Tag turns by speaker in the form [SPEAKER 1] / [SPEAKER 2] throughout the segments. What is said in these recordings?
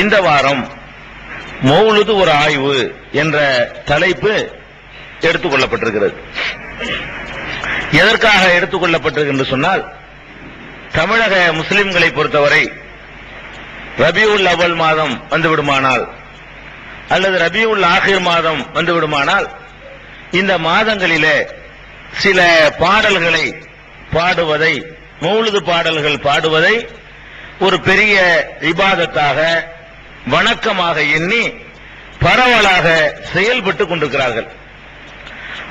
[SPEAKER 1] இந்த வாரம் மௌலுது ஒரு ஆய்வு என்ற தலைப்பு எடுத்துக்கொள்ளப்பட்டிருக்கிறது. எதற்காக எடுத்துக்கொள்ளப்பட்டிருக்கு என்று சொன்னால், தமிழக முஸ்லிம்களை பொறுத்தவரை ரபியுல் அவ்வல் மாதம் வந்துவிடுமானால் அல்லது ரபியுல் ஆகிர் மாதம் வந்துவிடுமானால், இந்த மாதங்களிலே சில பாடல்களை பாடுவதை, மௌலுது பாடல்கள் பாடுவதை ஒரு பெரிய இபாதத்தாக, வணக்கமாக எண்ணி பரவலாக செயல்பட்டுக் கொண்டிருக்கிறார்கள்.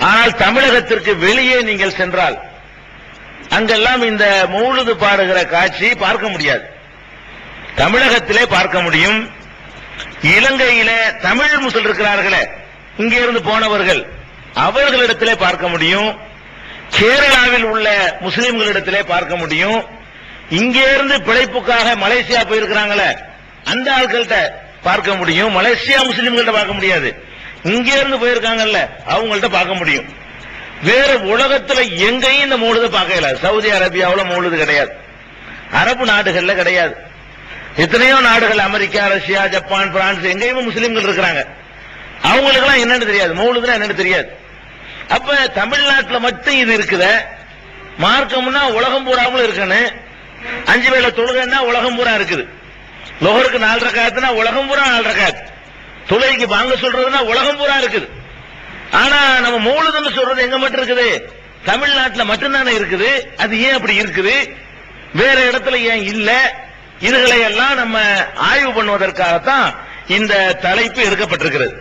[SPEAKER 1] ஆனால் தமிழகத்திற்கு வெளியே நீங்கள் சென்றால் அங்கெல்லாம் இந்த மௌலுது பாடுகிற காட்சி பார்க்க முடியாது. தமிழகத்திலே பார்க்க முடியும். இலங்கையிலே தமிழ் முஸ்லிம் இருக்கிறார்களே, இங்கே இருந்து போனவர்கள், அவர்களிடத்திலே பார்க்க முடியும். கேரளாவில் உள்ள முஸ்லிம்களிடத்திலே பார்க்க முடியும். இங்கே இருந்து பிழைப்புக்காக மலேசியா போயிருக்கிறாங்களே, அந்த ஆட்கள்கிட்ட பார்க்க முடியும். மலேசியா முஸ்லிம்கள்ட்ட பார்க்க முடியாது. இங்கே இருந்து போயிருக்காங்கல்ல, அவங்கள்ட்ட பார்க்க முடியும். வேற உலகத்துல எங்கேயும் இந்த மௌலுதை பார்க்க இயலாது. சவுதி அரேபியாவில் மௌலுது கிடையாது, அரபு நாடுகள்ல கிடையாது. எத்தனையோ நாடுகள், அமெரிக்கா, ரஷ்யா, ஜப்பான், பிரான்ஸ், எங்கேயுமே முஸ்லிம்கள் இருக்கிறாங்க. அவங்களுக்கு எல்லாம் என்னன்னு தெரியாது, மௌலுதுனா என்னன்னு தெரியாது. அப்ப தமிழ்நாட்டில் மட்டும் இது இருக்குத. மார்க்கம்னா உலகம் பூராவும் இருக்குன்னு, 5 வேளை தொழுகைன்னா உலகம் பூரா இருக்குது. லோஹருக்கு 4 ரக்காத்துனா உலகம் பூரா 4 ரக்காத். தொழுகைக்கு வாங்க சொல்றதுன்னா உலகம் பூரா இருக்குது. ஆனா நம்ம மௌலுதுன்னு சொல்றது எங்க மட்டும் இருக்குது? தமிழ்நாட்டில் மட்டும்தானே இருக்குது. அது ஏன் அப்படி இருக்குது? வேற இடத்துல ஏன் இல்ல? இதுகளை எல்லாம் நம்ம ஆய்வு பண்ணுவதற்காகத்தான் இந்த தலைப்பு எடுக்கப்பட்டிருக்கிறது.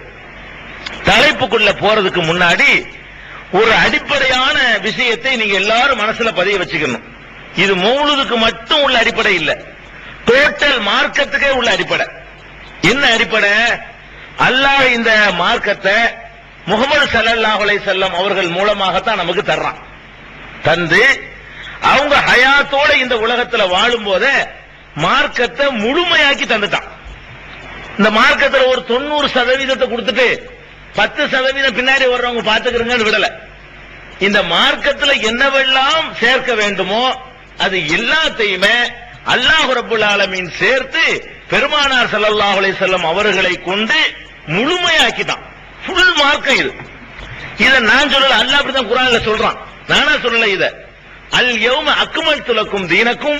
[SPEAKER 1] தலைப்புக்குள்ள போறதுக்கு முன்னாடி ஒரு அடிப்படையான விஷயத்தை நீங்க எல்லாரும் மனசுல பதிய வச்சுக்கணும். இது மௌலுதுக்கு மட்டும் உள்ள அடிப்படை இல்ல, டோட்டல் மார்க்கத்துக்கே உள்ள அடிப்படை. என்ன அடிப்படை? அல்லாஹ் இந்த மார்க்கத்தை முஹம்மது ஸல்லல்லாஹு அலைஹி வஸல்லம் அவர்கள் மூலமாகத்தான் நமக்கு தர்றான். தந்து அவங்க ஹயாத்தோட இந்த உலகத்துல வாழும் போதே மார்க்கத்தை முழுமையாக்கி தந்துட்டான். இந்த மார்க்கத்துல ஒரு 90% கொடுத்துட்டு 10% பின்னாடி வர்றவங்க பாத்துக்கிறீங்கன்னு விடல. இந்த மார்க்கத்துல என்னவெல்லாம் சேர்க்க வேண்டுமோ அது எல்லாத்தையுமே அல்லாஹ் ரப்பல் ஆலமீன் சேர்த்து பெருமானார் ஸல்லல்லாஹு அலைஹி வஸல்லம் அவர்களை கொண்டு முழுமையாக்கிட்டான். ஃபுல் மார்க்கம் இது. இத நான் சொல்லல, அல்லாஹ் அப்படிதான் குர்ஆன்ல சொல்றான், நானா சொல்லல. இத அல் யௌம அக்மல்து லக்கும் தீனக்கும்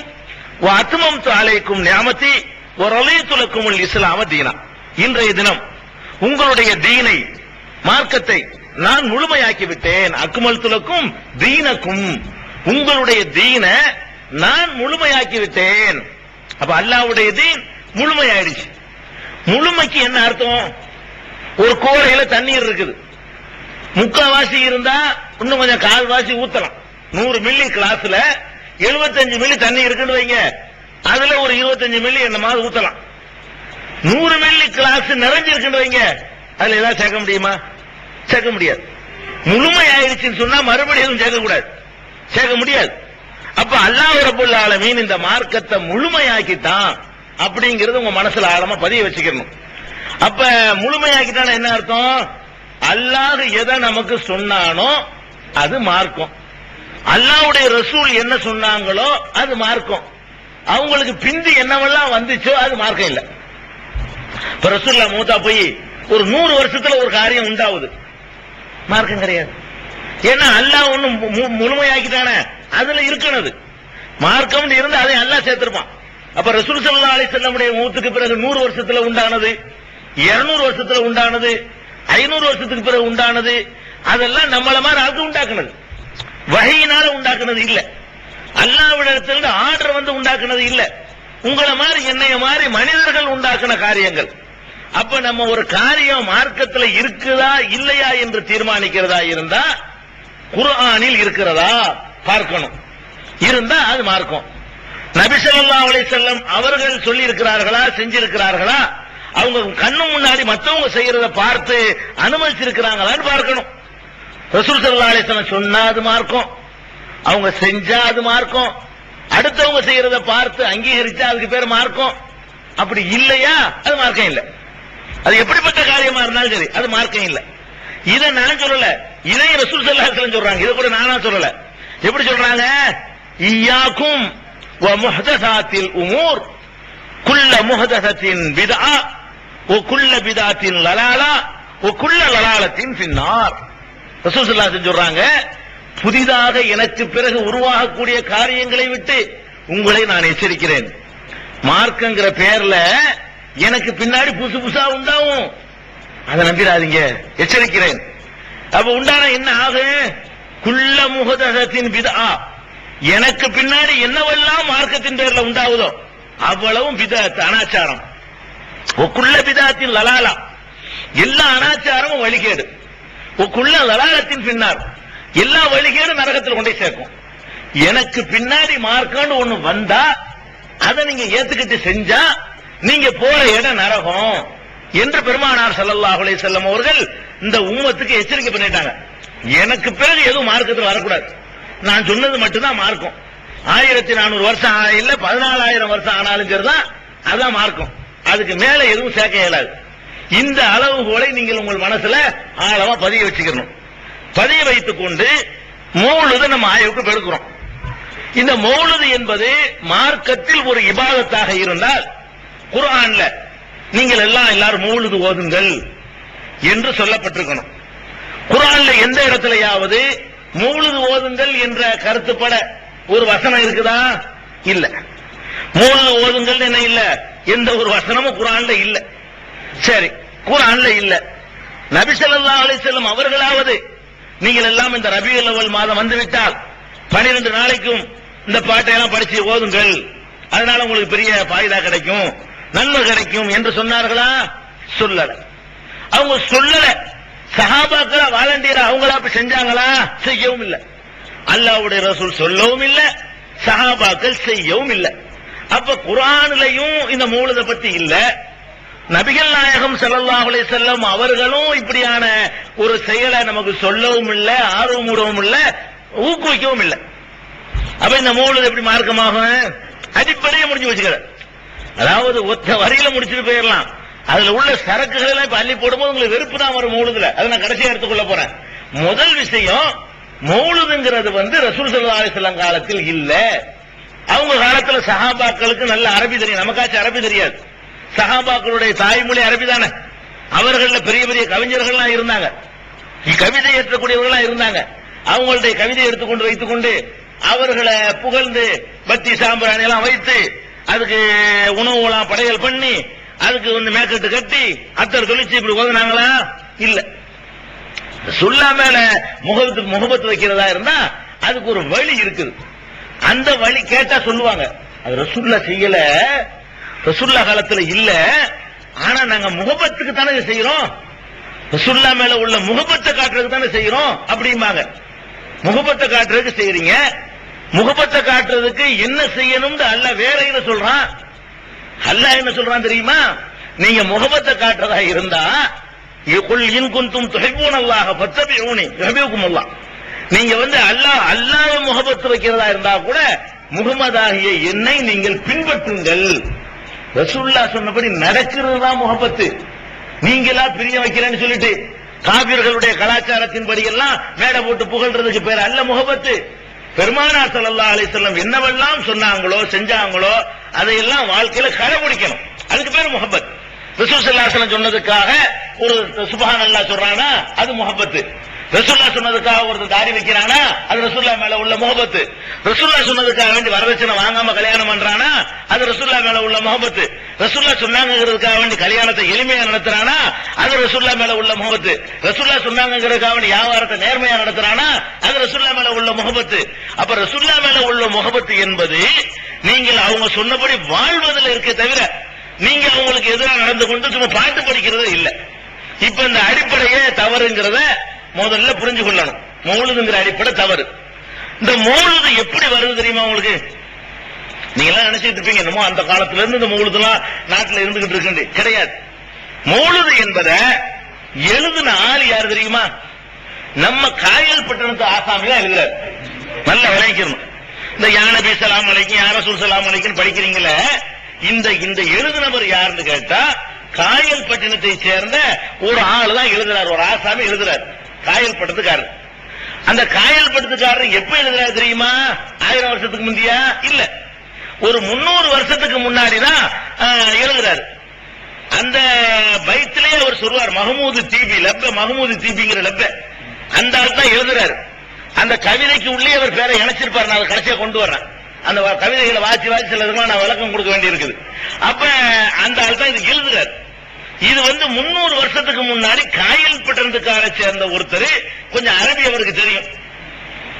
[SPEAKER 1] வ அத்மம்து அலைக்கும் நிஅமதி வ ரலீது லக்குமுல் இஸ்லாம தீனா. இன்றைய தினம் உங்களுடைய தீனை, மார்க்கத்தை நான் முழுமையாக்கி விட்டேன். அக்மல்து லக்கும் தீனக்கும், உங்களுடைய தீனை நான் முழுமையாக்கி விட்டேன். அப்ப அல்லாஹ்வுடைய தீன் முழுமையாயிடுச்சு. முழுமைக்கு என்ன அர்த்தம்? ஒரு கோரையில தண்ணீர் இருக்குது, முக்காவாசி இருந்தா இன்னும் கொஞ்சம் கால்வாசி ஊத்தலாம். 100 மில்லி கிளாஸ்ல 75 மில்லி தண்ணி இருக்குன்னு வைங்க, அதுல ஒரு 25 மில்லி என்னமாவது ஊத்தலாம். 100 மில்லி கிளாஸ் நிறைஞ்சிருக்குன்னு வைங்க, அதுல ஏதாவது சேர்க்க முடியுமா? சேர்க்க முடியாது. முழுமை ஆயிடுச்சுன்னு சொன்னா மறுபடியும் சேர்க்க கூடாது, சேர்க்க முடியாது. அப்ப அல்லாஹ் ரப்பல் ஆலமீன் இந்த மார்க்கத்தை முழுமையாக்கிட்டான் அப்படிங்கிறது உங்க மனசுல ஆழமா பதிய வச்சுக்கணும். அப்ப முழுமையாக்கிட்டான என்ன அர்த்தம்? அல்லாஹ் எதை நமக்கு சொன்னானோ அது மார்க்கம், அல்லாஹ்வுடைய ரசூல் என்ன சொன்னாங்களோ அது மார்க்கம், அவங்களுக்கு பிந்தி என்னவெல்லாம் வந்துச்சோ அது மார்க்கம் இல்ல. இப்ப ரசூலுல்லாஹ் மூத்தா போய் ஒரு 100 வருஷத்துல ஒரு காரியம் உண்டாகுது, மார்க்கம் கிடையாது. ஏன்னா அல்லாஹ் ஒண்ணு முழுமையாக்கிட்டான அதுல இருக்கணும். மார்க்கம் இருந்து அதை அல்லாஹ் சேர்த்திருப்பான். அப்ப ரசூல் ஸல்லல்லாஹு அலைஹி வஸல்லம் மூத்துக்கு பிறகு 100 வருஷத்துல உண்டானது, 200 வருஷத்துல உண்டானது, 500 வருஷத்துக்கு பிறகு உண்டானது, அதெல்லாம் நம்மள மாதிரி ஆளுக்கு உண்டாக்குனது, வஹீயினால உண்டாக்குனது இல்ல. அல்லாஹ்விடத்திலிருந்து ஆர்டர் வந்து உண்டாக்குனது இல்ல. உங்களை மாதிரி என்னைய மாதிரி மனிதர்கள் உண்டாக்குன காரியங்கள். அப்ப நம்ம ஒரு காரியம் மார்க்கத்துல இருக்குதா இல்லையா என்று தீர்மானிக்கிறதா இருந்தா குர்ஆனில் இருக்கிறதா பார்க்கணும். இருந்தா அது மார்க்கம். நபி ஸல்லல்லாஹு அலைஹி வஸல்லம் அவர்கள் சொல்லி இருக்கிறார்களா, செஞ்சிருக்கிறார்களா, அவங்க கண்ணு முன்னாடி மற்றவங்க செய்யறத பார்த்து அனுமதிச்சிருக்கிறாங்களான்னு பார்க்கணும். ரசூல் ஸல்லல்லாஹு அலைஹி வஸல்லம் சொன்னா அது மார்க்கம், அவங்க செஞ்சா அது மார்க்கம், அடுத்தவங்க செய்யறத பார்த்து அங்கீகரிச்சா அதுக்கு பேர் மார்க்கம். அப்படி இல்லையா அது மார்க்கம் இல்ல. அது எப்படிப்பட்ட காரியமா இருந்தாலும் சரி அது மார்க்கம் இல்ல. இதை நான் சொல்லல, இதை ரசூல் ஸல்லல்லாஹு அலைஹி வஸல்லம் சொல்றாங்க. இதை கூட நானா சொல்லல. எப்படி சொல்றாங்க? இய்யாக்கும் வ முஹ்தஸாத்தில் உமூர், குல்ல முஹதஸத்தின் பித்ஆ வ குல்ல பித்ஆத்தின் லலாலா வ குல்ல லலாலத்தின் ஃபின்னார். ரசூல் ஸல்லல்லாஹு அலைஹி சொல்றாங்க, புதிதாக எனக்கு பிறகு உருவாகக்கூடிய காரியங்களை விட்டு உங்களை நான் எச்சரிக்கிறேன். மார்க்கங்கிற பெயர்ல எனக்கு பின்னாடி புதுசு புதுசா உண்டாகும், அதை நம்பிடாதீங்க, எச்சரிக்கிறேன். அப்ப உண்டான என்ன ஆகும்? குல்ல முஹதஸத்தின் பித்ஆ, எனக்கு பின்னாடி என்னவெல்லாம் மார்க்கத்தின் பெயர்ல உண்டாகுதோ அவ்வளவும் பித்அத், அனாச்சாரம். ஒக்குள்ள பித்அத்தின் லலாலா, எல்லா அனாச்சாரமும் வழிகேடு. ஒக்குள்ள லலாலத்தின் பின்னார், எல்லா வழிகேடும் நரகத்தில் கொண்டே சேர்க்கும். எனக்கு பின்னாடி மார்க்கம்னு ஒண்ணு வந்தா அதை நீங்க ஏத்துக்கிட்டு செஞ்சா நீங்க போற இடம் நரகம் என்று பெருமானார் ஸல்லல்லாஹு அலைஹி வஸல்லம் அவர்கள் இந்த உம்மத்துக்கு எச்சரிக்கை பண்ணிட்டாங்க. எனக்கு பிறகு எதுவும் மார்க்கத்தில் வரக்கூடாது, நான் சொன்னது மட்டும்தான் மார்க்கம். 1400 வருஷம் இல்ல 14,000 வருஷம் ஆனாலும் சரிதான், அதான் மார்க்கம். அதுக்கு மேல எதுவும் சேர்க்க இயலாது. இந்த அளவுகோலை நீங்கள் உங்கள் மனசுல ஆழமா பதிய வச்சுக்கணும். பதிய வைத்துக் கொண்டு மௌலுது நம்ம ஆய்வுக்கு பெருக்கிறோம். இந்த மௌலுது என்பது மார்க்கத்தில் ஒரு இபாதத்தாக இருந்தால் குர்ஆன்ல நீங்கள் எல்லாரும் மௌலுது ஓதுங்கள் என்று சொல்லப்பட்டிருக்கணும். குர்ஆன்ல எந்த இடத்திலேயாவது மௌலுது ஓதுங்கள் என்ற கருத்துப்பட ஒரு வசனம் இருக்குதா? இல்ல. மௌலுது ஓதுங்கள் என்ன இல்ல, எந்த ஒரு வசனமும் குர்ஆன்ல இல்ல. சரி, குர்ஆன்ல இல்ல. நபி ஸல்லல்லாஹு அலைஹி வஸல்லம் அவர்களாவது நீங்கள் எல்லாம் இந்த ரபியுல் அவ்வல் மாதம் வந்துவிட்டால் 12 நாளைக்கும் இந்த பாட்டை எல்லாம் படிச்சு ஓதுங்கள், அதனால உங்களுக்கு பெரிய பாயிதா கிடைக்கும், நன்மை கிடைக்கும் என்று சொன்னார்களா? சொல்லல. அவங்க சொல்லல. சஹாபாக்களா வாலண்டியரா அவங்களா செஞ்சாங்களா? செய்யவும் இல்ல. அல்லாஹ்வுடைய ரசூல் சொல்லவும் இல்ல, சஹாபாக்கள் செய்யவும் இல்ல. அப்ப குர்ஆனிலையும் இந்த மௌலித பத்தி இல்ல, நபிகள் நாயகம் ஸல்லல்லாஹு அலைஹி வஸல்லம் அவர்களும் இப்படியான ஒரு செயலை நமக்கு சொல்லவும் இல்ல, ஆர்வமூடவும் இல்ல, ஊக்குவிக்கவும் இல்ல. அப்ப இந்த மௌலித் எப்படி மார்க்கமாகும்? அடிப்படையை முடிஞ்சு வச்சுக்கிறார். அதாவது ஒத்த வரியில முடிச்சுட்டு போயிடலாம். அதுல உள்ள சரக்குகள் எல்லாம் இப்ப அள்ளி போடும்போது உங்களுக்கு வெறுப்பு தான் வரும் மௌலிதுல. அதை நான் கடைசியா எடுத்துக்கொள்ள போறேன். முதல் விஷயம், மௌலிதுங்கிறது ரசூல் ஸல்லல்லாஹு அலைஹி வஸல்லம் காலத்தில் இல்ல. அவங்க காலத்துல சஹாபாக்களுக்கு நல்ல அரபி தெரியும், நமக்காச்சும் அரபி தெரியாது. சஹாபாக்களுடைய தாய்மொழி அரபி தானே. அவர்கள பெரிய பெரிய கவிஞர்கள்லாம் இருந்தாங்க, கவிதை ஏற்றக்கூடியவர்களா இருந்தாங்க. அவங்களுடைய கவிதை எடுத்துக்கொண்டு வைத்துக்கொண்டு அவர்களை புகழ்ந்து பத்தி சாம்பிராணி எல்லாம் வைத்து அதுக்கு உணவுலாம் படையல் பண்ணி அதுக்கு மேக்கெட்டு கட்டி அத்தர் தொழிற்சி இப்படி ஓதுனாங்களா? இல்ல. சுல்லா மேல முகபத்து வைக்கிறதா இருந்தா அதுக்கு ஒரு வழி இருக்குது. அந்த வழி கேட்டா சொல்லுவாங்க, அது ரசூல்லா செய்யல, ரசூல்லா காலத்துல இல்ல, ஆனா நாங்க முகபத்துக்கு தானே செய்யறோம், ரசூல்லா மேல உள்ள முகபத்தை காட்டுறதுக்கு தானே செய்யறோம் அப்படிம்பாங்க. முகபத்தை காட்டுறதுக்கு செய்யறீங்க, முகபத்தை காட்டுறதுக்கு என்ன செய்யணும்னு அல்லாஹ் வேற என்ன சொல்றான்? அல்லாஹ் என்ன சொல்றான் தெரியுமா? நீங்க முகபத்தை காட்டுறதா இருந்தா யகுல் இன் குன்தும் துஹிப்பூனல்லாஹ ஃபத்தபிஊனி யுஹிப்புக்குமுல்லாஹ், நீங்க அல்லாஹ் முகபத்து வைக்கிறதா இருந்தா கூட முகமதாகிய என்னை நீங்கள் பின்பற்றுங்கள். ரசூலுல்லாஹ் சொன்னபடி நடக்கிறது தான் முகபத்து. நீங்களா பிரிய வைக்கிறேன்னு சொல்லிட்டு காபிர்களுடைய கலாச்சாரத்தின்படி எல்லாம் மேடை போட்டு புகழ்றதுக்கு பேர் அல்ல முகபத்து. பெருமானார் ஸல்லல்லாஹு அலைஹி வஸல்லம் என்னவெல்லாம் சொன்னாங்களோ செஞ்சாங்களோ அதையெல்லாம் வாழ்க்கையில கடைபிடிக்கணும், அதுக்கு பேர் முஹப்பத். ரசூல் ஸல்லல்லாஹு அலைஹி வஸல்லம் சொன்னதுக்காக ஒரு சுப்ஹானல்லாஹ் சொல்றானா அது முஹப்பத். ரசூலுல்லாஹ் சொன்னதுக்காக ஒருத்தர் தாடி வைக்கிறானா அது ரசூலுல்லாஹ் மேல உள்ள முஹப்பத். ரசூலுல்லாஹ் சொன்னதுக்காக வேண்டி வரதட்சணை வாங்காம கல்யாணம் பண்றானா அது ரசூலுல்லாஹ் மேல உள்ள முஹப்பத். ரசூலுல்லாஹ் சொன்னாங்கிறதுக்காக வேண்டி கல்யாணத்தை எளிமையா நடத்துறானா அது ரசூலுல்லாஹ் மேல உள்ள முஹப்பத். ரசூலுல்லாஹ் சொன்னாங்கிறதுக்காக வேண்டி வியாபாரத்தை நேர்மையா நடத்துறானா அது ரசூலுல்லாஹ் மேல உள்ள முஹப்பத். அப்ப ரசூலுல்லாஹ் மேல உள்ள முஹப்பத் என்பது நீங்கள் அவங்க சொன்னபடி வாழ்வதில் இருக்க தவிர நீங்க அவங்களுக்கு எதிராக நடந்து கொண்டு சும்மா பாட்டு படிக்கிறது இல்ல. இப்ப இந்த அடிப்படையே தவறுங்கிறத முதல்ல புரிஞ்சு கொள்ளணும். மௌலிதுங்கிற அடிப்படை தவறு. இந்த மௌலிது எப்படி வருது தெரியுமா உங்களுக்கு? நீங்க எல்லாம் நினைச்சிட்டு இருப்பீங்க என்னமோ அந்த காலத்துல இருந்து இந்த மௌலிதுலாம் நாட்டில் இருந்துகிட்டு இருக்கு. கிடையாது. மௌலிது என்பதை எழுதுன ஆள் யாரு தெரியுமா? நம்ம காயல் பட்டணத்து ஆசாமி தான் எழுதுறாரு. நல்ல விளைக்கணும். இந்த யா நபி ஸலாம் அலைக்கும் யா ரசூல் ஸலாம் அலைக்கும் படிக்கிறீங்களே, இந்த எழுதுனவர் யாருன்னு கேட்டா காயல் பட்டினத்தை சேர்ந்த ஒரு ஆள் தான் எழுதுறாரு, ஒரு ஆசாமி எழுதுறாரு, காயல் பட்டத்துக்காரர். அந்த காயல் பட்டத்துக்காரர் எப்ப எழுதுறாரு தெரியுமா? 1000 வருஷத்துக்கு முந்தியா? இல்ல, ஒரு 300 வருஷத்துக்கு முன்னாடி தான் எழுதுறாரு. அந்த பைத்திலே அவர் சொல்வார், மஹமூது தீபி லப்ப, மஹமூது தீபிங்கிற லப்ப, அந்த ஆள் தான் எழுதுறாரு. அந்த கவிதைக்கு உள்ளே அவர் பேரை இணைச்சிருப்பார். நான் கடைசியா கொண்டு வர்றேன். அந்த கவிதைகளை வாசி சிலதுக்கு நான் விளக்கம் கொடுக்க வேண்டி இருக்குது. அப்ப அந்த ஆள் தான் இது எழுதுறாரு. இது 300 வருஷத்துக்கு முன்னாடி காயல் பட்டணத்துக்கார சேர்ந்த ஒருத்தர், கொஞ்சம் அரபி அவருக்கு தெரியும்,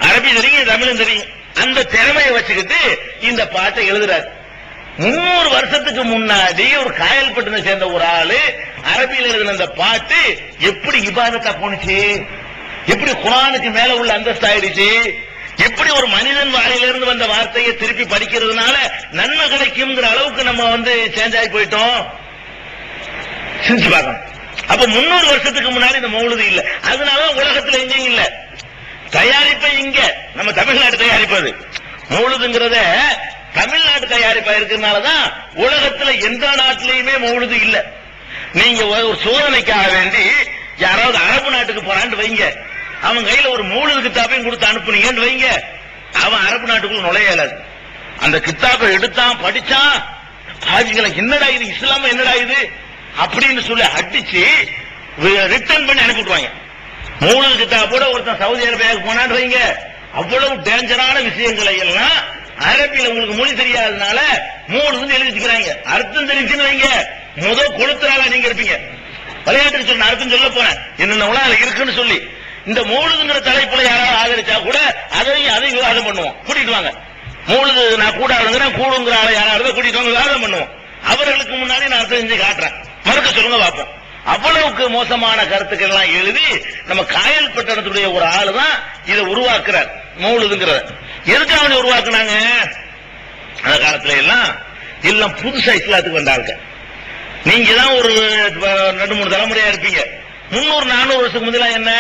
[SPEAKER 1] அரபி தெரியும், தமிழும் தெரியும். அந்த திறமையை வச்சுக்கிட்டு இந்த பாட்டை எழுதுறாரு. 300 வருஷத்துக்கு முன்னாடி ஒரு காயல் பட்டணத்தை சேர்ந்த ஒரு ஆளு அரபியில் எழுதின அந்த பாட்டு எப்படி இபாதத்தா போனுச்சு, எப்படி குர்ஆனுக்கு மேல உள்ள அந்தஸ்து ஆயிடுச்சு, எப்படி ஒரு மனிதன் வாயிலிருந்து வந்த வார்த்தையை திருப்பி படிக்கிறதுனால நன்மை கிடைக்கும்ங்கிற அளவுக்கு நம்ம சேஞ்ச் ஆகி போயிட்டோம். சிரிச்சு பார்க்கணும். அப்ப 300 வருஷத்துக்கு முன்னாடி இந்த மௌலிது இல்ல. அதனால உலகத்துல எங்கேயும் இல்ல. தயாரிப்பை இங்க நம்ம தமிழ்நாடு தயாரிப்பது மௌலிதுங்கிறத தமிழ்நாட்டு தயாரிப்பா இருக்கிறதுனாலதான் உலகத்துல எந்த நாட்டிலையுமே மௌலிது இல்ல. நீங்க ஒரு சோதனைக்காக வேண்டி யாராவது அரபு நாட்டுக்கு போறான்னு வைங்க, அவன் கையில ஒரு மௌலிது கித்தாப்பையும் கொடுத்து அனுப்புனீங்கன்னு வைங்க, அவன் அரபு நாட்டுக்குள்ள நுழையலாது. அந்த கித்தாப்பை எடுத்தான், படிச்சான், ஹாஜிகளை என்னடா இது, இஸ்லாம என்னடா இது அப்படின்னு சொல்லி அடிச்சு ரிட்டர்ன் பண்ணி அனுப்பிடுவாங்க. மௌலிது கித்தாப்போட ஒருத்தன் சவுதி அரேபியாவுக்கு போனான்னு வைங்க, அவ்வளவு டேஞ்சரான விஷயங்களை எல்லாம் அரபியில உங்களுக்கு மொழி தெரியாததுனால மௌலிதுன்னு எழுதிக்கிறாங்க. அர்த்தம் தெரிஞ்சுன்னு வைங்க, முதல் கொளுத்துறாங்க நீங்க இருப்பீங்க. விளையாட்டுக்கு சொன்ன அர்த்தம் சொல்ல போறேன் என்னென்ன உலகம் இருக்குன்னு சொல்லி. இந்த மௌலிதுங்கிற தலைப்புல யாராவது ஆதரிச்சா கூட அதை விவாதம் பண்ணுவோம், கூட்டிட்டு வாங்க. மௌலிது நான் கூடாதுங்கிறேன், கூடுங்கிற ஆளை யாராவது கூட்டிட்டு வாங்க, விவாதம் பண்ணுவோம். அவர்களுக்கு முன்னாடி நான் அர்த்தம் செஞ்சு காட்டுறேன், மறுக்க சொல்லுங்க பார்ப்போம். அவ்வளவுக்கு மோசமான கருத்துக்கள் எல்லாம் எழுதி நம்ம காயல் பட்டணத்துடைய ஒரு ஆளு தான் இதை உருவாக்குறார். மௌலிதுங்கிறத எதுக்காக உருவாக்குனாங்க? அந்த காலத்துல எல்லாம் புதுசா இஸ்லாத்துக்கு வந்தாங்க. நீங்க தான் ஒரு 2-3 தலைமுறையா இருப்பீங்க. 300-400 வருஷத்துக்கு முதல்ல என்ன,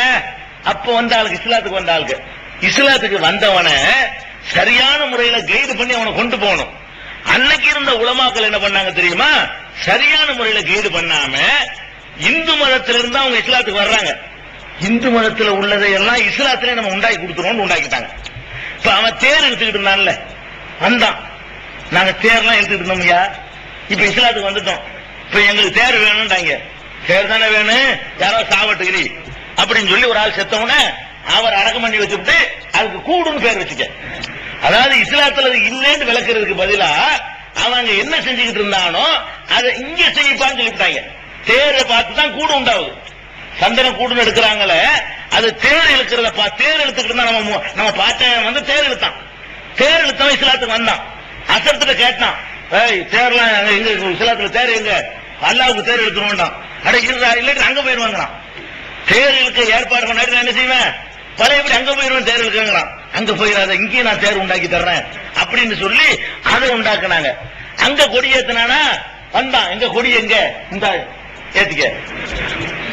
[SPEAKER 1] அப்ப வந்த ஆளுக்கு இஸ்லாத்துக்கு வந்த ஆளுக்கு, இஸ்லாத்துக்கு வந்தவனை சரியான முறையில கைடு பண்ணி அவனை கொண்டு போகணும். அன்னைக்கு இருந்த உலமாக்கள் என்ன பண்ணாங்க தெரியுமா? சரியான முறையில கைடு பண்ணாம இந்து மதத்திலிருந்து அவங்க இஸ்லாத்துக்கு வர்றாங்க. இந்து மதத்தில் உள்ளதை எல்லாம் இஸ்லாத்திலே நம்ம உண்டாக்கி கொடுத்துருவோம் உண்டாக்கிட்டாங்க. இப்ப அவன் தேர் எடுத்துக்கிட்டு இருந்தான்ல, வந்தான், நாங்க தேர்லாம் எடுத்துக்கிட்டு இருந்தோம்யா, இப்ப இஸ்லாத்துக்கு வந்துட்டோம், இப்ப எங்களுக்கு தேர் வேணும்ட்டாங்க. தேர் தானே வேணும், யாராவது சாவட்டுகிறி அப்படின்னு சொல்லி ஒரு ஆள் செத்தவன அவர் அடக்கம் பண்ணி வச்சுட்டு அதுக்கு கூடுன்னு பேர் வச்சுக்க. அதாவது இஸ்லாத்துல இல்லைன்னு விளக்குறதுக்கு பதிலா அவங்க என்ன செஞ்சுக்கிட்டு இருந்தானோ அதை இங்க செய்யப்பான்னு சொல்லிவிட்டாங்க. தேரை பார்த்து தான் கூடு உண்டாகுது. சந்தன கூடுன்னு எடுக்கிறாங்களே, அது தேர் இழுக்கிறத தேர் இழுத்துக்கிட்டு இருந்தா நம்ம பாட்ட தேர் இழுத்தான். தேர் இழுத்தவன் இஸ்லாத்துக்கு வந்தான். அசரத்துல கேட்டான், தேர்லாம் எங்க இஸ்லாத்துல தேர் எங்க, அல்லாவுக்கு தேர் இழுக்கணும் வேண்டாம், அட இல்லாட்டி அங்க போயிருவாங்களாம். தேர் இழுக்க ஏற்பாடு பண்ணாடி நான் என்ன செய்வேன், பழையபடி அங்க போயிருவேன் தேர் இழுக்கிறான். அங்க போயிடாத, இங்கேயும் நான் தேர் உண்டாக்கி தர்றேன் அப்படின்னு சொல்லி அதை உண்டாக்குனாங்க. அங்க கொடி ஏத்தினானா வந்தான், எங்க கொடி எங்க இந்த ஏத்திக்க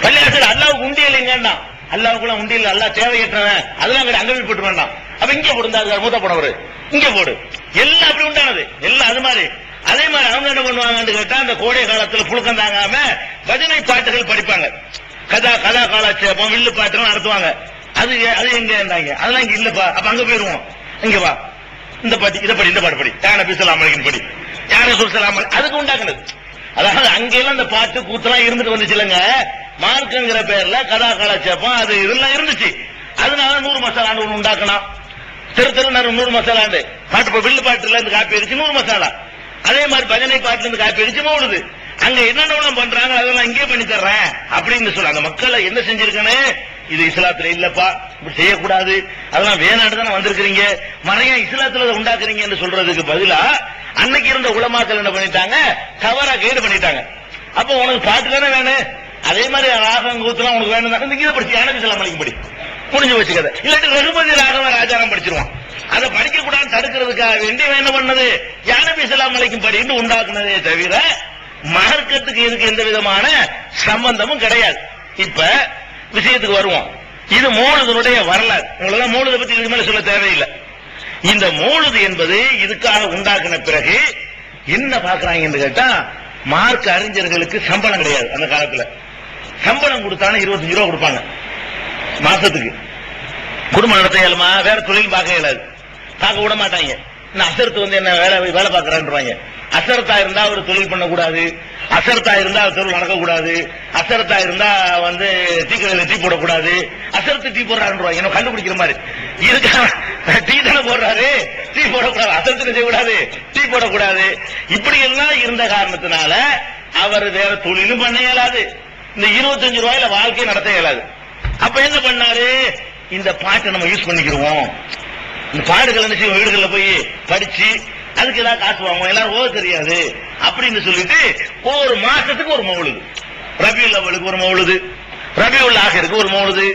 [SPEAKER 1] பள்ளியாசல் அல்லாவுக்கு உண்டியல் எங்கன்னா, அல்லாவுக்குள்ள உண்டியல் அல்லா தேவையற்றவன் அதெல்லாம் அங்க போய் போட்டு வேண்டாம், அப்ப இங்க போடுந்தாரு மூத்த போனவரு இங்க போடு, எல்லாம் அப்படி உண்டானது எல்லாம். அது மாதிரி அதே மாதிரி அவங்க என்ன பண்ணுவாங்கன்னு கேட்டா, அந்த கோடை காலத்துல புழுக்கம் தாங்காம பஜனை பாட்டுகள் படிப்பாங்க. கதா காலாட்சேபம் வில்லு பாட்டுகள் நடத்துவாங்க. அது எங்க இருந்தாங்க, அதெல்லாம் இங்க இல்லப்பா, அப்ப அங்க போயிருவோம், இங்க வா இந்த பாட்டு இதை படி, இந்த பாட்டு படி, யார பேசலாம் படி, யார சொல்லலாம், அதுக்கு உண்டாக்குனது. அதாவது அங்கெல்லாம் இந்த பாட்டு கூத்தெல்லாம் இருந்துட்டு வந்துச்சு இல்லங்க, மார்க்குங்கிற பேர்ல கதா காலாட்சேபம் அது இதெல்லாம் இருந்துச்சு. அதனால 100 மசாலாண்டு ஒண்ணு உண்டாக்கணும். தெரு 100 மசாலாண்டு பாட்டு, வில்லு பாட்டுல இருந்து காப்பி அடிச்சு 100 மசாலா. அதே மாதிரி பஜனை பாட்டுல இருந்து காப்பி அடிச்சு மௌலிது. அங்க என்னென்ன பண்றாங்க அதெல்லாம் இங்கே பண்ணி தர்றேன் அப்படின்னு சொல்ல. அந்த மக்களை என்ன செஞ்சிருக்கனே, இது இஸ்லாத்துல இல்லப்பா, இப்படி செய்யக்கூடாது, அதெல்லாம் வேணாண்டு தானே வந்திருக்கிறீங்க, மறையா இஸ்லாத்துல உண்டாக்குறீங்க என்று சொல்றதுக்கு பதிலா அன்னைக்கு இருந்த உலமாக்கள் என்ன பண்ணிட்டாங்க, தவறா கைடு பண்ணிட்டாங்க. அப்ப உனக்கு பாட்டு தானே வேணும், அதே மாதிரி ராகம் கூத்துலாம் உனக்கு வேணும், இதை படிச்சு யானை இஸ்லாம் அழைக்கும் படி புரிஞ்சு வச்சுக்கத, இல்லாட்டி ரகுபதி ராகவ ராஜாராம் படிச்சிருவான். அதை படிக்க கூடாது தடுக்கிறதுக்காக வேண்டி என்ன பண்ணது, யானபி இஸ்லாம் அழைக்கும் படின்னு உண்டாக்குனதே தவிர மார்க்கத்துக்கு இதுக்கு எந்த விதமான சம்பந்தமும் கிடையாது. இப்ப விஷயத்துக்கு வருவோம். இது மௌலிதுடைய வரலாறு. உங்களுக்கு மௌலிதை பத்தி இதுக்கு மேல சொல்ல தேவையில்லை. இந்த மௌலிது என்பது இதுக்காக உண்டாக்குன பிறகு என்ன பாக்குறாங்கன்னு கேட்டா, மார்க்க அறிஞர்களுக்கு சம்பளம் கிடையாது. அந்த காலத்துல சம்பளம் கொடுத்தாலும் 25 ரூபா கொடுப்பாங்க மாசத்துக்கு. குடும்பம் நடத்த இயலுமா, வேற தொழில் பார்க்க இயலாது, பார்க்க விட மாட்டாங்க. அசரத்து வந்து என்ன வேலை பார்க்கறான்றாங்க. அசரத்தா இருந்தா அவர் தொழில் பண்ணக்கூடாது, அசரத்தா இருந்தா தொழில் நடக்கக்கூடாது, அசரத்தா இருந்தா வந்து டீ கடையில் டீ போடக்கூடாது, அசரத்து டீ போடுறாருன்றாங்க. என்ன கண்டுபிடிக்கிற மாதிரி இருக்கா? டீ தானே போடுறாரு, டீ போடக்கூடாது, அசரத்து செய்யக்கூடாது, டீ போடக்கூடாது. இப்படி எல்லாம் இருந்த காரணத்தினால அவர் வேற தொழிலும் பண்ண இயலாது, இந்த 25 ரூபாயில வாழ்க்கை நடத்த இயலாது. அப்ப என்ன பண்ணாரு, இந்த பாட்டை நம்ம யூஸ் பண்ணிக்கிறோம், இந்த பாடுகள் என்ன செய்வோம், வீடுகளில் போய் படிச்சு அதுக்கு ஏதாவது காசு வாங்குவோம், எல்லாரும் ஓத தெரியாது அப்படின்னு சொல்லிட்டு ஒவ்வொரு மாசத்துக்கு ஒரு மௌலுது, ரபியுல் அவ்வலுக்கு ஒரு மௌலுது, ரபியுல் ஆஹிருக்கு ஒரு மௌலுது,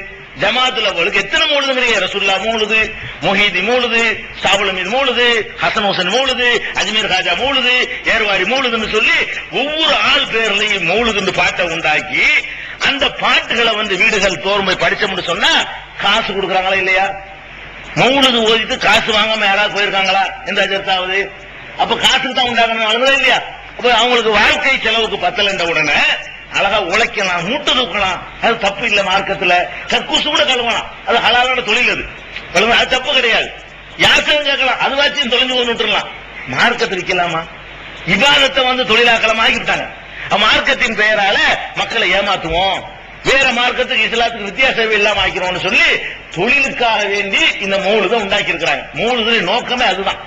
[SPEAKER 1] ஜமாத்துல் அவ்வலுக்கு எத்தனை மௌலுதுங்கிறீங்க, ரசூல்லா மௌலுது, முஹீதி மௌலுது, சாபுல் அமீத் மௌலுது, ஹசன் ஹுசைன் மௌலுது, அஜ்மீர் காஜா மௌலுது, ஏர்வாடி மௌலுதுன்னு சொல்லி ஒவ்வொரு ஆள் பேர்லையும் மௌலுதுன்னு பாட்டை உண்டாக்கி அந்த பாட்டுகளை வந்து வீடுகள் தோறும் போய் படிச்சோம்னு சொன்னா காசு கொடுக்கறாங்களா இல்லையா? மௌலுது ஓதிட்டு காசு வாங்காம யாராவது போயிருக்காங்களா எந்த அஜர்த்தாவது? அப்ப காசுக்கு தான் உண்டாகணும் இல்லையா? அப்ப அவங்களுக்கு வாழ்க்கை செலவுக்கு பத்தலன்ற உடனே அழகா உழைக்கலாம், மூட்டை தூக்கலாம், அது தப்பு இல்ல. மார்க்கத்துல கக்கூசு கூட கழுவலாம், அது ஹலாலான தொழில், அது தப்பு கிடையாது. யாருக்கும் கேட்கலாம், அது வாச்சும் தொலைஞ்சு கொண்டுலாம். மார்க்கத்தை விற்கலாமா? இபாதத்தை வந்து தொழிலாக்கலாம் ஆகிவிட்டாங்க. மார்க்கத்தின் பெயரால மக்களை ஏமாத்துவோம், வேற மார்க்கத்துக்கு இஸ்லாத்துக்கு வித்தியாசம் இல்லாம ஆக்கிறோம்னு சொல்லி தொழிலுக்காக வேண்டி இந்த மௌலுதை உண்டாக்கி இருக்கிறாங்க. மௌலுது நோக்கமே அதுதான்,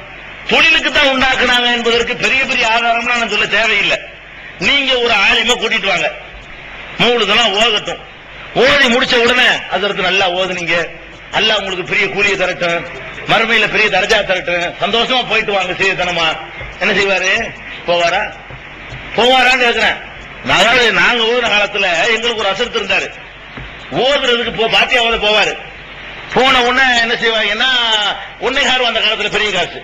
[SPEAKER 1] தொழிலுக்கு தான் உண்டாக்குனாங்க என்பதற்கு பெரிய பெரிய ஆதாரம்லாம் நான் சொல்ல தேவையில்லை. நீங்க ஒரு ஆலிமை கூட்டிட்டு வாங்க, மௌலுதெல்லாம் ஓதட்டும், ஓதி முடிச்ச உடனே அதற்கு நல்லா ஓதுனீங்க, அல்லாஹ் உங்களுக்கு பெரிய கூலியை தரட்டும், மறுமையில பெரிய தர்ஜா தரட்டும், சந்தோஷமா போயிட்டு வாங்க செய்யத்தனமா. என்ன செய்வாரு? போவாரான்னு கேட்கிறேன். அதாவது நாங்க ஓதுற காலத்துல எங்களுக்கு ஒரு அசரத்து இருந்தாரு, ஓதுறதுக்கு பாத்தியாவது போவாரு. போன உடனே என்ன செய்வாங்கன்னா 1,500 ரூபா, அந்த காலத்துல பெரிய காசு,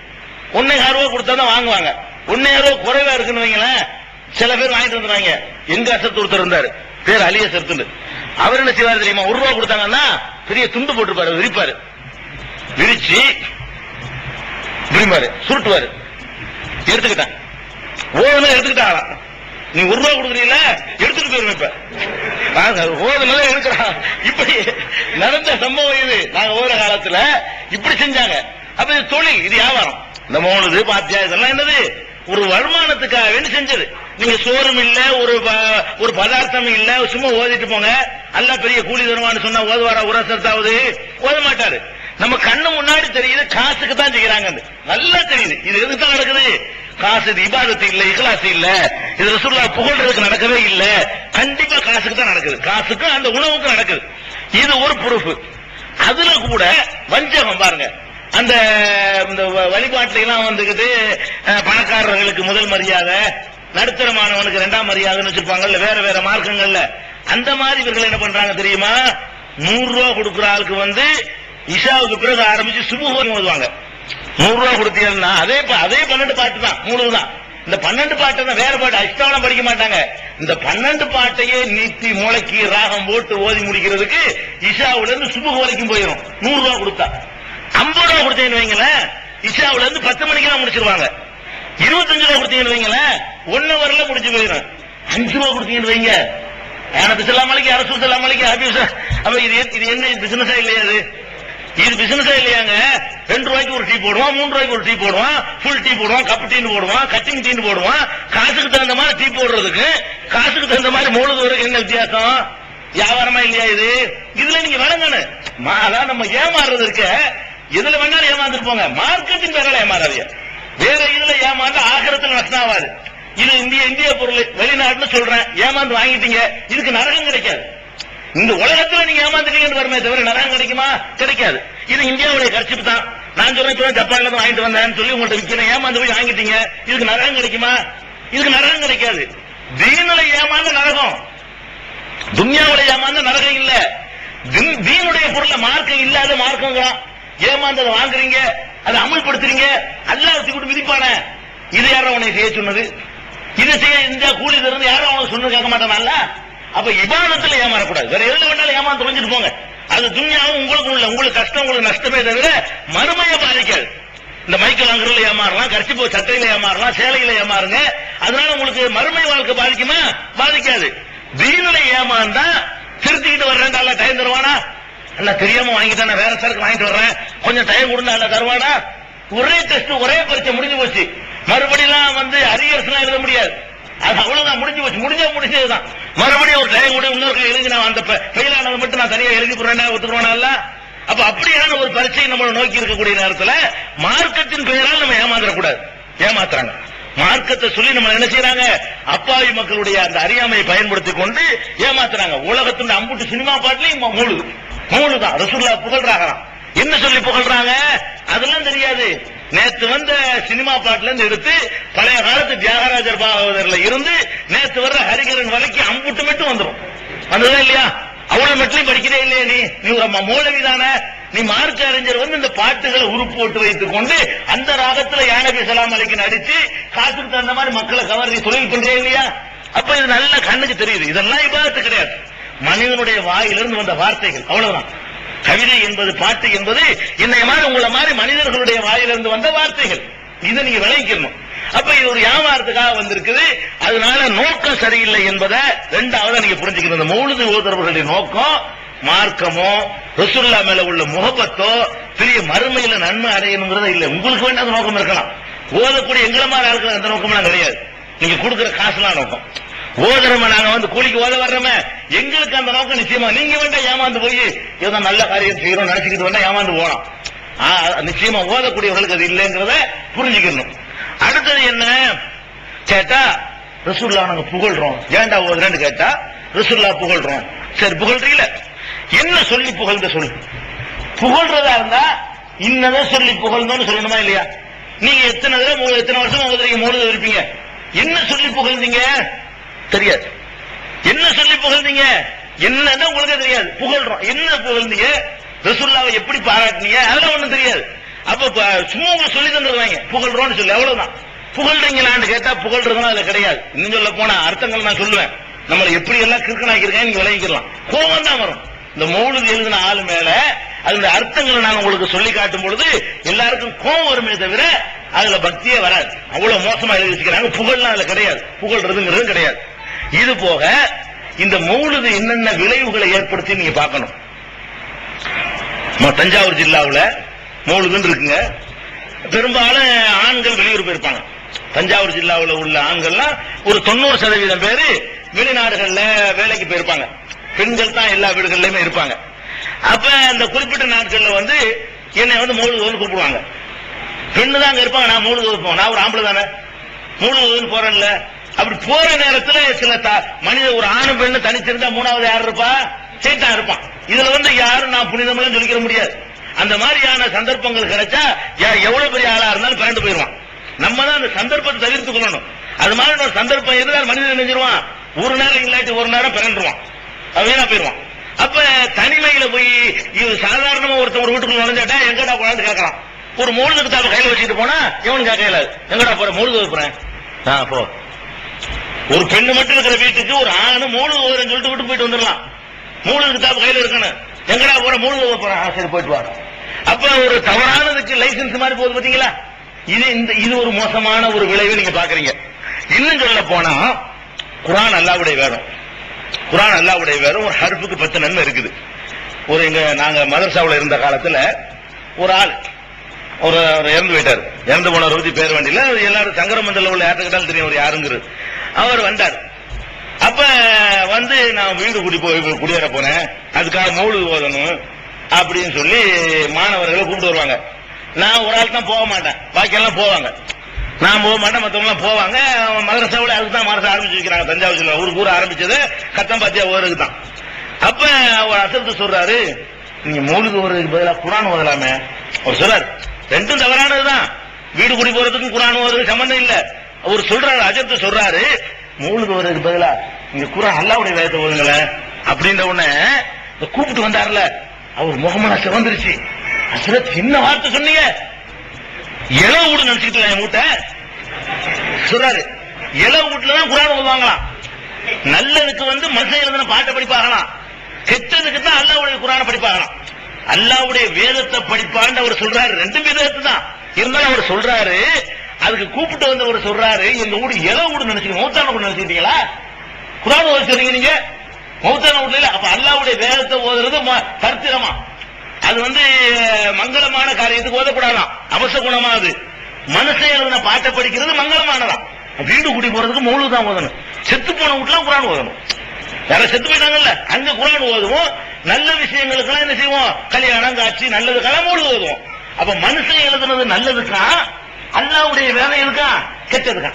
[SPEAKER 1] 1,500 ரூபா கொடுத்தாதான் வாங்குவாங்க. 1,500 ரூபா குறைவா இருக்குன்னு வைங்களேன், சில பேர் வாங்கிட்டு வந்துருவாங்க. எங்க அசரத்து ஒருத்தர் இருந்தாரு, பேர் அலிய சரத்து. அவர் என்ன செய்வாரு தெரியுமா? 1 ரூபா கொடுத்தாங்கன்னா பெரிய துண்டு போட்டுருப்பாரு, விரிப்பாரு, விரிச்சு விரிமாரு, சுருட்டுவாரு. எடுத்துக்கிட்டான், ஓதுனா எடுத்துக்கிட்டாங்களாம். நீ 1 ரூபா கொடுக்குறீங்கள, எடுத்துட்டு போயிருவேன். இப்ப ஓதுனால எடுக்கிறான். இப்படி நடந்த சம்பவம் இது. நாங்க ஓதுற காலத்துல இப்படி செஞ்சாங்க. அப்ப இது தொழில், இது வியாபாரம். இந்த மௌலுது பாத்தியா இதெல்லாம் என்னது? ஒரு வருமானத்துக்காக வேண்டி செஞ்சது. நீங்க சோறும் இல்ல, ஒரு பதார்த்தம் இல்ல, சும்மா ஓதிட்டு போங்க, அல்லாஹ் பெரிய கூலி தருவான்னு சொன்னா ஓதுவாரா? உரசத்தாவது ஓத மாட்டாரு. நம்ம கண்ணு முன்னாடி தெரியுது, காசுக்கு தான் செய்யறாங்க, நல்லா தெரியுது. இது எதுக்கு தான் நடக்குது? காசு, இது இபாதத்து இல்ல, இக்லாஸ் இல்ல, இது ரசூலுல்லாஹ் புகழ்றதுக்கு நடக்கவே இல்ல, கண்டிப்பா காசுக்கு தான் நடக்குது, காசுக்கு அந்த உணவுக்கு நடக்குது. இது ஒரு ப்ரூஃப். அதுல கூட வஞ்சகம் பாருங்க. அந்த வழிபாட்டுல எல்லாம் வந்துகிட்டு பணக்காரர்களுக்கு முதல் மரியாதை, நடுத்தரமானவனுக்கு 2ஆம் மரியாதைன்னு வச்சிருப்பாங்கல்ல வேற வேற மார்க்கங்கள்ல. அந்த மாதிரி இவர்கள் என்ன பண்றாங்க தெரியுமா? 100 ரூபா கொடுக்குற ஆளுக்கு வந்து இஷாவுக்கு பிறகு ஆரம்பிச்சு சுபஹ் ஓதுவாங்க. 100 ரூபா கொடுத்தீங்கன்னா அதே 12 பாட்டு தான், 3 தான். இந்த 12 பாட்டு தான், வேற பாட்டு அஷ்டாவனம் படிக்க மாட்டாங்க. இந்த 12 பாட்டையே நீட்டி மூளைக்கு ராகம் போட்டு ஓதி முடிக்கிறதுக்கு இஷாவுல இருந்து சுபஹ் வரைக்கும் போயிடும். 100 ரூபா கொடுத்தா. 50 ரூபா கொடுத்தீங்கன்னு வைங்களேன், இஷாவுல இருந்து 10 மணிக்கு தான் முடிச்சிருவாங்க. 25 ரூபா கொடுத்தீங்கன்னு வைங்களேன், 1 ஹவர்ல முடிச்சு போயிடும். 5 ரூபா கொடுத்தீங்கன்னு வைங்க, சொல்லாமலைக்கு அரசு சொல்லாமலைக்கு அப்ப இது என்ன பிசினஸா இல்லையா? இது பிசினஸா இல்லையாங்க? 2 ரூபாய்க்கு ஒரு டீ போடுவான், 3 ரூபாய்க்கு ஒரு டீ போடுவான், ஃபுல் டீ போடுவான், கப் டீன்னு போடுவான், கட்டிங் டீன்னு போடுவான். காசுக்கு தகுந்த மாதிரி டீ போடுறதுக்கு, காசுக்கு தகுந்த மாதிரி மௌலுது வரைக்கும் என்ன வித்தியாசம்? வியாபாரமா இல்லையா இது? இதுல நீங்க விளங்கணும். அதான் நம்ம ஏமாறுறது இருக்க, எதுல வேணாலும் ஏமாந்துட்டு போங்க, மார்க்கெட்டின் பேரால ஏமாறாதீங்க. வேற இதுல ஏமாந்து ஆகிரத்தில் நஷ்டம் ஆகாது. இது இந்திய பொருள், வெளிநாட்டுல சொல்றேன், ஏமாந்து வாங்கிட்டீங்க, இதுக்கு நரகம் கிடைக்காது. இந்த உலகத்துல நீங்க ஏமாந்துட்டீங்கன்னு வருமே தவிர நரகம் கிடைக்குமா? கிடைக்காது. இது இந்தியாவுடைய கர்ச்சிப்பு தான். நான் சொல்றேன் ஜப்பான்ல இருந்து வாங்கிட்டு வந்தேன்னு சொல்லி உங்கள்ட்ட விற்கிறேன், ஏமாந்து போய் வாங்கிட்டீங்க, இதுக்கு நரகம் கிடைக்குமா? இதுக்கு நரகம் கிடைக்காது. தீனுல ஏமாந்த நரகம், துன்யாவுடைய ஏமாந்த நரகம் இல்ல. தீனுடைய பொருளை மார்க்கம் இல்லாத மார்க்கங்களாம் ஏமாந்ததை வாங்குறீங்க, அதை அமல்படுத்துறீங்க, அல்லாஹ் கூட்டு விதிப்பான. இது யாரும் உன்னை செய்ய சொன்னது? இதை செய்ய இந்த கூலி தருந்து யாரும் அவனுக்கு சொன்னது கேட்க மாட்டானல்ல. அப்ப இபாதத்துல ஏமாறக்கூடாது. வேற எதுல வேணாலும் ஏமாந்து தொலைஞ்சிட்டு போங்க. அது துன்யாவும் உங்களுக்கு உள்ள, உங்களுக்கு கஷ்டம், உங்களுக்கு நஷ்டமே தவிர மறுமையை பாதிக்காது. இந்த மைக்கேல் வாங்குறதுல ஏமாறலாம், கர்ச்சிப்பு சட்டையில ஏமாறலாம், சேலையில ஏமாறுங்க, அதனால உங்களுக்கு மறுமை வாழ்க்கை பாதிக்குமா? பாதிக்காது. தீனுல ஏமாந்தா திருத்திக்கிட்டு வர்றேன், அல்ல டைம் தருவானா? அல்ல தெரியாம வாங்கிட்டா வேற சரக்கு வாங்கிட்டு வர்றேன், கொஞ்சம் டைம் கொடுங்க, அல்ல தருவானா? ஒரே டெஸ்ட் ஒரே பரீட்சை முடிஞ்சு போச்சு. மறுபடியும் வந்து அரியர்ஸ் எல்லாம் எழுத முடியாது. அது அவ்வளவுதான், முடிஞ்சு போச்சு. முடிஞ்சதுதான். மறுபடியும் ஒரு டைம் கூட இன்னொரு எழுதி நான் அந்த ஃபெயில் ஆனதை மட்டும் நான் தனியா எழுதி போறேன் ஒத்துக்கிறோம்ல. அப்ப அப்படியான ஒரு பரீட்சை நம்மளை நோக்கி இருக்கக்கூடிய நேரத்தில் மார்க்கத்தின் பெயரால் நம்ம ஏமாந்துடக்கூடாது. ஏமாத்துறாங்க. மார்க்கத்தை சொல்லி நம்ம என்ன செய்யறாங்க, அப்பாவி மக்களுடைய அந்த அறியாமையை பயன்படுத்தி கொண்டு ஏமாத்துறாங்க. உலகத்தின் அம்புட்டு சினிமா பாட்டுலயும் மூணுதான் ரசூலுல்லாஹ் புகழ்றாங்க. என்ன சொல்லி புகழ்றாங்க அதெல்லாம் தெரியாது. நேத்து வந்த சினிமா பாட்டுல இருந்து எடுத்து பழைய காலத்து தியாகராஜர் பாகவதர்ல இருந்து நேத்து வர்ற ஹரிகரன் வரைக்கும் அம்புட்டு மட்டும் வந்துடும். வந்ததா இல்லையா? அவ்வளவு மட்டும் படிக்கிறே இல்லையா? நீ ஒரு மௌலவிதானே, நீ மார்க்க அறிஞர் வந்து இந்த பாட்டுகளை உருப்போட்டு வைத்துக் கொண்டு அந்த ராகத்துல யானபி சலாம் அலைக்கு நடிச்சு காசுக்கு தகுந்த மாதிரி மக்களை கவர்ச்சி தொழில் பண்றே இல்லையா? அப்ப இது நல்ல கண்ணுக்கு தெரியுது. இதெல்லாம் இபாதத்து கிடையாது. மனிதனுடைய வாயிலிருந்து வந்த வார்த்தைகள், அவ்வளவுதான். கவிதை என்பது, பாட்டு என்பது என்னை மாதிரி உங்களை மாதிரி மனிதர்களுடைய வாயிலிருந்து வந்த வார்த்தைகள். இதை நீங்க விளைவிக்கணும். அப்ப இது ஒரு வியாபாரத்துக்காக வந்திருக்குது. அதனால நோக்கம் சரியில்லை என்பதை ரெண்டாவது நீங்க புரிஞ்சுக்கணும். இந்த மௌலிது ஓதுறவர்களுடைய நோக்கம் மார்க்கமோ ரசூலுல்லாஹ் மேல உள்ள முகப்பத்தோ பெரிய மறுமையில நன்மை அடையணுங்கிறத இல்ல. உங்களுக்கு வேண்டிய அந்த நோக்கம் இருக்கலாம். ஓதக்கூடிய எங்களை மாதிரி ஆட்கள் அந்த நோக்கம்லாம் கிடையாது. நீங்க கொடுக்குற காசுலாம் நோக்கம். ஓதுறம நாங்க வந்து கூலிக்கு ஓத வர்றோமே, எங்களுக்கு அந்த நோக்கம் நிச்சயமா. நீங்க வேண்டாம் ஏமாந்து போய் ஏதோ நல்ல காரியம் செய்யறோம் நினைச்சுக்கிட்டு வேண்டாம் ஏமாந்து போகலாம். நிச்சயமா ஓதக்கூடியவர்களுக்கு அது இல்லைங்கிறத புரிஞ்சுக்கணும். அடுத்தது என்ன கேட்டா, ரசூலுல்லாஹ் நாங்க புகழ்றோம். ஏண்டா ஓதுறேன்னு கேட்டா, ரசூலுல்லாஹ் புகழ்றோம். சரி, புகழ்றீங்கள, என்ன சொல்லி புகழ்ந்த சொல்லு. புகழ்றதா இருந்தா இன்னதான் சொல்லி புகழ்ந்தோன்னு சொல்லணுமா இல்லையா? நீங்க எத்தனை வருஷம் ஓதுறீங்க, மௌலிது இருப்பீங்க, என்ன சொல்லி புகழ்ந்தீங்க தெரியாது. என்ன சொல்லி புகழ்ந்தீங்க என்னன்னா உங்களுக்கு தெரியாது. புகழ்றோம், என்ன புகழ்ந்தீங்க, ரசூலுல்லாஹ்வை எப்படி பாராட்டினீங்க, அதெல்லாம் ஒண்ணும் தெரியாது. அப்ப சும்மா உங்களுக்கு சொல்லி தந்துருவாங்க புகழ்றோம்னு சொல்லி, அவ்வளவுதான். புகழ்றீங்களான்னு கேட்டா புகழ்றதுனா அதுல கிடையாது. இன்னும் சொல்ல போனா அர்த்தங்கள் நான் சொல்லுவேன். நம்மளை எப்படி எல்லாம் கிறுக்கனாக்கிருக்கேன் நீங்க விளங்கிக்கலாம். கோபம் தான் வரும். இந்த மௌலிது எழுதின ஆளு மேல அதனுடைய அர்த்தங்களை நான் உங்களுக்கு சொல்லி காட்டும் பொழுது எல்லாருக்கும் கோபம் வருமே தவிர அதுல பக்தியே வராது. அவ்வளவு மோசமா எழுதி வச்சுக்கிறாங்க. புகழ்லாம் அதுல கிடையாது, புகழ்றதுங்கிறது கிடையாது. இது போக இந்த மௌலிது என்னென்ன விளைவுகளை ஏற்படுத்தி நீங்க பார்க்கணும். தஞ்சாவூர் ஜில்லாவுல மௌலிதுன்னு இருக்குங்க. பெரும்பாலும் ஆண்கள் வெளியூர் போயிருப்பாங்க. தஞ்சாவூர் ஜில்லாவில் உள்ள ஆண்கள்லாம் ஒரு 90% பேரு வெளிநாடுகள்ல வேலைக்கு போயிருப்பாங்க. பெண்கள் தான் எல்லா வீடுகள்லயுமே இருப்பாங்க. அப்ப அந்த குறிப்பிட்ட நாட்கள்ல வந்து என்னை வந்து மௌலிது கூப்பிடுவாங்க. பெண்ணு தான் அங்க இருப்பாங்க, நான் மௌலிது போவேன். நான் ஒரு ஆம்பளை தானே, மௌலிது போறேன்ல. அப்படி போற நேரத்துல சில மனித ஒரு ஆணும் பெண்ணு தனிச்சிருந்தா மூணாவது யார் இருப்பா, சேத்தான் இருப்பான். இதுல வந்து யாரும் நான் புனிதமெல்லாம் சொல்லிக்கிற முடியாது. அந்த மாதிரியான சந்தர்ப்பங்கள் கிடைச்சா எவ்வளவு பெரிய ஆளா இருந்தாலும் பிறண்டு போயிருவான். நம்ம தான் அந்த சந்தர்ப்பத்தை தவிர்த்து கொள்ளணும். அது மாதிரி ஒரு சந்தர்ப்பம் இருந்தால் மனிதன் நினைஞ்சிருவான், ஒரு நேரம் இல்லாட்டி ஒரு நேரம் பிறண்டுருவான், வீணா போயிருவான். அப்ப தனிமையில போய் இது சாதாரணமா ஒருத்தர் ஒரு வீட்டுக்குள்ள நுழைஞ்சாட்டா எங்கடா போனான்னு கேட்கலாம். ஒரு மௌலிது கிதாபை கையில வச்சுட்டு போனா எவனு கேட்கல, எங்கடா போற, மௌலிது போறேன் போ. ஒரு பெண்ணு மட்டும் இருக்கிற வீட்டுக்கு ஒரு ஆணு மௌலிது ஓதுறேன்னு சொல்லிட்டு விட்டு போயிட்டு வந்துடலாம். மௌலிது கிதாபு கையில இருக்கணும். எங்கடா போற, மௌலிது போறேன், சரி போயிட்டு வா. அப்ப ஒரு தவறானதுக்கு லைசன்ஸ் மாதிரி போகுது பாத்தீங்களா? இது ஒரு மோசமான ஒரு விளைவு நீங்க பாக்குறீங்க. இன்னும் சொல்ல போனா குர்ஆன் அல்லாஹ்வுடைய வேதம். குர்ஆன் அல்லாஹ்வுடைய வேதம். ஒரு ஹர்ஃபுக்கு 10 நன்மை இருக்குது. ஒரு நாங்க மதரசாவுல இருந்த காலத்துல ஒரு ஆள் ஒரு இறந்து போயிட்டாரு. இறந்து போனவரை பத்தி பேர் வேண்டியில எல்லாரும் சங்கரமண்டல உள்ள யார்கிட்ட தெரியும் ஒரு யாருங்கிறது. அவர் வந்தார். அப்ப வந்து நான் வீடு குடியேற போனேன், அதுக்காக மௌலிது ஓதணும் அப்படின்னு சொல்லி மாணவர்களை கூப்பிட்டு வருவாங்க. நான் ஒரு ஆள் தான் போக மாட்டேன், பாக்கியெல்லாம் போவாங்க. நான் போக மாட்டேன், மற்றவங்க எல்லாம் போவாங்க. மதரசாவில் அதுக்கு தான் மதரசா ஆரம்பிச்சு வைக்கிறாங்க. தஞ்சாவூர் ஜில்லா ஊருக்கு ஆரம்பிச்சது கத்தம்பாத்தியா ஓருக்கு தான். அப்ப ஒரு அசத்து சொல்றாரு, நீங்க மௌலிது ஓதுறதுக்கு பதிலாக குர்ஆன் ஓதலாமே. அவர் சொல்றாரு, ரெண்டும் தவறானதுதான். வீடு குடி போறதுக்கும் குர்ஆன் ஓதுறதுக்கு சம்பந்தம் இல்ல. அவர் சொல்றாரு, அஜத்து சொல்றாரு, மௌலிது ஓதுறதுக்கு பதிலா நீங்க குர்ஆன் அல்லாஹ்வுடைய வேதத்தை ஓதுங்கள அப்படின்ற உடனே கூப்பிட்டு வந்தார்ல, அவர் முகமனா சிவந்துருச்சு. அசரத் என்ன வார்த்தை சொன்னீங்க, இளவு வீடு நினைச்சுக்கிட்டு என் வீட்டை சொல்றாரு. இளவு வீட்டுலதான் குர்ஆன் ஓதுவாங்களாம். நல்லதுக்கு வந்து மனுஷன் எழுதின பாட்டை படிப்பாங்களாம், கெட்டதுக்கு தான் அல்லாஹ்வுடைய குர்ஆனை படிப்பாங்களாம். அல்லாஹ்வுடைய வேதத்தை படிப்பான்னு அவர் சொல்றாரு. ரெண்டு வேதத்தை தான் இருந்தாலும் அவர் சொல்றாரு. அதுக்கு கூப்பிட்டு வந்தவர் சொல்றாரு, எங்க வீடு இளவு வீடு நினைச்சுக்கீங்க, மௌத்தான வீடு நினைச்சுக்கிட்டீங்களா, குர்ஆன் ஓத சொல்றீங்க நீங்க மௌத்தான வீட்டுல. அப்ப அல்லாஹ்வுடைய வேதத்தை ஓதுறது தர்த்திரமா, அது மங்களமான காரியத்துக்கு ஓதக்கூடாதான், அவசகுணமா. அது மனுஷன் எழுதின பாட்டை படிக்கிறது மங்களமானதான். வீடு குடி போறதுக்கு மௌலூத் தான் ஓதணும். செத்து போன வீட்டுல குர்ஆன் ஓதணும். யார செத்து போயிட்டாங்கல்ல அங்க குர்ஆன் ஓதுவோம். நல்ல விஷயங்களுக்கு என்ன செய்வோம், கல்யாணம் காட்சி நல்லதுக்கெல்லாம் மௌலூத் ஓதுவோம். அப்ப மனுஷன் எழுதுனது நல்லதுக்கா, அல்லாஹ்வுடைய வேலை இருக்கா, கெட்டதுக்கா?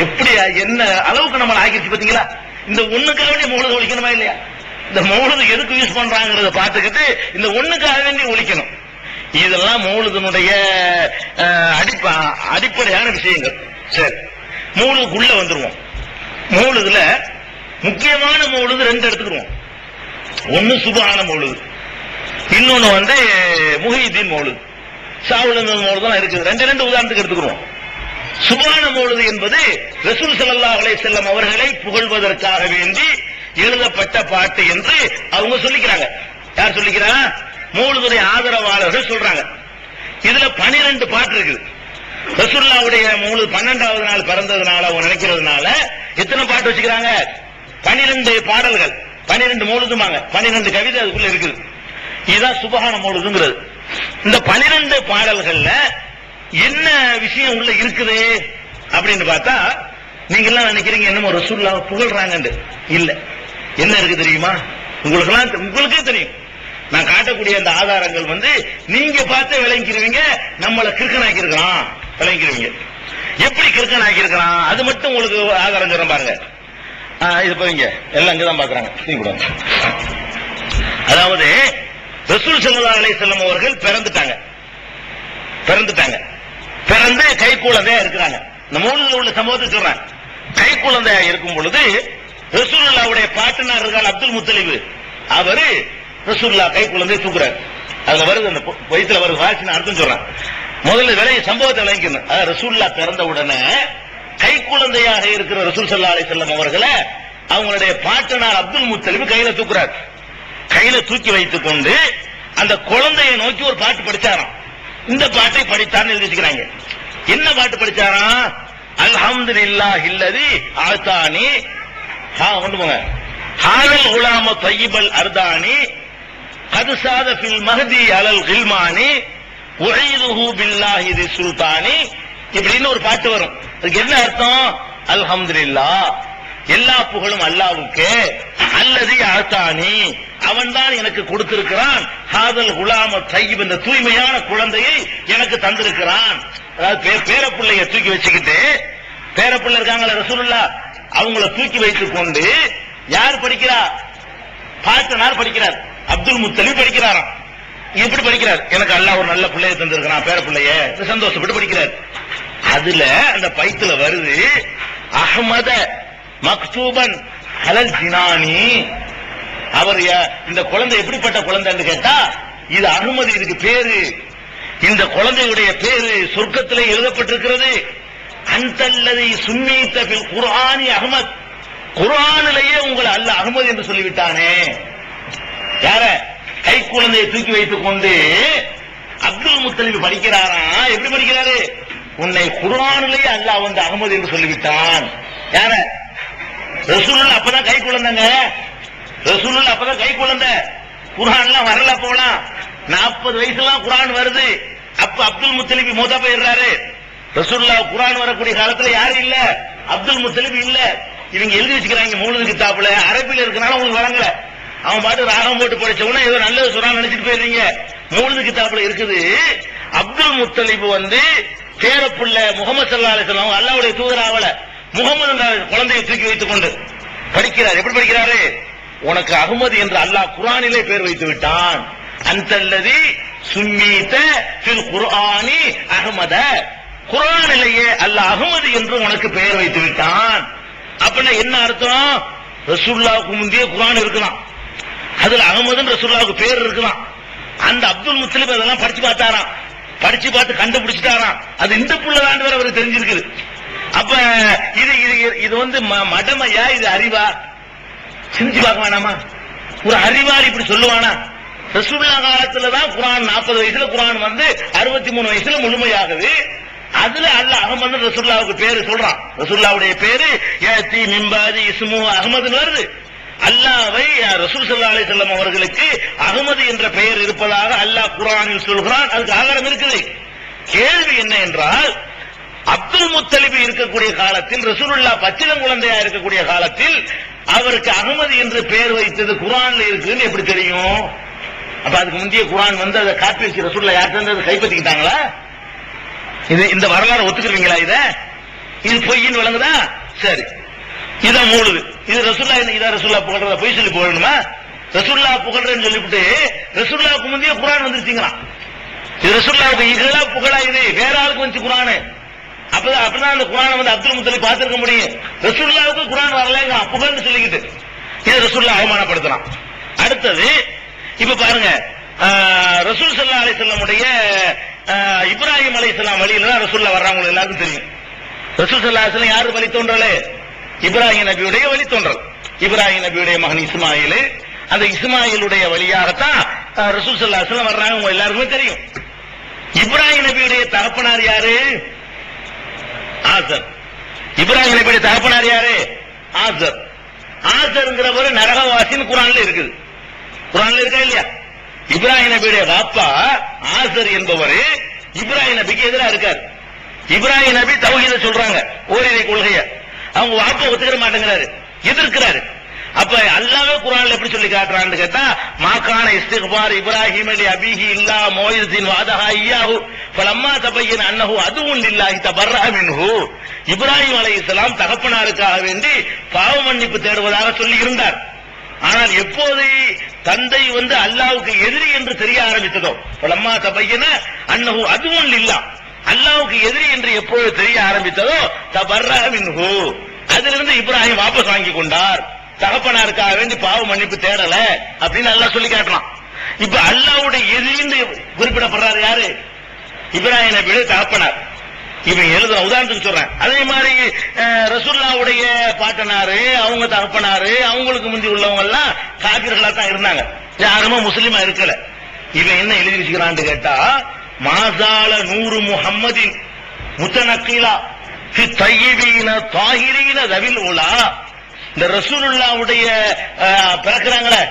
[SPEAKER 1] எப்படி என்ன அளவுக்கு நம்ம ஆக்கிடுச்சு பாத்தீங்களா? இந்த ஒண்ணுக்காக வேண்டிய மௌலூத் ஒழிக்கணுமா இல்லையா? இந்த மௌலூத் எதுக்கு யூஸ் பண்றாங்கிறத பார்த்துக்கிட்டு இந்த ஒண்ணுக்காக வேண்டி ஒழிக்கணும். இதெல்லாம் மௌலூதினுடைய அடிப்படையான விஷயங்கள். சரி, மௌலூதுக்குள்ள வந்துருவோம். மௌலூதுல முக்கியமான மௌலூது ரெண்டு எடுத்துக்கிறோம். ஒன்னு சுப்ஹான மௌலூது, இன்னொன்னு முஹியுத்தீன் மௌலூது. ஷாவுல் மௌலூது இருக்குது. ரெண்டு உதாரணத்துக்கு எடுத்துக்கிறோம். சுப்ஹான மௌலூது என்பது ரசூல் ஸல்லல்லாஹு அலைஹி வஸல்லம் அவர்களை புகழ்வதற்காக வேண்டி எழுதப்பட்ட பாட்டு என்று அவங்க சொல்லிக்கிறாங்க. யார் சொல்லிக்கிறா? மௌலூதுடைய ஆதரவாளர்கள் சொல்றாங்க. இதுல 12 பாட்டு இருக்குது. ரசூலுல்லாஹ்வுடைய மௌலூத் 12வது நாள் பிறந்ததுனால அவங்க நினைக்கிறதுனால எத்தனை பாட்டு வச்சுக்கிறாங்க? 12 பாடல்கள், 12 மௌலூதுமாங்க, 12 கவிதை அதுக்குள்ள இருக்குது. இதுதான் சுப்ஹான மௌலூதுங்கிறது. இந்த 12 பாடல்கள்ல என்ன விஷயம் உள்ள இருக்குது அப்படின்னு பார்த்தா, நீங்க எல்லாம் நினைக்கிறீங்க என்னமோ ரசூலுல்லாஹ் புகழ்றாங்க. இல்ல, என்ன இருக்கு தெரியுமா? உங்களுக்கே தெரியும். நான் காட்டக்கூடிய அந்த ஆதாரங்கள் நீங்க பார்த்து விளங்கிக்கிறீங்க. நம்மளை கிறுக்கனாக்கி இருக்கான் விளங்கிக்கிறீங்க. எப்படி கிறுக்கனாக்கி இருக்கான் அது மட்டும் உங்களுக்கு ஆதாரம் சொல்றேன் பாருங்க. இது போவீங்க எல்லாம் இங்கதான் பாக்குறாங்க. அதாவது ரசூல் ஸல்லல்லாஹு அலைஹி வஸல்லம் அவர்கள் பிறந்துட்டாங்க. பிறந்து கை குழந்தையா இருக்கிறாங்க. இந்த மௌலூதுல உள்ள சம்பவத்தை சொல்றேன். கை குழந்தையா இருக்கும் பொழுது ரசூலுல்லாஹ்வுடைய பாட்டனார் இருக்கார் அப்துல் முத்தலிப், அவரு ரசூலுல்லாஹ் கை குழந்தையை தூக்குறாரு. அதுல வருது, அந்த வயிற்றுல வருது, வாசின அர்த்தம் சொல்றேன். முதல்ல சம்பவத்தை விளங்கிக்கணும். ரசூலுல்லாஹ் பிறந்த உடனே கை குழந்தையாக இருக்கிற ரசூல் ஸல்லல்லாஹு அலைஹி வஸல்லம் அவர்களை அவங்களுடைய பாட்டனார் அப்துல் முத்தலிப் கையில தூக்குறாரு. கையில தூக்கி வைத்துக் கொண்டு அந்த குழந்தையை நோக்கி ஒரு பாட்டு படிச்சாராம். இந்த பாட்டை படித்தான்னு எழுதிக்கிறாங்க. என்ன பாட்டு படிச்சாராம்? அல்ஹம்துலில்லாஹில்லதி ஆதானி கொண்டு போங்க ஹாதல் குலாம தய்யிபல் அர்தானி கதுசாத ஃபில் மஹதி அலல் கில்மானி உஈதுஹு பில்லாஹி தி சுல்தானி. இப்படின்னு ஒரு பாட்டு வரும். அதுக்கு என்ன அர்த்தம்? அல்ஹம்துலில்லாஹ், எல்லா புகழும் அல்லாஹ்வுக்கே, அல்லதி ஆதானி, அவன் தான் எனக்கு கொடுத்திருக்கிறான், ஹாதல் குலாம தய்யிப், இந்த தூய்மையான குழந்தையை எனக்கு தந்திருக்கிறான். அதாவது பேரப்பிள்ளைய தூக்கி வச்சுக்கிட்டு, பேரப்பிள்ளை இருக்காங்களா ரசூலுல்லாஹ், அவங்கள தூக்கி வைத்துக் கொண்டு யார் படிக்கிறா? பாட்டனார் படிக்கிறார், அப்துல் முத்தலிப் படிக்கிறாராம். எப்படி படிக்கிறார்? எனக்கு அல்லாஹ் ஒரு நல்ல பிள்ளையை தந்திருக்கிறான், பேர பிள்ளைய, சந்தோஷப்பட்டு படிக்கிறார். அதுல அந்த பைத்துல வருது, அஹ்மத மக்தூபன் அலல் ஜினானி. அவர் இந்த குழந்தை எப்படிப்பட்ட குழந்தைன்னு கேட்டா, இது அஹ்மது, இதுக்கு பேரு, இந்த குழந்தையுடைய பேரு சொர்க்கத்திலே எழுதப்பட்டிருக்கிறது. அன்தல்லதி சும்மீத பில் குர்ஆனி அஹ்மத், குர்ஆனிலேயே உங்களை அல்லாஹ் அஹ்மது என்று சொல்லிவிட்டானே. யார? கை குழந்தையை தூக்கி வைத்துக் கொண்டு அப்துல் முத்தலிப் படிக்கிறாரா? எப்படி படிக்கிறாரு? உன்னை குர்ஆனிலேயே அல்லாஹ் அஹ்மது என்று சொல்லிவிட்டான். யார? ரசூலுல்லாஹ் அப்பதான் கை குழந்தைங்க. ரசூலுல்லாஹ் அப்பதான் கை குழந்தை. குர்ஆன்லாம் வரல. போலாம் 40 வயசுலாம் குர்ஆன் வருது. அப்ப அப்துல் முத்தலிப் மூத்தா போயிடுறாரு. ரசூலுல்லாஹ் குர்ஆன் வரக்கூடிய காலத்துல யாரும் இல்ல, அப்துல் முத்தலிப் இல்ல. இவங்க எழுதி வச்சுக்கிறாங்க மௌலூது கிதாபுல, அரபில இருக்கனால உங்களுக்கு வழங்கல. அவன் பாட்டு ராகம் போட்டு படிச்சவன ஏதோ நல்லது சொல்றான்னு நினைச்சிட்டு போயிடுறீங்க. மௌலூது கிதாபுல இருக்குது, அப்துல் முத்தலிப் பேரப்புள்ள முகமது ஸல்லல்லாஹு அலைஹி வஸல்லம் அல்லாஹ்வுடைய தூதராவல முகமது குழந்தையை தூக்கி வைத்துக் கொண்டு படிக்கிறார். எப்படி படிக்கிறாரு? உனக்கு அஹ்மது என்று அல்லாஹ் குர்ஆனிலே பேர் வைத்து விட்டான். அன்தல்லதி சும்மீத ஃபில் குர்ஆனி அஹ்மத, குர்ஆனிலேயே அல்லாஹ் அஹ்மது என்று உனக்கு பெயர் வைத்து விட்டான். அப்படின்னா என்ன அர்த்தம்? ரசூலுல்லாஹ்வுக்கு முந்தைய குர்ஆன் இருக்கலாம், அதுல அஹ்மதுன்னு ரசூலுல்லாஹ்வுக்கு பேர் இருக்கலாம். அந்த அப்துல் முத்தலிப் அதெல்லாம் படிச்சு பார்த்தாராம். படிச்சு பார்த்து கண்டுபிடிச்சிட்டாராம். அது இந்த புள்ளதான் வேற அவருக்கு தெரிஞ்சிருக்குது. அப்ப இது மடமையா, இது அறிவா? சிந்திச்சு பார்க்க வேணாமா? ஒரு அறிவாளி இப்படி சொல்லுவானா? ரசூலுல்லாஹ் காலத்துலதான் குர்ஆன் 40 வயசுல குர்ஆன் 63 வயசுல முழுமையாகுது. அதுல அல்லாஹ் அஹ்மது ரசூலுல்லாஹ்வுக்கு பேரு சொல்றான். ரசூலுல்லாஹ்வுடைய பேரு யாத்தி மின் பாதி இஸ்மு அஹ்மதுன்னு வருது. அல்லாஹ்வை ரசூல் ஸல்லல்லாஹு அலைஹி வஸல்லம் அவர்களுக்கு அஹ்மது என்ற பெயர் இருப்பதாக அல்லாஹ் குர்ஆனில் சொல்கிறான். அதுக்கு ஆதாரம் இருக்குது. கேள்வி என்ன என்றால், அப்துல் முத்தலிப் இருக்கக்கூடிய காலத்தில், ரசூலுல்லாஹ் பச்சிளம் குழந்தையா இருக்கக்கூடிய காலத்தில் அவருக்கு அஹ்மது என்று பெயர் வைத்தது குர்ஆன்ல இருக்குன்னு எப்படி தெரியும்? அப்ப அதுக்கு முந்தைய குர்ஆன் வந்து அதை காப்பி வச்சு ரசூலுல்லாஹ் யார்கிட்ட கைப்பற்றிக்கிட்டாங்களா? இந்த வரலாறு ஒத்துக்குறீங்களா? இது பொய்ன்னு விளங்குதா? சரி, இதான் மூடுது. இது ரசூலுல்லாஹ் புகழ்றத பொய் சொல்லி போகணுமா? ரசூலுல்லாஹ் புகழ்றேன்னு சொல்லிவிட்டு ரசூலுல்லாஹ்க்கு முந்தைய குர்ஆன் வந்துருச்சுங்களா? இது ரசூலுல்லாஹ்வுக்கு இகழா புகழா? இது வேற ஆளுக்கு வந்து குர்ஆன். அப்பதான் அந்த குர்ஆனை வந்து அப்துல் முத்தலிப் பார்த்திருக்க முடியும். ரசூலுல்லாஹ்வுக்கு குர்ஆன் வரலங்க புகழ்ந்து சொல்லிக்கிட்டு இது ரசூலுல்லாஹ் அவமானப்படுத்தலாம். அடுத்தது இப்ப பாருங்க, ரசூல் ஸல்லல்லாஹு அலைஹி வஸல்லம் உடைய இப்ராஹிம் அலைஹிஸ்ஸலாம் வழியில தான் ரசூலுல்லாஹ் வர்றாங்க. எல்லாருக்கும் தெரியும். ரசூல் ஸல்லல்லாஹு அலைஹி வஸல்லம் யாரு வழித்தோன்றலே? இப்ராஹிம் நபியுடைய வழித்தோன்றல். இப்ராஹிம் நபியுடைய மகன் இஸ்மாயில். அந்த இஸ்மாயிலுடைய வழியாகத்தான் ரசூல் ஸல்லல்லாஹு அலைஹி வஸல்லம் வர்றாங்க. உங்க எல்லாருக்குமே தெரியும். இப்ராஹிம் நபியுடைய தகப்பனார் யாரு? ஆசர். இப்ராஹிம் நபியுடைய தகப்பனார் யாரு? ஆசர். ஆசர்ங்கிறவர் நரகவாசின்னு குர்ஆன்ல இருக்குது. குர்ஆன்ல இருக்கா இல்லையா? இப்ராஹிம் நபியுடைய வாப்பா ஆசர் என்பவர் இப்ராஹிம் நபிக்கு எதிராக இருக்கார். இப்ராஹிம் நபி தௌஹீத சொல்றாங்க, ஓரிரை கொள்கைய. அவங்க வாப்பா ஒத்துக்கிற மாட்டேங்கிறாரு, எதிர்க்கிறாரு. அப்ப அல்லாஹ்வே குர்ஆன்ல எப்படி சொல்லி காட்டுறான்னு கேட்டா, மாகான இஸ்திக்பார் இப்ராஹிம் லி அபீஹி இல்லா மௌஇதத்தின் வாதஹா இய்யாஹு ஃபலம்மா தபய்யன அன்னஹு அதுவுன் லில்லாஹி தபர்ரஅ மின்ஹு. இப்ராஹிம் அலைஹிஸ்ஸலாம் தகப்பனாருக்காக வேண்டி பாவ மன்னிப்பு தேடுவதாக சொல்லி இருந்தார். ஆனால் எப்போது தந்தை வந்து அல்லாஹ்வுக்கு எதிரி என்று தெரிய ஆரம்பித்ததோ, ஃபலம்மா தபய்யன அன்னஹு அதுவுன் லில்லாஹ், அல்லாஹ்வுக்கு எதிரி என்று எப்போது தெரிய ஆரம்பித்ததோ தபர்ரஅ மின்ஹு, அதிலிருந்து இப்ராஹிம் வாபஸ் வாங்கி கொண்டார். தகப்பனாருக்காக வேண்டி பாவ மன்னிப்பு தேடல அப்படின்னு அல்லாஹ் சொல்லி காட்டலாம். இப்ப அல்லாஹ்வுடைய எதிரின்னு குறிப்பிடப்படுறாரு யாரு? இப்ராஹிம் நபியுடைய தகப்பனார். இவன் எழுதுற உதாரணத்துக்கு சொல்றேன். அதே மாதிரி ரசூலுல்லாஹ்வுடைய பாட்டனாரு, அவங்க தகப்பனாரு, அவங்களுக்கு முந்தி உள்ளவங்க எல்லாம் காபிர்களா தான் இருந்தாங்க. யாருமே முஸ்லிமா இருக்கல. இவன் என்ன எழுதி வச்சுக்கிறான்னு கேட்டா, மாசால நூறு முஹம்மதின் முத்தனக்கீலா ஃபி தய்யிபீன தாஹிரீன தவில் உலா. இந்த ரசூலுல்லாஹ்வுடைய பிறக்குறாங்களே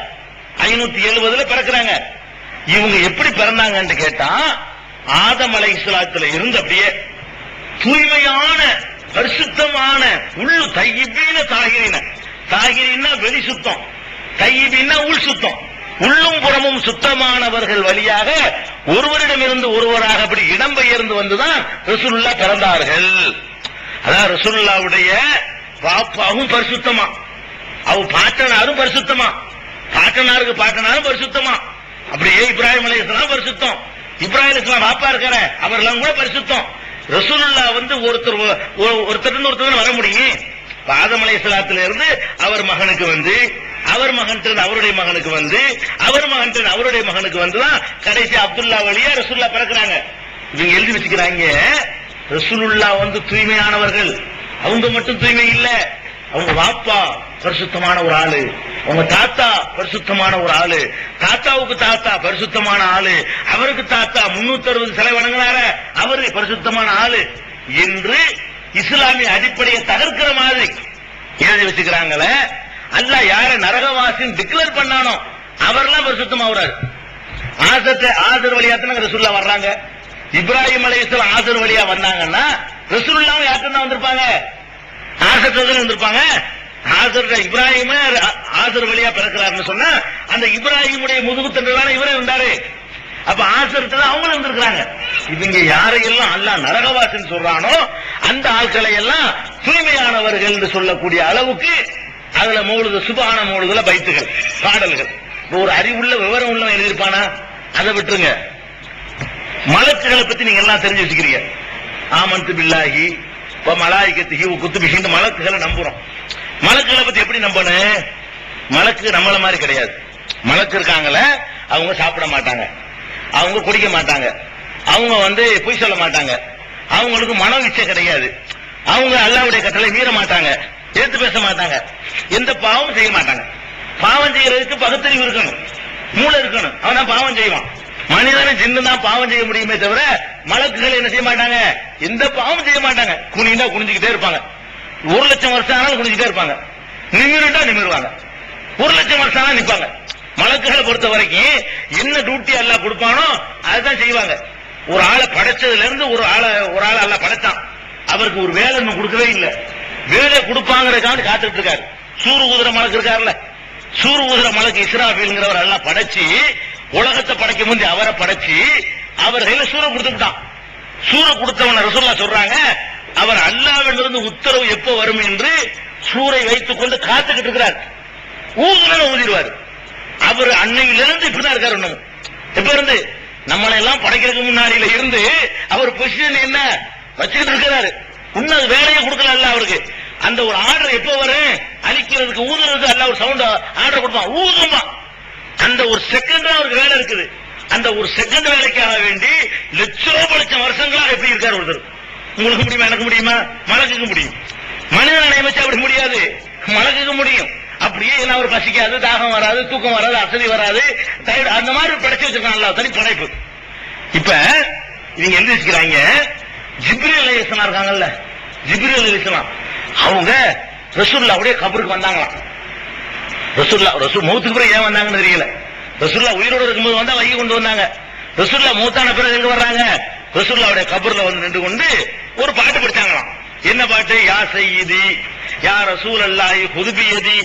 [SPEAKER 1] 570 பிறக்குறாங்க. இவங்க எப்படி பிறந்தாங்கன்னு கேட்டா, ஆதம் அலைஹிஸ்ஸலாத்துல இருந்து அப்படியே தூய்மையான பரிசுத்தமான உள் தையிபீன தாகிரின. தாகிரின்னா வெளி சுத்தம், தையிபீன்னா உள் சுத்தம். உள்ளும் புறமும் சுத்தமானவர்கள் வழியாக ஒருவரிடமிருந்து ஒருவராக அப்படி இடம்பெயர்ந்து வந்துதான் ரசூலுல்லாஹ் பிறந்தார்கள். அதான் ரசூலுல்லாஹ்வுடைய பாப்பாவும் பரிசுத்தமா, அவ பாட்டனாரும் பரிசுத்தமா, பாட்டனாருக்கு பாட்டனாரும் பரிசுத்தமா. அப்படியே இப்ராஹிம் அலைஹிஸ்ஸலாம் பரிசுத்தம். இப்ராஹிம் அலைஹிஸ்ஸலாம் பாப்பா இருக்காரு, அவரெல்லாம் கூட பரிசுத்தம். ரசூலுல்லாஹ் வந்து ஒருத்தர் வர முடியும். ஆதம் அலைஹிஸ்ஸலாத்துல இருந்து அவர் மகனுக்கு வந்து, அவர் மகன் அவருடைய மகனுக்கு வந்து, அவர் மகன் அவருடைய மகனுக்கு வந்துதான் கடைசி அப்துல்லா வழியா ரசூலுல்லாஹ் பிறக்கிறாங்க. இவங்க எழுதி வச்சுக்கிறாங்க, ரசூலுல்லாஹ் வந்து தூய்மையானவர்கள். அவங்க மட்டும் தூய்மை இல்ல, அவங்க வாப்பா பரிசுத்தமான ஒரு ஆளு, அவங்க தாத்தா பரிசுத்தமான ஒரு ஆளு, தாத்தாவுக்கு தாத்தா பரிசுத்தமான ஆளு, அவருக்கு தாத்தா 360 சிலை வணங்கினார அவரு பரிசுத்தமான ஆளு என்று இஸ்லாமிய அடிப்படையை தகர்க்கிற மாதிரி எழுதி வச்சுக்கிறாங்களே. அல்லாஹ் யார நரகவாசின்னு டிக்ளேர் பண்ணானோ அவரெல்லாம் பரிசுத்தமாகிறாரு. ஆசர் வழியாத்தான் ரசூலுல்லாஹ் வர்றாங்க. இப்ராஹிம் அலைஹிஸ்ஸலாம் ஆசர் வழியா வந்தாங்கன்னா ரசூலுல்லாஹ் யார்கிட்ட வந்திருப்பாங்க? ஆசர் வந்திருப்பாங்க. இப்ராஹிம் ஆசர் வழியா பிறக்கிறாருன்னு சொன்னா அந்த இப்ராஹிமுடைய முதுகு தண்டுதானே இவரே இருந்தாரு. அப்ப ஆசருக்கு அவங்களும் வந்திருக்கிறாங்க. இவங்க யாரையெல்லாம் அல்லாஹ் நரகவாசின்னு சொல்றானோ அந்த ஆட்களை எல்லாம் தூய்மையானவர்கள் என்று சொல்லக்கூடிய அளவுக்கு அதுல மௌலுது சுபஹான மௌலுதுல பைத்துகள் பாடல்கள். ஒரு அறிவுள்ள விவரம் உள்ள எழுதியிருப்பானா? அதை விட்டுருங்க. மலக்குகளை பத்தி நீங்க எல்லாம் தெரிஞ்சு வச்சுக்கிறீங்க. ஆமன்து பில்லாஹி வ மலாயிகத்திஹி வ குத்துபிஹி, மலக்குகளை நம்புறோம். மலக்குகளை பத்தி எப்படி நம்பணும்? மலக்கு நம்மள மாதிரி கிடையாது. மலக்கு இருக்காங்களே, அவங்க சாப்பிட மாட்டாங்க, அவங்க குடிக்க மாட்டாங்க, அவங்க பொய் சொல்ல மாட்டாங்க, அவங்களுக்கு மன இச்சை கிடையாது, அவங்க அல்லாஹ்வுடைய கட்டளை மீற மாட்டாங்க, ஏத்து பேச மாட்டாங்க, எந்த பாவம் செய்ய மாட்டாங்க. பாவம் செய்யறதுக்கு பகுத்தறிவு இருக்கணும், மூளை இருக்கணும், அவனா பாவம் செய்வான். மனிதனை ஜின்னு தான் பாவம் செய்ய முடியுமே தவிர மலக்குகள் என்ன செய்ய மாட்டாங்க, எந்த பாவம் செய்ய மாட்டாங்க. குனிந்தா குனிஞ்சுக்கிட்டே இருப்பாங்க, 1,00,000 வருஷம் ஆனாலும் குனிஞ்சுட்டே இருப்பாங்க, நிமிருண்டா நிமிருவாங்க. 1,00,000 வருஷம் நிப்பாங்க. மலக்குகளை பொறுத்த வரைக்கும் என்ன டியூட்டி அல்லாஹ் கொடுப்பானோ அதுதான் செய்வாங்க. ஒரு ஆளை படைச்சதுல இருந்து ஒரு ஆளை அல்லாஹ் படைச்சான், அவருக்கு ஒரு வேலை இன்னும் கொடுக்கவே இல்லை. வேலை கொடுப்பாங்கிறதுக்காக காத்துட்டு இருக்காரு. சூறு ஊதுற மலக்கு இருக்காருல்ல, சூறு ஊதுற மலக்கு இஸ்ராஃபீல்ங்கிறவர் எல்லாம் படைச்சு உலகத்தை படைக்க முந்தி அவரை படைச்சு அவர் கையில சூற கொடுத்துட்டான். சூற கொடுத்தவன ரசூலுல்லாஹ் சொல்றாங்க, அவர் அல்லாஹ்விலிருந்து உத்தரவு எப்ப வரும் என்று சூரை வைத்துக் கொண்டு காத்துக்கிட்டு இருக்கிறார். ஊதுல ஊதிடுவார். அவர் அன்னையிலிருந்து இப்படிதான் இருக்காரு. இன்னும் எப்ப இருந்து நம்மளை எல்லாம் படைக்கிறதுக்கு முன்னாடியில இருந்து அவர் பொசிஷன் என்ன வச்சுக்கிட்டு இருக்கிறாரு. இன்னும் வேலையை கொடுக்கல அல்ல அவருக்கு. அந்த ஒரு ஆர்டர் எப்ப வரும், அழிக்கிறதுக்கு ஊதுறதுக்கு அல்ல ஒரு சவுண்ட் ஆர்டர் கொடுப்பான், ஊதுமா. அந்த ஒரு செகண்ட் அவருக்கு வேலை இருக்குது. அந்த ஒரு செகண்ட் வேலைக்காக வேண்டி லட்சம் வருஷங்களா எப்படி இருக்காரு ஒருத்தர். உங்களுக்கு முடியுமா? எனக்கு முடியுமா? மலக்குக்கு முடியும். மனிதனை நியமிச்சு அப்படி முடியாது, மலக்குக்கு முடியும். அப்படியே அவர் பசிக்காது, தாகம் வராது, தூக்கம் வராது, அசதி வராது, அந்த மாதிரி படைச்சு வச்சிருக்காங்க தனி படைப்பு. இப்ப இவங்க எழுதி வச்சுக்கிறாங்க, ஜிப்ரீல் அலைஹிஸ்ஸலாம் இருக்காங்கல்ல, ஜிப்ரீல் அலைஹிஸ்ஸலாம் அவங்க ரசூலுல்லாஹ்வுடைய கபருக்கு வந்தாங்களாம். ரசூல் மௌத்துக்கு பிறகு ஏன் வந்தாங்கன்னு தெரியல. ரசூலுல்லாஹ் உயிரோடு இருக்கும்போது வந்தா வகி கொண்டு வந்தாங்க. ரசூலுல்லாஹ் மௌத்தான பிறகு எங்க வர்றாங்க? ரசூலுல்லாஹ்வுடைய கபர்ல வந்து நின்று கொண்டு ஒரு பாட்டு படிச்சாங்களாம். என்ன பாட்டு? யா சய்யிதி யா ரசூலல்லாஹி குதுபியதி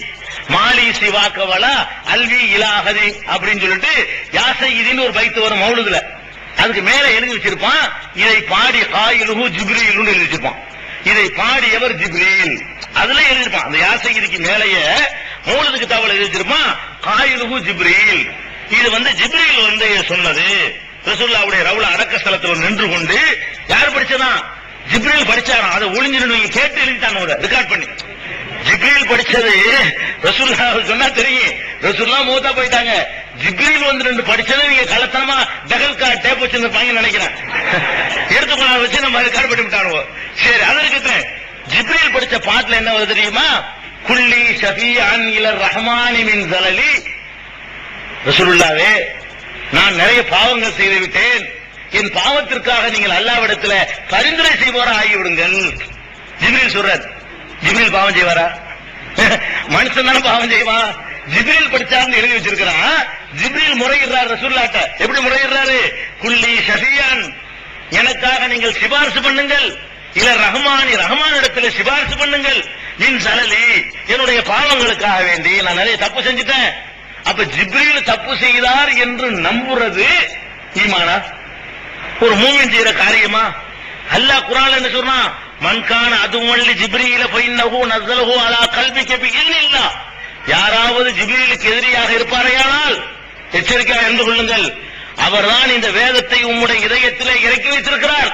[SPEAKER 1] மாலி சிவாக்கவலா அல்வி இலாஹதி அப்படின்னு சொல்லிட்டு யா சய்யிதின்னு ஒரு பைத்து வரும் மௌலுதுல. அதுக்கு மேல எழுதி வச்சிருப்பான், இதை பாடி காயிலுஹு ஜிப்ரீல்னு எழுதி வச்சிருப்பான். இதை பாடியவர் ஜிப்ரீல் அதுல எழுதிருப்பான். அந்த யா சய்யிதிக்கு மேலேயே மௌலுதுக்கு தகவல் எழுதி வச்சிருப்பான், காயிலுஹு ஜிப்ரீல். இது வந்து ஜிப்ரீல் வந்து சொன்னது. ரசூலுல்லாஹ்வுடைய ரவுல அடக்க ஸ்தலத்தில் நின்று கொண்டு யார் படிச்சதான்? ஜிப்ரீல் படிச்சாராம். அதை ஒளிஞ்சிருந்து கேட்டு எழுதிட்டாங்க ரெக்கார்ட் பண்ணி. ஜிப்ரீல் படிச்சது ரசூலுல்லாஹ் சொன்னா தெரியும். ரசூலுல்லாஹ் மூத்தா போயிட்டாங்க. ஜிப்ரீல் வந்து ரெண்டு படிச்சது நீங்க கலத்தாமா டகல் டேப் வச்சிருப்பாங்க நினைக்கிறேன். எடுத்துக்கொள்ள வச்சு நம்ம ரெக்கார்ட் பண்ணி விட்டானுவோம். சரி, அதற்கு ஜிப்ரீல் படிச்ச பாட்டுல என்ன வருது தெரியுமா? குல்லி ஷஃபீஅன் இலர் ரஹ்மானி மின் ஸலலி. ரசூலுல்லாஹ்வே, நான் நிறைய பாவங்கள் செய்து விட்டேன், என் பாவத்திற்காக நீங்கள் அல்லாஹ்விடத்தில் பரிந்துரை செய்வோரா ஆகிவிடுங்கள். ஜிப்ரீல் சொல்றார். ஜிப்ரீல் பாவம் செய்வாரா? மனுஷன் தானே பாவம் செய்வான். ஜிப்ரீல் படிச்சாருன்னு எழுதி வச்சிருக்கிறான். ஜிப்ரீல் முறையிடுறார் ரசூலுல்லாஹ்ட்ட. எப்படி முறையிடுறாரு? குல்லி ஷஃபீஅன், எனக்காக நீங்கள் சிபாரிசு பண்ணுங்கள். இல்ல ரஹ்மானி, ரஹ்மான் இடத்துல சிபாரிசு பண்ணுங்கள். மின் ஸலலி, என்னுடைய பாவங்களுக்காக வேண்டி நான் நிறைய தப்பு செஞ்சுட்டேன். அப்ப ஜிப்ரீல் தப்பு செய்தார் என்று நம்புறது ஈமானா? ஒரு மூமின் செய்யற காரியமா? அல்லாஹ் குர்ஆன்ல என்ன சொல்றான்? மன்கான அதுவல்லி ஜிப்ரீல ஃபைன்னஹு நஸலஹு அலா கல்பிக பிஇذنில்லாஹ். யாராவது ஜிப்ரீலுக்கு எதிரியாக இருப்பாரையானால் எச்சரிக்கையாக இருந்து கொள்ளுங்கள், அவர்தான் இந்த வேதத்தை உம்முடைய இதயத்திலே இறக்கி வைத்திருக்கிறார்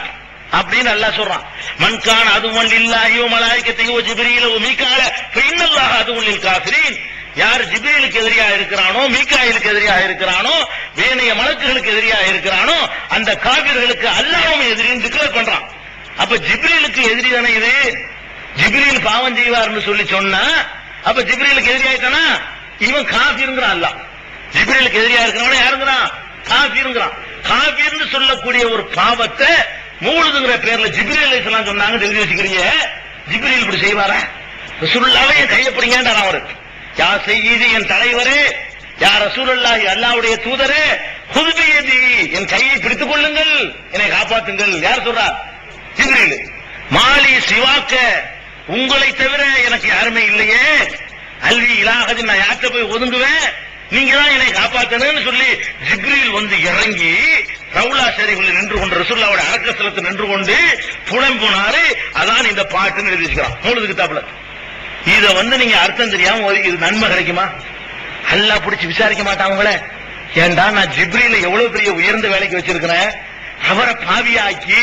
[SPEAKER 1] அப்படின்னு அல்லாஹ் சொல்றான். மன்கான அதுவல்லி லில்லாஹி வ மலாயிகத்திஹி வ ஜிப்ரீல வ மீகால ஃபைன்னல்லாஹ அதுவல்லில் காஃபிரீன். யார் ஜிப்ரீலுக்கு எதிரியாக இருக்கிறானோ, மீகாயிலுக்கு எதிரியாக இருக்கிறானோ, வேணைய மலக்குகளுக்கு எதிரியாக இருக்கிறானோ, அந்த காபிர்களுக்கு அல்லாஹ்வும் எதிரின்னு டிக்ளேர் பண்றான். அப்ப ஜிப்ரீலுக்கு எதிரி தானே இது. ஜிப்ரீல் பாவம் செய்வார்னு சொல்லி சொன்னா அப்ப ஜிப்ரீலுக்கு எதிரியாயிட்டானா இவன் காஃபிருங்கிறான். அல்லாஹ் ஜிப்ரீலுக்கு எதிரியா இருக்கிறவன யாருங்கிறான்? காஃபிருங்கிறான். காஃபிர்னு சொல்லக்கூடிய ஒரு பாவத்தை மூழுதுங்கிற பேர்ல ஜிப்ரீல் அலைஹிஸ்ஸலாம் சொன்னாங்க தெரிஞ்சு வச்சுக்கிறீங்க. ஜிப்ரீல் இப்படி செய்வாரா? ரசூலுல்லாஹ்வே என் கையை பிடிங்கன்றான் அவரு. யா சய்யிதி, என் தலைவரே, யா ரசூலுல்லாஹி, அல்லாஹ்வுடைய தூதரே, குது பியதி, என் கையை பிடித்துக் கொள்ளுங்கள், என்னை காப்பாற்றுங்கள். யார் சொல்றா? ஜிப்ரீல். மாலி சிவாக்க, உங்களை தவிர எனக்கு யாருமே இல்லையே. அல்வி இலாஹதி, நான் யார்கிட்ட போய் ஒதுங்குவேன், நீங்க தான் என்னை காப்பாற்றணும்னு சொல்லி ஜிப்ரீல் வந்து இறங்கி ரவுலா ஷரீஃபில் நின்று கொண்டு ரசூலுல்லாஹ்வுடைய அடக்கஸ்தலத்தில் நின்று கொண்டு புலம் போனாரு. அதான் இந்த பாட்டுன்னு எழுதி வச்சுக்கிறான் மூலது கிதாபுல. இத வந்து நீங்க அர்த்தம் தெரியாம இது நன்மை கிடைக்குமா? அல்லாஹ் பிடிச்சு விசாரிக்க மாட்டாங்களே. ஏண்டா நான் ஜிப்ரீல எவ்வளவு பெரிய உயர்ந்த வேலைக்கு வச்சிருக்கிறேன், அவரை பாவியாக்கி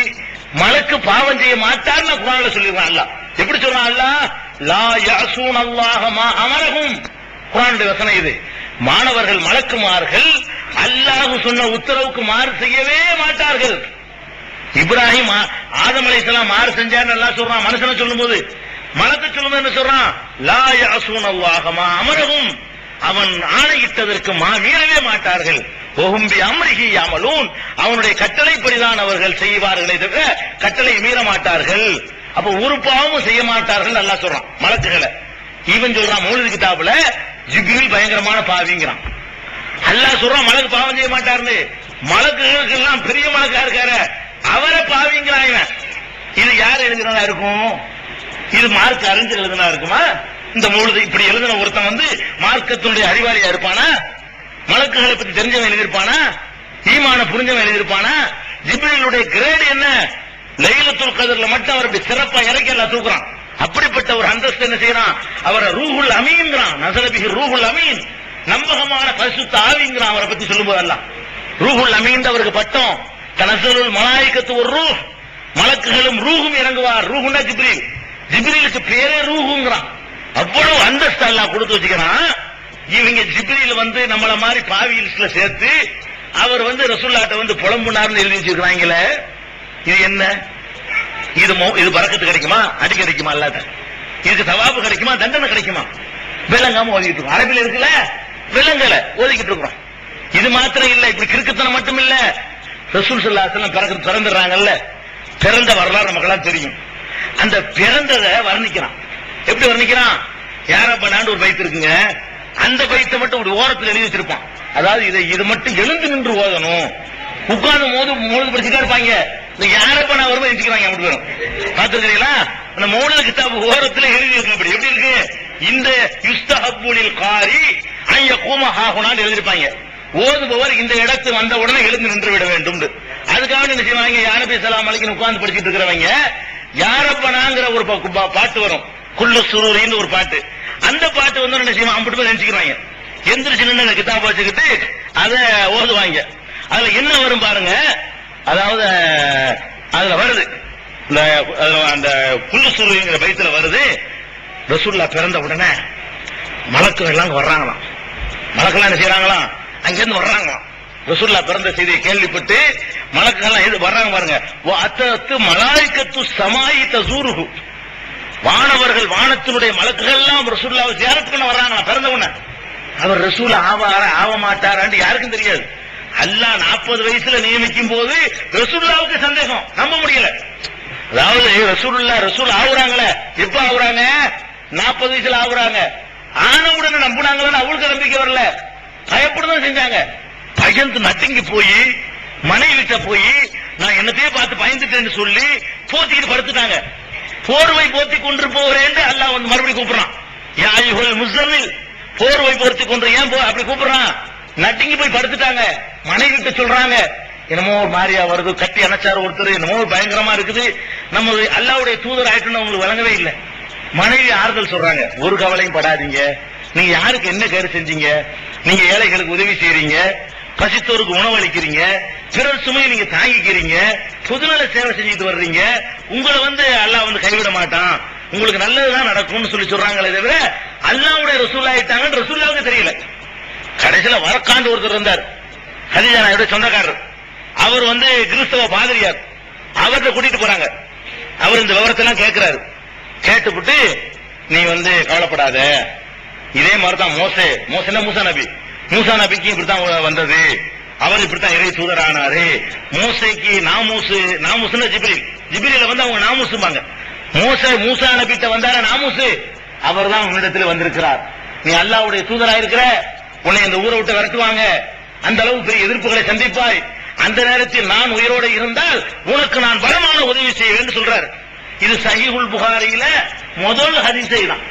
[SPEAKER 1] மலக்கு பாவம் செய்ய மாட்டார்னு குர்ஆன்ல சொல்லிருக்கான். அல்லாஹ் எப்படி சொல்றான்? அல்லாஹ் லா யஸூன் அல்லாஹ மா அமரஹும். குர்ஆனுடைய வசனம் இது. மாணவர்கள் மலக்குமார்கள் அல்லாஹ் சொன்ன உத்தரவுக்கு மாறு செய்யவே மாட்டார்கள். இப்ராஹிம் ஆதம் அலைஹிஸ்ஸலாம் மாறு செஞ்சார்னு அல்லாஹ் சொல்றான். மனுஷனை சொல்லும்போது மலக்கு சொல்லும்போது என்ன சொல்றான்? லா யஸூன் அல்லாஹ மா அமரஹும், அவன் ஆணையிட்டதற்கு மீறவே மாட்டார்கள். ஒஹும் பி அம்ரிஹி யஅமலூன், அவனுடைய கட்டளைப்படிதான் அவர்கள் செய்வார்களே தவிர கட்டளை மீற மாட்டார்கள். அப்ப ஒரு பாவமும் செய்ய மாட்டார்கள் அல்லாஹ் சொல்றான் மலக்குகளை. இவன் சொல்றான் மௌலிது கிதாபுல, ஜிப்ரீல் பயங்கரமான பாவிங்கிறான். அல்லாஹ் சொல்றான் மலக்கு பாவம் செய்ய மாட்டாருன்னு. மலக்குகளுக்கு எல்லாம் பெரிய மலக்கா இருக்காரு, அவரை பாவிங்கிறான் இவன். இது யார் எழுதினதா இருக்கும்? இது மார்க் அறிஞர் எழுதினா இருக்குமா? இந்த மூலது இப்படி எழுதின ஒருத்தன் வந்து மார்க்கத்தினுடைய அறிவாளியா இருப்பானா? மலக்குகளை பத்தி தெரிஞ்சவன் எழுதியிருப்பானா? ஈமான புரிஞ்சவன் எழுதியிருப்பானா? ஜிப்ரீலுடைய கிரேட் என்ன? லைலத்துல் கத்ர்ல மட்டும் அவர் சிறப்பா இறக்கி எல்லாம் தூக்குறான். அப்படிப்பட்ட ஒரு அந்தஸ்து என்ன செய்யறான்? அவரை ரூஹுல் அமீன்கிறான். நஸலபிஹி ரூஹுல் அமீன், நம்பகமான பரிசுத்த ஆவிங்கிறான். அவரை பத்தி சொல்லும்போது எல்லாம் ரூஹுல் அமீன் அவருக்கு பட்டம். தனஸலுல் மலாயிகத்து ஒரு ரூஹ், மலக்குகளும் ரூஹும் இறங்குவார். ரூஹுன்னா ஜிப்ரீல், ஜிப்ரீலுக்கு பேரே ரூஹுங்கிறான். அவ்வளவு அந்தஸ்து அல்லாஹ் கொடுத்து வச்சுக்கிறான். இவங்க ஜிப்ரீல் வந்து நம்மள மாதிரி பாவி லிஸ்ட்ல சேர்த்து அவர் வந்து ரசூலுல்லாஹ்ட்ட வந்து புலம்புனார்னு எழுதி வச்சிருக்காங்களே, இது என்ன? இது பரக்கத்து கிடைக்குமா? அடி கிடைக்குமா? அல்லாத இதுக்கு தவாபு கிடைக்குமா? தண்டனை கிடைக்குமா? விளங்காம ஓதிக்கிட்டு இருக்கோம். அரபில இருக்குல்ல, விலங்கல ஓதிக்கிட்டு இருக்கிறோம். இது மாத்திரம் இல்ல, இப்படி கிறுக்குத்தனம் மட்டும் இல்ல. ரசூல் ஸல்லல்லாஹு அலைஹி வஸல்லம் பிறந்துறாங்கல்ல, பிறந்த வரலாறு நமக்கெல்லாம் தெரியும். அந்த பிறந்ததை வர்ணிக்கிறான். எப்படி வர்ணிக்கிறான்? யாரப்பனான்னு ஒரு பைத்து இருக்குங்க, அந்த பைத்தை மட்டும் ஒரு ஓரத்தில் எழுதி வச்சிருப்பான். அதாவது இது மட்டும் எழுந்து நின்று ஓதணும். உட்கார்ந்து மோது படிச்சுட்டா இருப்பாங்க. இந்த யாரப்பனா வரும்போது எழுதிக்கிறாங்க. அப்படி வரும் பாத்துக்கிறீங்களா? அந்த மௌன கிதாபு ஓரத்தில் எழுதி இருக்கு. அப்படி எப்படி இருக்கு? இந்த யுஸ்தஹப்புலில் காரி ஐய கூமஹாகுனான்னு எழுதிருப்பாங்க. ஓதுபவர் இந்த இடத்துக்கு வந்த உடனே எழுந்து நின்று விட வேண்டும். அதுக்காக என்ன செய்வாங்க? யா நபி ஸல்லல்லாஹு அலைஹி வஸல்லம் உட்கார்ந்து படிச்சிட்டு இருக்கிறவங்க யாரப்பனாங்கிற ஒரு பாட்டு வரும், குல்லு சுரூரின்னு ஒரு பாட்டு. அந்த பாட்டு வந்து என்ன செய்வாங்க? அம்பிட்டு போய் நினைச்சுக்கிறாங்க. எந்திரிச்சு நின்று கிதாப வச்சுக்கிட்டு அதை ஓதுவாங்க. அதுல என்ன வரும் பாருங்க. அதாவது அதுல வருது, அந்த குல்லு சுரூரிங்கிற பைத்துல வருது, ரசூலுல்லாஹ் பிறந்த உடனே மலக்குகள் எல்லாம் வர்றாங்களாம். மலக்கெல்லாம் என்ன செய்யறாங்களாம்? அங்கிருந்து வர்றாங்களாம். ரசூலுல்லாஹ் பிறந்த செய்தியை கேள்விப்பட்டு மலக்குகள் வர்றாங்க பாருங்க. அத்தத்து மலாயிகத்து சமாயி தஸூருஹு, வானவர்கள் வானத்தினுடைய மலக்குகள் எல்லாம் ரசூலுல்லாஹ்வை ஜியாரத் பண்ண வர்றாங்க. பிறந்த உடனே அவர் ரசூல் ஆக மாட்டாரான்னு யாருக்கும் தெரியாது. அல்லாஹ் 40 வயசுல நியமிக்கும் போது ரசூலுல்லாஹ்வுக்கு சந்தேகம், நம்ப முடியல. அதாவது ரசூல் ஆகுறாங்களே, எப்ப ஆகுறாங்க? 40 வயசுல ஆகுறாங்க. ஆனவுடனே நம்பினாங்கன்னு அவங்களுக்கு நம்பிக்கை வரல, பயப்படுதான் செஞ்சாங்க. பயந்து நட்டுங்கி போய் மனைவிட்ட போய் நான் என்னத்தையே பார்த்து பயந்துட்டேன்னு சொல்லி போத்திக்கிட்டு படுத்துட்டாங்க. போர்வை போத்தி கொண்டு போகிறேன் அல்லாஹ் வந்து மறுபடியும் கூப்பிடுறான். யா அய்யுஹல் முஸம்மில், போர்வை போர்த்தி கொண்டு ஏன் அப்படி கூப்பிடுறான்? நட்டுங்கி போய் படுத்துட்டாங்க. மனைவிட்ட சொல்றாங்க, என்னமோ மாரியா வருது, கட்டி அணைச்சாரு ஒருத்தர், என்னமோ பயங்கரமா இருக்குது, நம்ம அல்லாஹ்வுடைய தூதர் ஆயிட்டுன்னு அவங்களுக்கு வழங்கவே இல்லை. மனைவி ஆறுதல் சொல்றாங்க, ஒரு கவலையும் படாதீங்க, நீங்க யாருக்கு என்ன கேடு செஞ்சீங்க? நீங்க ஏழைகளுக்கு உதவி செய்யறீங்க, பசித்தோருக்கு உணவளிக்கிறீங்க, பிறர் சுமையை நீங்க தாங்கிக்கிறீங்க, பொதுநல சேவை செஞ்சுட்டு வர்றீங்க, உங்களை வந்து அல்லாஹ் வந்து கைவிட மாட்டான், உங்களுக்கு நல்லதுதான் நடக்கும்னு சொல்லி சொல்றாங்களே தவிர அல்லாஹ்வுடைய ரசூல் ஆயிட்டாங்கன்னு ரசூலுல்லாஹ்வுக்கு தெரியல. கடைசியில வரக்காண்டு ஒருத்தர் இருந்தார், ஹதீஜா நாயுடைய சொந்தக்காரர். அவர் வந்து கிறிஸ்தவ பாதிரியார். அவர்கிட்ட கூட்டிட்டு போறாங்க. அவர் இந்த விவரத்தெல்லாம் கேட்கிறாரு. கேட்டுவிட்டு நீ வந்து கவலைப்படாத, இதே மாதிரிதான் மூசா நபிக்கு இப்படித்தான் வந்தது, அவர் இப்படித்தான் இறை தூதர் ஆனாரு. மூசைக்கு நாமூசுன்னு ஜிப்ரீல வந்து அவங்க நாமூசும்பாங்க. மூசா நபிட்ட வந்தார நாமூசு, அவர் தான் உன்னிடத்தில் வந்திருக்கிறார், நீ அல்லாஹ்வுடைய தூதராயிருக்கிற, உன்னை இந்த ஊரை விட்டு விரட்டுவாங்க, அந்த அளவு பெரிய எதிர்ப்புகளை சந்திப்பாய், அந்த நேரத்தில் நான் உயிரோடு இருந்தால் உனக்கு நான் பலமான உதவி செய்வேன் சொல்றாரு. இது சஹீஹுல் புகாரியில முதல் ஹதீஸை தான்.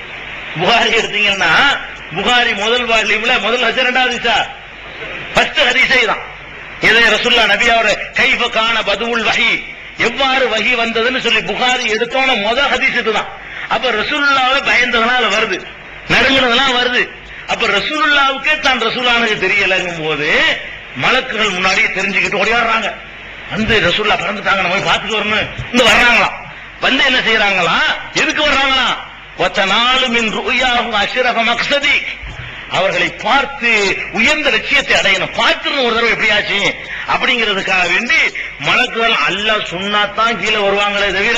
[SPEAKER 1] புகாரி எடுத்தீங்கன்னா புகாரி முதல் வால்யூம்ல முதல் ஹதீஸ், இரண்டாவது ஹதீஸா, ஃபர்ஸ்ட் ஹதீஸை தான். இதை ரசூலுல்லாஹ் நபியோட கைஃப கான பதுவுல் வஹி, எவ்வாறு வஹி வந்ததுன்னு சொல்லி புகாரி எடுத்தோன முதல் ஹதீஸ் இதுதான். அப்ப ரசூலுல்லாஹ்வை பயந்ததனால வருது, நடுங்குனதெல்லாம் வருது. அப்ப ரசூலுல்லாஹ்வுக்கே தான் ரசூலானது தெரியலங்கும் போது மலக்குகள் முன்னாடியே தெரிஞ்சுக்கிட்டு ஓடியாடுறாங்க. வந்து ரசூலுல்லாஹ் பிறந்துட்டாங்க, நம்ம போய் பார்த்துட்டு வரணும் இந்த வர்றாங்களாம். வந்து என்ன செய்யறாங்களா, எதுக்கு வர்றாங்களா? வத்தனாலுமின் ருயாஹு அஷ்ரஃப மக்ஸதி, அவர்களை பார்த்து உயர்ந்த லட்சியத்தை அடையணும், பார்த்துன்னு ஒரு தடவை எப்படியாச்சு அப்படிங்கிறதுக்காக வேண்டி மலக்குகள் அல்லாஹ் சொன்னாதான் கீழே வருவாங்களே தவிர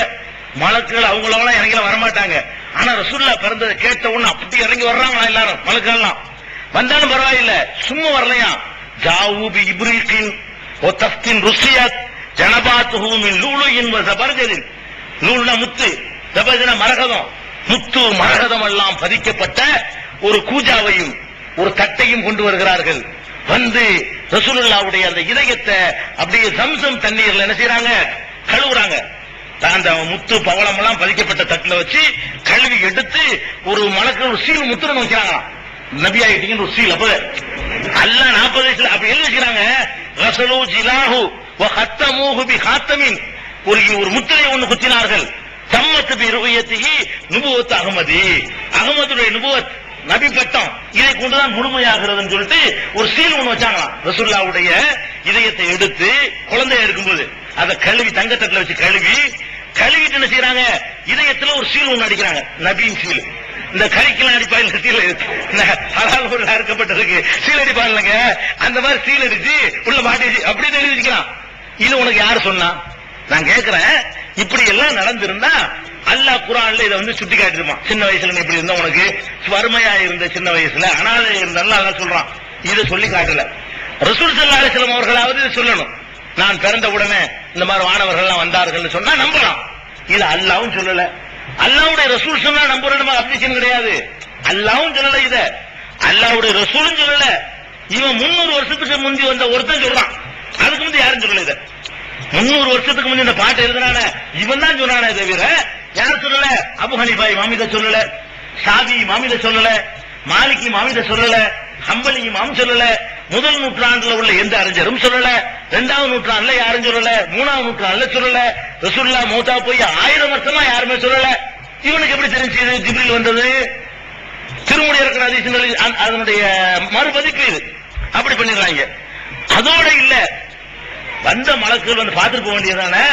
[SPEAKER 1] மலக்குகள் அவங்களோட இறங்கி வரமாட்டாங்க. ஆனா ரசூலுல்லாஹ் பிறந்ததை கேட்ட உடனே அப்படி இறங்கி வர்றாங்களா எல்லாரும் மலக்குகள்லாம். வந்தாலும் பரவாயில்ல, சும்மா வரலையா. ஜாவூபி இப்ரீகின் ஓ தஃப்தின் ருசியத் ஜனபாத்துஹு மின் லூலுயின் வ ஜபர்ஜதின், லூல்னா முத்து, ஜபர்ஜனா மரகதம், முத்து மரகதம் எல்லாம் பதிக்கப்பட்ட ஒரு கூஜாவையும் ஒரு தட்டையும் கொண்டு வருகிறார்கள். வந்து ரசூலுல்லாஹ்வுடைய அந்த இதயத்தை அப்படியே ஜம்சம் தண்ணீர்ல என்ன செய்யறாங்க, கழுவுறாங்க. அந்த முத்து பவளம் எல்லாம் பதிக்கப்பட்ட தட்டுல வச்சு கழுவி எடுத்து ஒரு மலக்கு ஒரு சீல் முத்திரன்னு வைக்கிறாங்க. நபி ஆயிட்டீங்கன்னு ஒரு சீல். அப்ப அல்லாஹ் 40 வயசுல அப்ப எழுதி வச்சுக்கிறாங்க, ரசூலு ஜிலாஹு வ ஹத்தமூஹு பி ஹாத்தமின், ஒரு முத்திரை ஒன்று குத்தினார்கள். தம்மத்து பி ருஹியத்திஹி நுபுவத் அஹ்மதி, அஹ்மதுடைய நுபுவத் நபி பட்டம் இதை கொண்டுதான் முழுமையாகிறதுன்னு சொல்லிட்டு ஒரு சீல் ஒண்ணு வச்சாங்களாம். ரசூலுல்லாஹ்வுடைய இதயத்தை எடுத்து குழந்தையா இருக்கும்போது அதை கழுவி தங்கத்தட்டுல வச்சு கழுவிட்டு என்ன செய்யறாங்க, இதயத்துல ஒரு சீல் ஒண்ணு அடிக்கிறாங்க, நபியின் சீல். இந்த கறிக்கெல்லாம் அடிப்பாங்க, சீல் ஹலால் பொருள் அறுக்கப்பட்டிருக்கு சீல் அடிப்பாங்க, அந்த மாதிரி சீல் அடிச்சு உள்ள மாட்டிச்சு அப்படின்னு எழுதி வச்சுக்கலாம். இது உனக்கு யாரு சொன்னா? நான் கேட்கிறேன், இப்படி எல்லாம் நடந்திருந்தா அல்லாஹ் குர்ஆன்ல இதை வந்து சுட்டி காட்டிருப்பான். சின்ன வயசுல நீ இப்படி இருந்தா, உனக்கு வறுமையா இருந்த சின்ன வயசுல அனாதை இருந்தாலும் அல்லாஹ் சொல்றான். இதை சொல்லி காட்டல. ரசூல் ஸல்லல்லாஹு அலைஹி வஸல்லம் அவர்களாவது இதை சொல்லணும். நான் பிறந்த உடனே இந்த மாதிரி வானவர்கள் எல்லாம் வந்தார்கள் சொன்னா நம்பலாம். இது அல்லாஹ்வும் சொல்லல, அல்லாஹ்வுடைய ரசூல் சொன்னா நம்புறோம் அப்ளிகேஷன் கிடையாது. அல்லாஹ்வும் சொல்லல, இத அல்லாஹ்வுடைய ரசூலும் சொல்லல. இவன் 300 வருஷத்துக்கு முந்தி வந்த ஒருத்தன் சொல்றான். அதுக்கு முந்தி யாரும் சொல்லல. இத 300 வருஷத்துக்கு முந்தி இந்த பாட்டு எழுதுனான இவன் தான் சொன்னானே தவிர யாரும் சொல்லல. அபு ஹனீஃபா இமாம் இத சொல்லல, ஷாஃபி இமாம் இத சொல்லல, மாலிக் இமாம் இத சொல்லல, ஹம்பலி இமாம் சொல்லல, முதல் நூற்றாண்டுல உள்ள எந்த அறிஞரும் சொல்லல, 2வது நூற்றாண்டுல யாரும் சொல்லல, 3வது நூற்றாண்டுல சொல்லல, ரசூலுல்லாஹ் மௌத்தா போய் 1000 வருஷமா யாருமே சொல்லல. இவனுக்கு எப்படி தெரிஞ்சது ஜிப்ரீல் வந்தது? திருமுறை இருக்கிற ஹதீஸ் அதனுடைய மறுபதிப்பு இது. அப்படி பண்ணிடுறாங்க. அதோட இல்ல, வந்த மலக்குகள் வந்து பார்த்துட்டு போக வேண்டியதானே.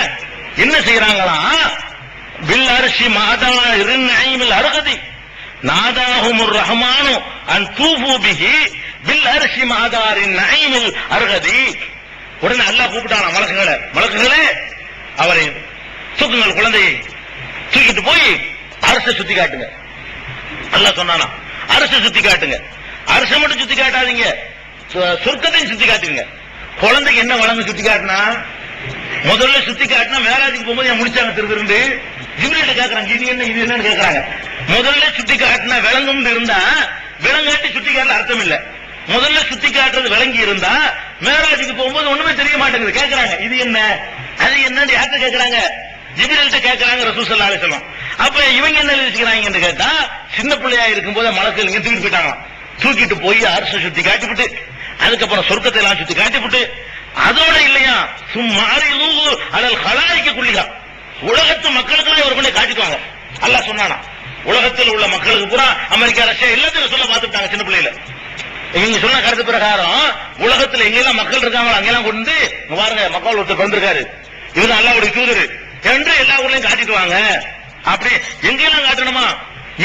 [SPEAKER 1] என்ன செய்யறாங்களாம், bill Arshi Mata இர்நைமில் அர்கதி நாதாஹுமுர் Rahman an தூஃபு பிஹி பில் அர்ஷி மாதாரின் நைமில் அர்கதி. உடனே அல்லாஹ் கூப்பிட்டானா மலக்குகளே அவரை தூக்குங்கள், குழந்தையை தூக்கிட்டு போய் அரசை சுத்தி காட்டுங்க. அல்லாஹ் சொன்னானா, அரசை சுத்தி காட்டுங்க. அரசை மட்டும் சுத்தி காட்டாதீங்க, சொர்க்கத்தையும் சுத்தி காட்டுங்க. குழந்தைக்கு என்ன வளர்ந்து சுத்தி காட்டினா, முதல்ல சுத்தி காட்டினா மேராஜுக்கு போகும்போது என் முடிச்சாங்க திருந்து ஜிப்ரீல் கேட்கறாங்க, இது என்னன்னு கேட்கறாங்க. முதல்ல சுத்தி காட்டினா விளங்கும் இருந்தா விலங்காட்டி சுத்தி காட்ட அர்த்தம் இல்ல. முதல்ல சுத்தி காட்டுறது விளங்கி இருந்தா மேராஜுக்கு போகும்போது ஒண்ணுமே தெரிய மாட்டேங்குது. கேட்கறாங்க இது என்ன அது என்னன்னு யார்கிட்ட கேட்கறாங்க? ஜிப்ரீல்ட்ட கேட்கறாங்க ரசூல் ஸல்லல்லாஹு அலைஹி வஸல்லம். அப்ப இவங்க என்ன எழுதிக்கிறாங்கன்னு கேட்டா, சின்ன பிள்ளையா இருக்கும்போது மலக்குகள் இங்க தூக்கிட்டு போயிட்டாங்க. தூக்கிட்டு போய் அரசை சுத்தி காட்டிவிட்டு அதுக்கப்புறம் சொர்க்கத்தை எல்லாம் சுத்தி காட்டிவிட்டு அதோட இல்லையா சும்மாரிலு அலல் ஹலாயிக்கு குள்ளிகா, உலகத்து மக்களுக்கு இவர் கொண்டு காட்டிக்குவாங்க. அல்லாஹ் சொன்னானா, உலகத்தில் உள்ள மக்களுக்கு பூரா அமெரிக்கா ரஷ்யா எல்லாத்தையும் சொல்ல பார்த்துட்டாங்க சின்ன பிள்ளையில. இவங்க சொன்ன கருத்து பிரகாரம் உலகத்தில் எங்கெல்லாம் மக்கள் இருக்காங்களோ அங்கெல்லாம் கொண்டு பாருங்க மக்கள் ஒருத்தர் வந்திருக்காரு, இவரு அல்லாஹ்வுடைய தூதர் என்று எல்லா ஊர்லயும் காட்டிட்டு வாங்க. அப்படி எங்கெல்லாம் காட்டணுமா,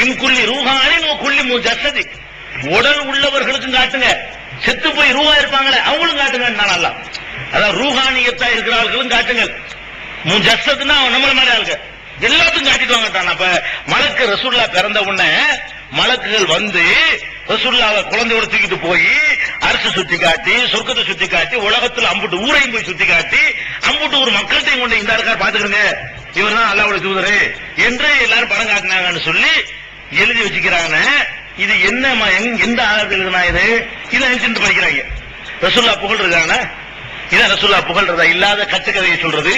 [SPEAKER 1] இன்குள்ளி ரூஹானின் குள்ளி முஜஸ்ஸதி, உடல் உள்ளவர்களுக்கும் காட்டுங்க, செத்து போய் ரூஹா இருப்பாங்களே அவங்களும் காட்டுங்க. அல்லாஹ் அதான் ரூஹானியத்தா இருக்கிறவர்களும் காட்டுங்கள். முஜஸ்ஸத்னா நம்மள மாதிரி ஆளுங்க எல்லாத்துக்கும் காட்டிட்டு வாங்கட்டான். அப்ப மலக்கு ரசூலுல்லாஹ் பிறந்த உடனே மலக்குகள் வந்து ரசூலுல்லாஹ்வை குழந்தையோட தூக்கிட்டு போய் அரசு சுத்தி காட்டி சொர்க்கத்தை சுத்தி காட்டி உலகத்துல அம்புட்டு ஊரையும் போய் சுத்தி காட்டி அம்புட்டு ஒரு மக்கள்கிட்டையும் கொண்டு இந்த இருக்கார் பாத்துக்கிறங்க, இவர் தான் அல்லாஹ்வுடைய தூதரு என்று எல்லாரும் படம் காட்டினாங்கன்னு சொல்லி எழுதி வச்சுக்கிறாங்க. இது என்ன எந்த ஆதாரத்தில் இருக்குன்னா இதை நினைச்சுட்டு படிக்கிறாங்க. ரசூலுல்லாஹ் புகழ் இருக்காங்க, இதான் ரசூலுல்லாஹ் புகழ்றதா? இல்லாத கட்டுக்கதையை சொல்றது,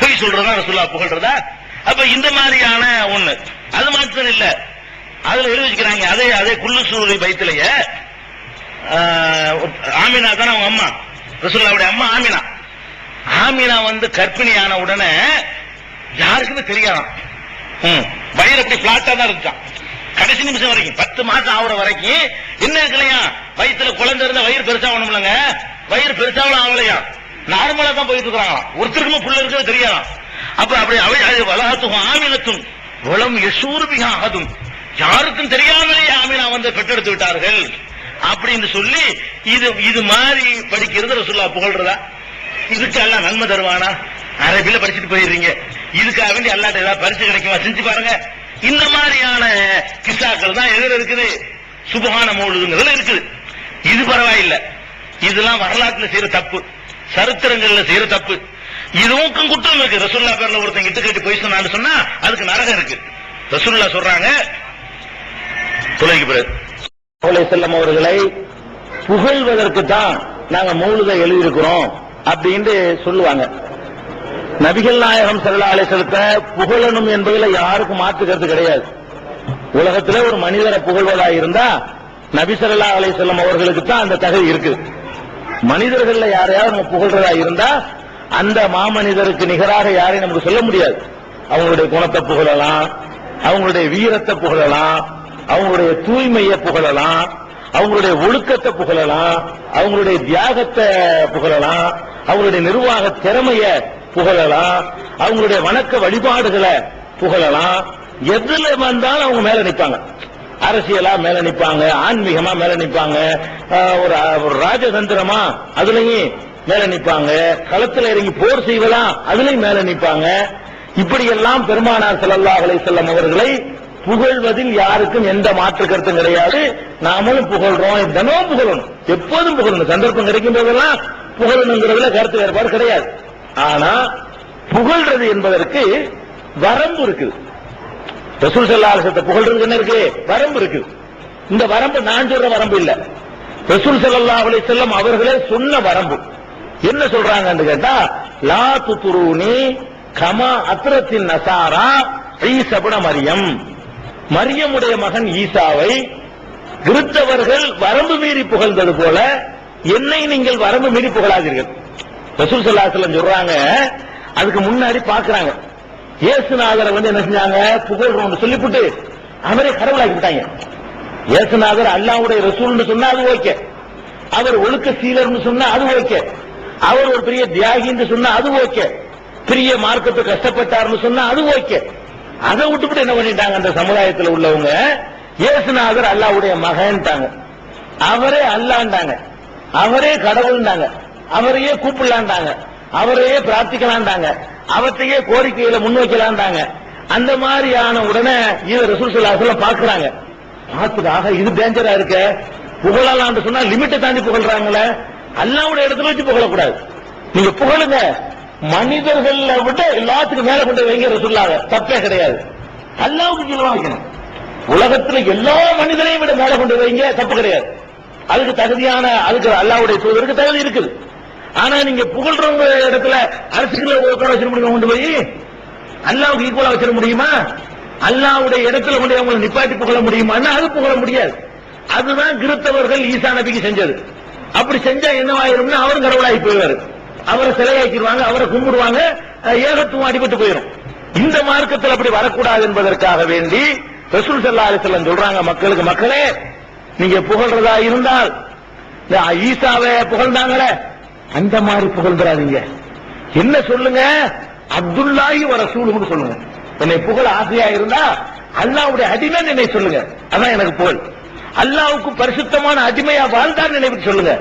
[SPEAKER 1] பொய் சொல்றதா ரசூலுல்லாஹ் புகழ்றதா? அப்ப இந்த மாதிரியான ஒண்ணு. அது மாத்திரம் இல்ல, அதுல எழுதி வச்சுக்கிறாங்க. அதே குல்லுசூரி பைத்திலேயே ஆமினா தானே அவங்க அம்மா, ரசூலுல்லாஹ்வுடைய அம்மா ஆமினா வந்து கர்ப்பிணியான உடனே யாருக்குமே தெரியாதான், வயிறு அப்படி பிளாட்டா தான் இருக்கான். கடைசி நிமிஷம் வரைக்கும் 10 மாசம் ஆகுற வரைக்கும் என்ன இருக்கலையா, வயிற்றுல குழந்தை இருந்த வயிறு பெருசாகணும்லங்க, வயிறு பெருசாவும் ஆகலையா, நார்மலா தான் போயிட்டு இருக்காங்களாம். ஒருத்தருக்கும் புள்ள இருக்கிறது தெரியாதான். அப்ப அப்படி வளத்தும் ஆமினத்தும் உளம் யசூர்பிகா ஆகும், யாருக்கும் தெரியாமலேயே ஆமினா வந்து பெற்றெடுத்து விட்டார்கள் அப்படின்னு சொல்லி இது மாதிரி படிக்கிறது ரசூலுல்லாஹ் புகழ்றதா? இதுக்கு எல்லாம் நன்மை தருவானா? அரபில படிச்சுட்டு போயிடுறீங்க, இதுக்காக வேண்டி அல்லாஹ்ட்ட ஏதாவது பரிசு கிடைக்குமா? செஞ்சு பாருங்க. இந்த மாதிரியான கிஸ்ஸாக்கள் தான் எதிர இருக்குது, சுபஹான மௌலூதுங்கிறதுல இருக்குது. இது பரவாயில்லை, இதெல்லாம் வரலாற்றுல செய்யற தப்பு, சரித்திரங்கள்ல செய்யற தப்பு. இதுவும் குற்றம் இருக்கு. ரசூலுல்லாஹ் பேர்ல ஒருத்தன் இட்டு கட்டி போய் சொன்னான்னு சொன்னா அதுக்கு நரகம் இருக்கு. ரசூலுல்லாஹ் சொல்றாங்க தொலைக்கு பிறகு
[SPEAKER 2] செல்லம் அவர்களை புகழ்வதற்கு தான் நாங்க மௌலிதை எழுதியிருக்கிறோம் அப்படின்னு சொல்லுவாங்க. நபிகள் நாயகம் ஸல்லல்லாஹு அலைஹி வஸல்லத்தை புகழணும் என்பதுல யாருக்கும் மாற்று கருத்து கிடையாது. உலகத்திலே ஒரு மனிதரை புகழ்வதா இருந்தா நபி ஸல்லல்லாஹு அலைஹி வஸல்லம் அவர்களுக்கு தான் அந்த தகுதி இருக்கு. மனிதர்கள்ல யாரையாவது நம்ம புகழ்றதா இருந்தா அந்த மாமனிதருக்கு நிகராக யாரையும் நமக்கு சொல்ல முடியாது. அவங்களுடைய குணத்தை புகழலாம், அவங்களுடைய வீரத்தை புகழலாம், அவங்களுடைய தூய்மையை புகழலாம், அவங்களுடைய ஒழுக்கத்தை புகழலாம், அவங்களுடைய தியாகத்தை புகழலாம், அவங்களுடைய நிர்வாக திறமைய புகழலாம், அவங்களுடைய வணக்க வழிபாடுகளை புகழலாம். எதுல வந்தாலும் அவங்க மேல நிற்பாங்க. அரசியலா மேல நிற்பாங்க, ஆன்மீகமா மேல நிற்பாங்க, ஒரு ராஜதந்திரமா அதுலயும் மேல நிற்பாங்க, களத்தில் இறங்கி போர் செய்வதா அதுலயும் மேல நிற்பாங்க. இப்படியெல்லாம் பெருமானார் ஸல்லல்லாஹு அலைஹி வஸல்லம் அவர்களை புகழ்வதில் யாருக்கும் எந்த மாற்று கருத்தும் கிடையாது. நாமளும் புகழ்றோம், தினமும் புகழணும், எப்போதும் புகழணும், சந்தர்ப்பம் கிடைக்கும் போதெல்லாம் புகழணுங்கிறதுல கருத்து வேறுபாடு கிடையாது. ஆனா புகழ்றது என்பதற்கு வரம்பு இருக்குது. ரசூல் ஸல்லல்லாஹு அலைஹி வஸல்லம் புகழ்றது என்ன இருக்கு? வரம்பு இருக்கு. இந்த வரம்பு நான் சொல்ற வரம்பு இல்ல, ரசூல் ஸல்லல்லாஹு அலைஹி வஸல்லம் அவர்களே சொன்ன வரம்பு. என்ன சொல்றாங்கன்னு கேட்டா, லா துத்ரூனி கமா அத்ரத்தின் நசாரா ஈஸா இப்னு மரியம், மரியமுடைய மகன் ஈசாவை கிறிஸ்தவர்கள் வரம்பு மீறி புகழ்ந்தது போல என்னை நீங்கள் வரம்பு மீறி புகழாதீர்கள். ரசூல் ஸல்லல்லாஹு அலைஹி வஸல்லம் சொல்றாங்க. அதுக்கு முன்னாடி பாக்குறாங்க இயேசுநாதரை என்ன செஞ்சாங்க, புகழ்றோம்னு சொல்லிவிட்டு அவரே கடவுளாக்கி விட்டாங்க. இயேசுநாதர் அல்லாஹ்வுடைய ரசூல்னு சொன்னா அது ஓகே, அவர் ஒழுக்க சீலர்னு சொன்னா அது ஓகே, அவர் ஒரு பெரிய தியாகின்னு சொன்னா அது ஓகே, பெரிய மார்க்கத்தை கஷ்டப்பட்டார்னு சொன்னா அது ஓகே. அதை விட்டுவிட்டு என்ன பண்ணிட்டாங்க அந்த சமுதாயத்தில் உள்ளவங்க, இயேசுநாதர் அல்லாஹ்வுடைய மகன்ட்டாங்க, அவரே அல்லாஹ்ண்டாங்க, அவரே கடவுள்ண்டாங்க, அவரையே கூப்பிடலாண்டாங்க, அவரையே பிரார்த்திக்கலாண்டாங்க, அவற்றையே கோரிக்கையில முன்வைக்கலாண்டாங்க. அந்த மாதிரியான உடனே இது ரசூல் ஸல்லல்லாஹு அலைஹி வஸல்லம் பாக்குறாங்க. பார்த்துக்காக இது டேஞ்சரா இருக்க, புகழலாம்னு சொன்னா லிமிட்டை தாண்டி புகழ்றாங்களே, அல்லாஹ்வுடைய இடத்துல வச்சு புகழக்கூடாது. நீங்க புகழுங்க, மனிதர்களை விட எல்லாத்துக்கும் மேல கொண்டு வைங்க ரசூலுல்லாஹ், தப்பே கிடையாது. அல்லாஹ்வுக்கு கீழே வைக்கணும். உலகத்துல எல்லா மனிதரையும் விட மேல கொண்டு வைங்க, தப்பு கிடையாது. அதுக்கு தகுதியான, அதுக்கு அல்லாஹ்வுடைய தூதருக்கு தகுதி இருக்குது. ஆனா நீங்க புகழ்றவங்க இடத்துல அரசுகளை வச்சிட முடியுமா? கொண்டு போய் அல்லாஹ்வுக்கு ஈக்குவலா வச்சிட முடியுமா? அல்லாஹ்வுடைய இடத்துல கொண்டு அவங்களை நிப்பாட்டி புகழ முடியுமான்னா அது புகழ முடியாது. அதுதான் கிறிஸ்தவர்கள் ஈசா நபிக்கு செஞ்சது. அப்படி செஞ்சா என்னவாயிரும்னா அவரும் கடவுளாகி போயிடுவாரு, அவரை சிலையாக்கிடுவாங்க, அவரை கும்பிடுவாங்க, ஏகத்துவம் அடிபட்டு போயிடும். இந்த மார்க்கத்தில் அப்படி வரக்கூடாது என்பதற்காக வேண்டி ரசூல் ஸல்லல்லாஹு அலைஹி வஸல்லம் சொல்றாங்க மக்களுக்கு, மக்களே நீங்க புகழ்றதா இருந்தால் ஈசாவை புகழ்ந்தாங்களே அந்த மாதிரி புகழ்ந்துறாதீங்க. என்ன சொல்லுங்க? அப்துல்லாஹி வ ரசூலுஹு சொல்லுங்க. என்னை புகழ ஆசையா இருந்தா அல்லாஹ்வுடைய அடிமை என்னை சொல்லுங்க, அதான் எனக்கு புகழ். அல்லாஹ்வுக்கு பரிசுத்தமான அடிமையா வாழ்ந்தார் என்னை பற்றி சொல்லுங்க,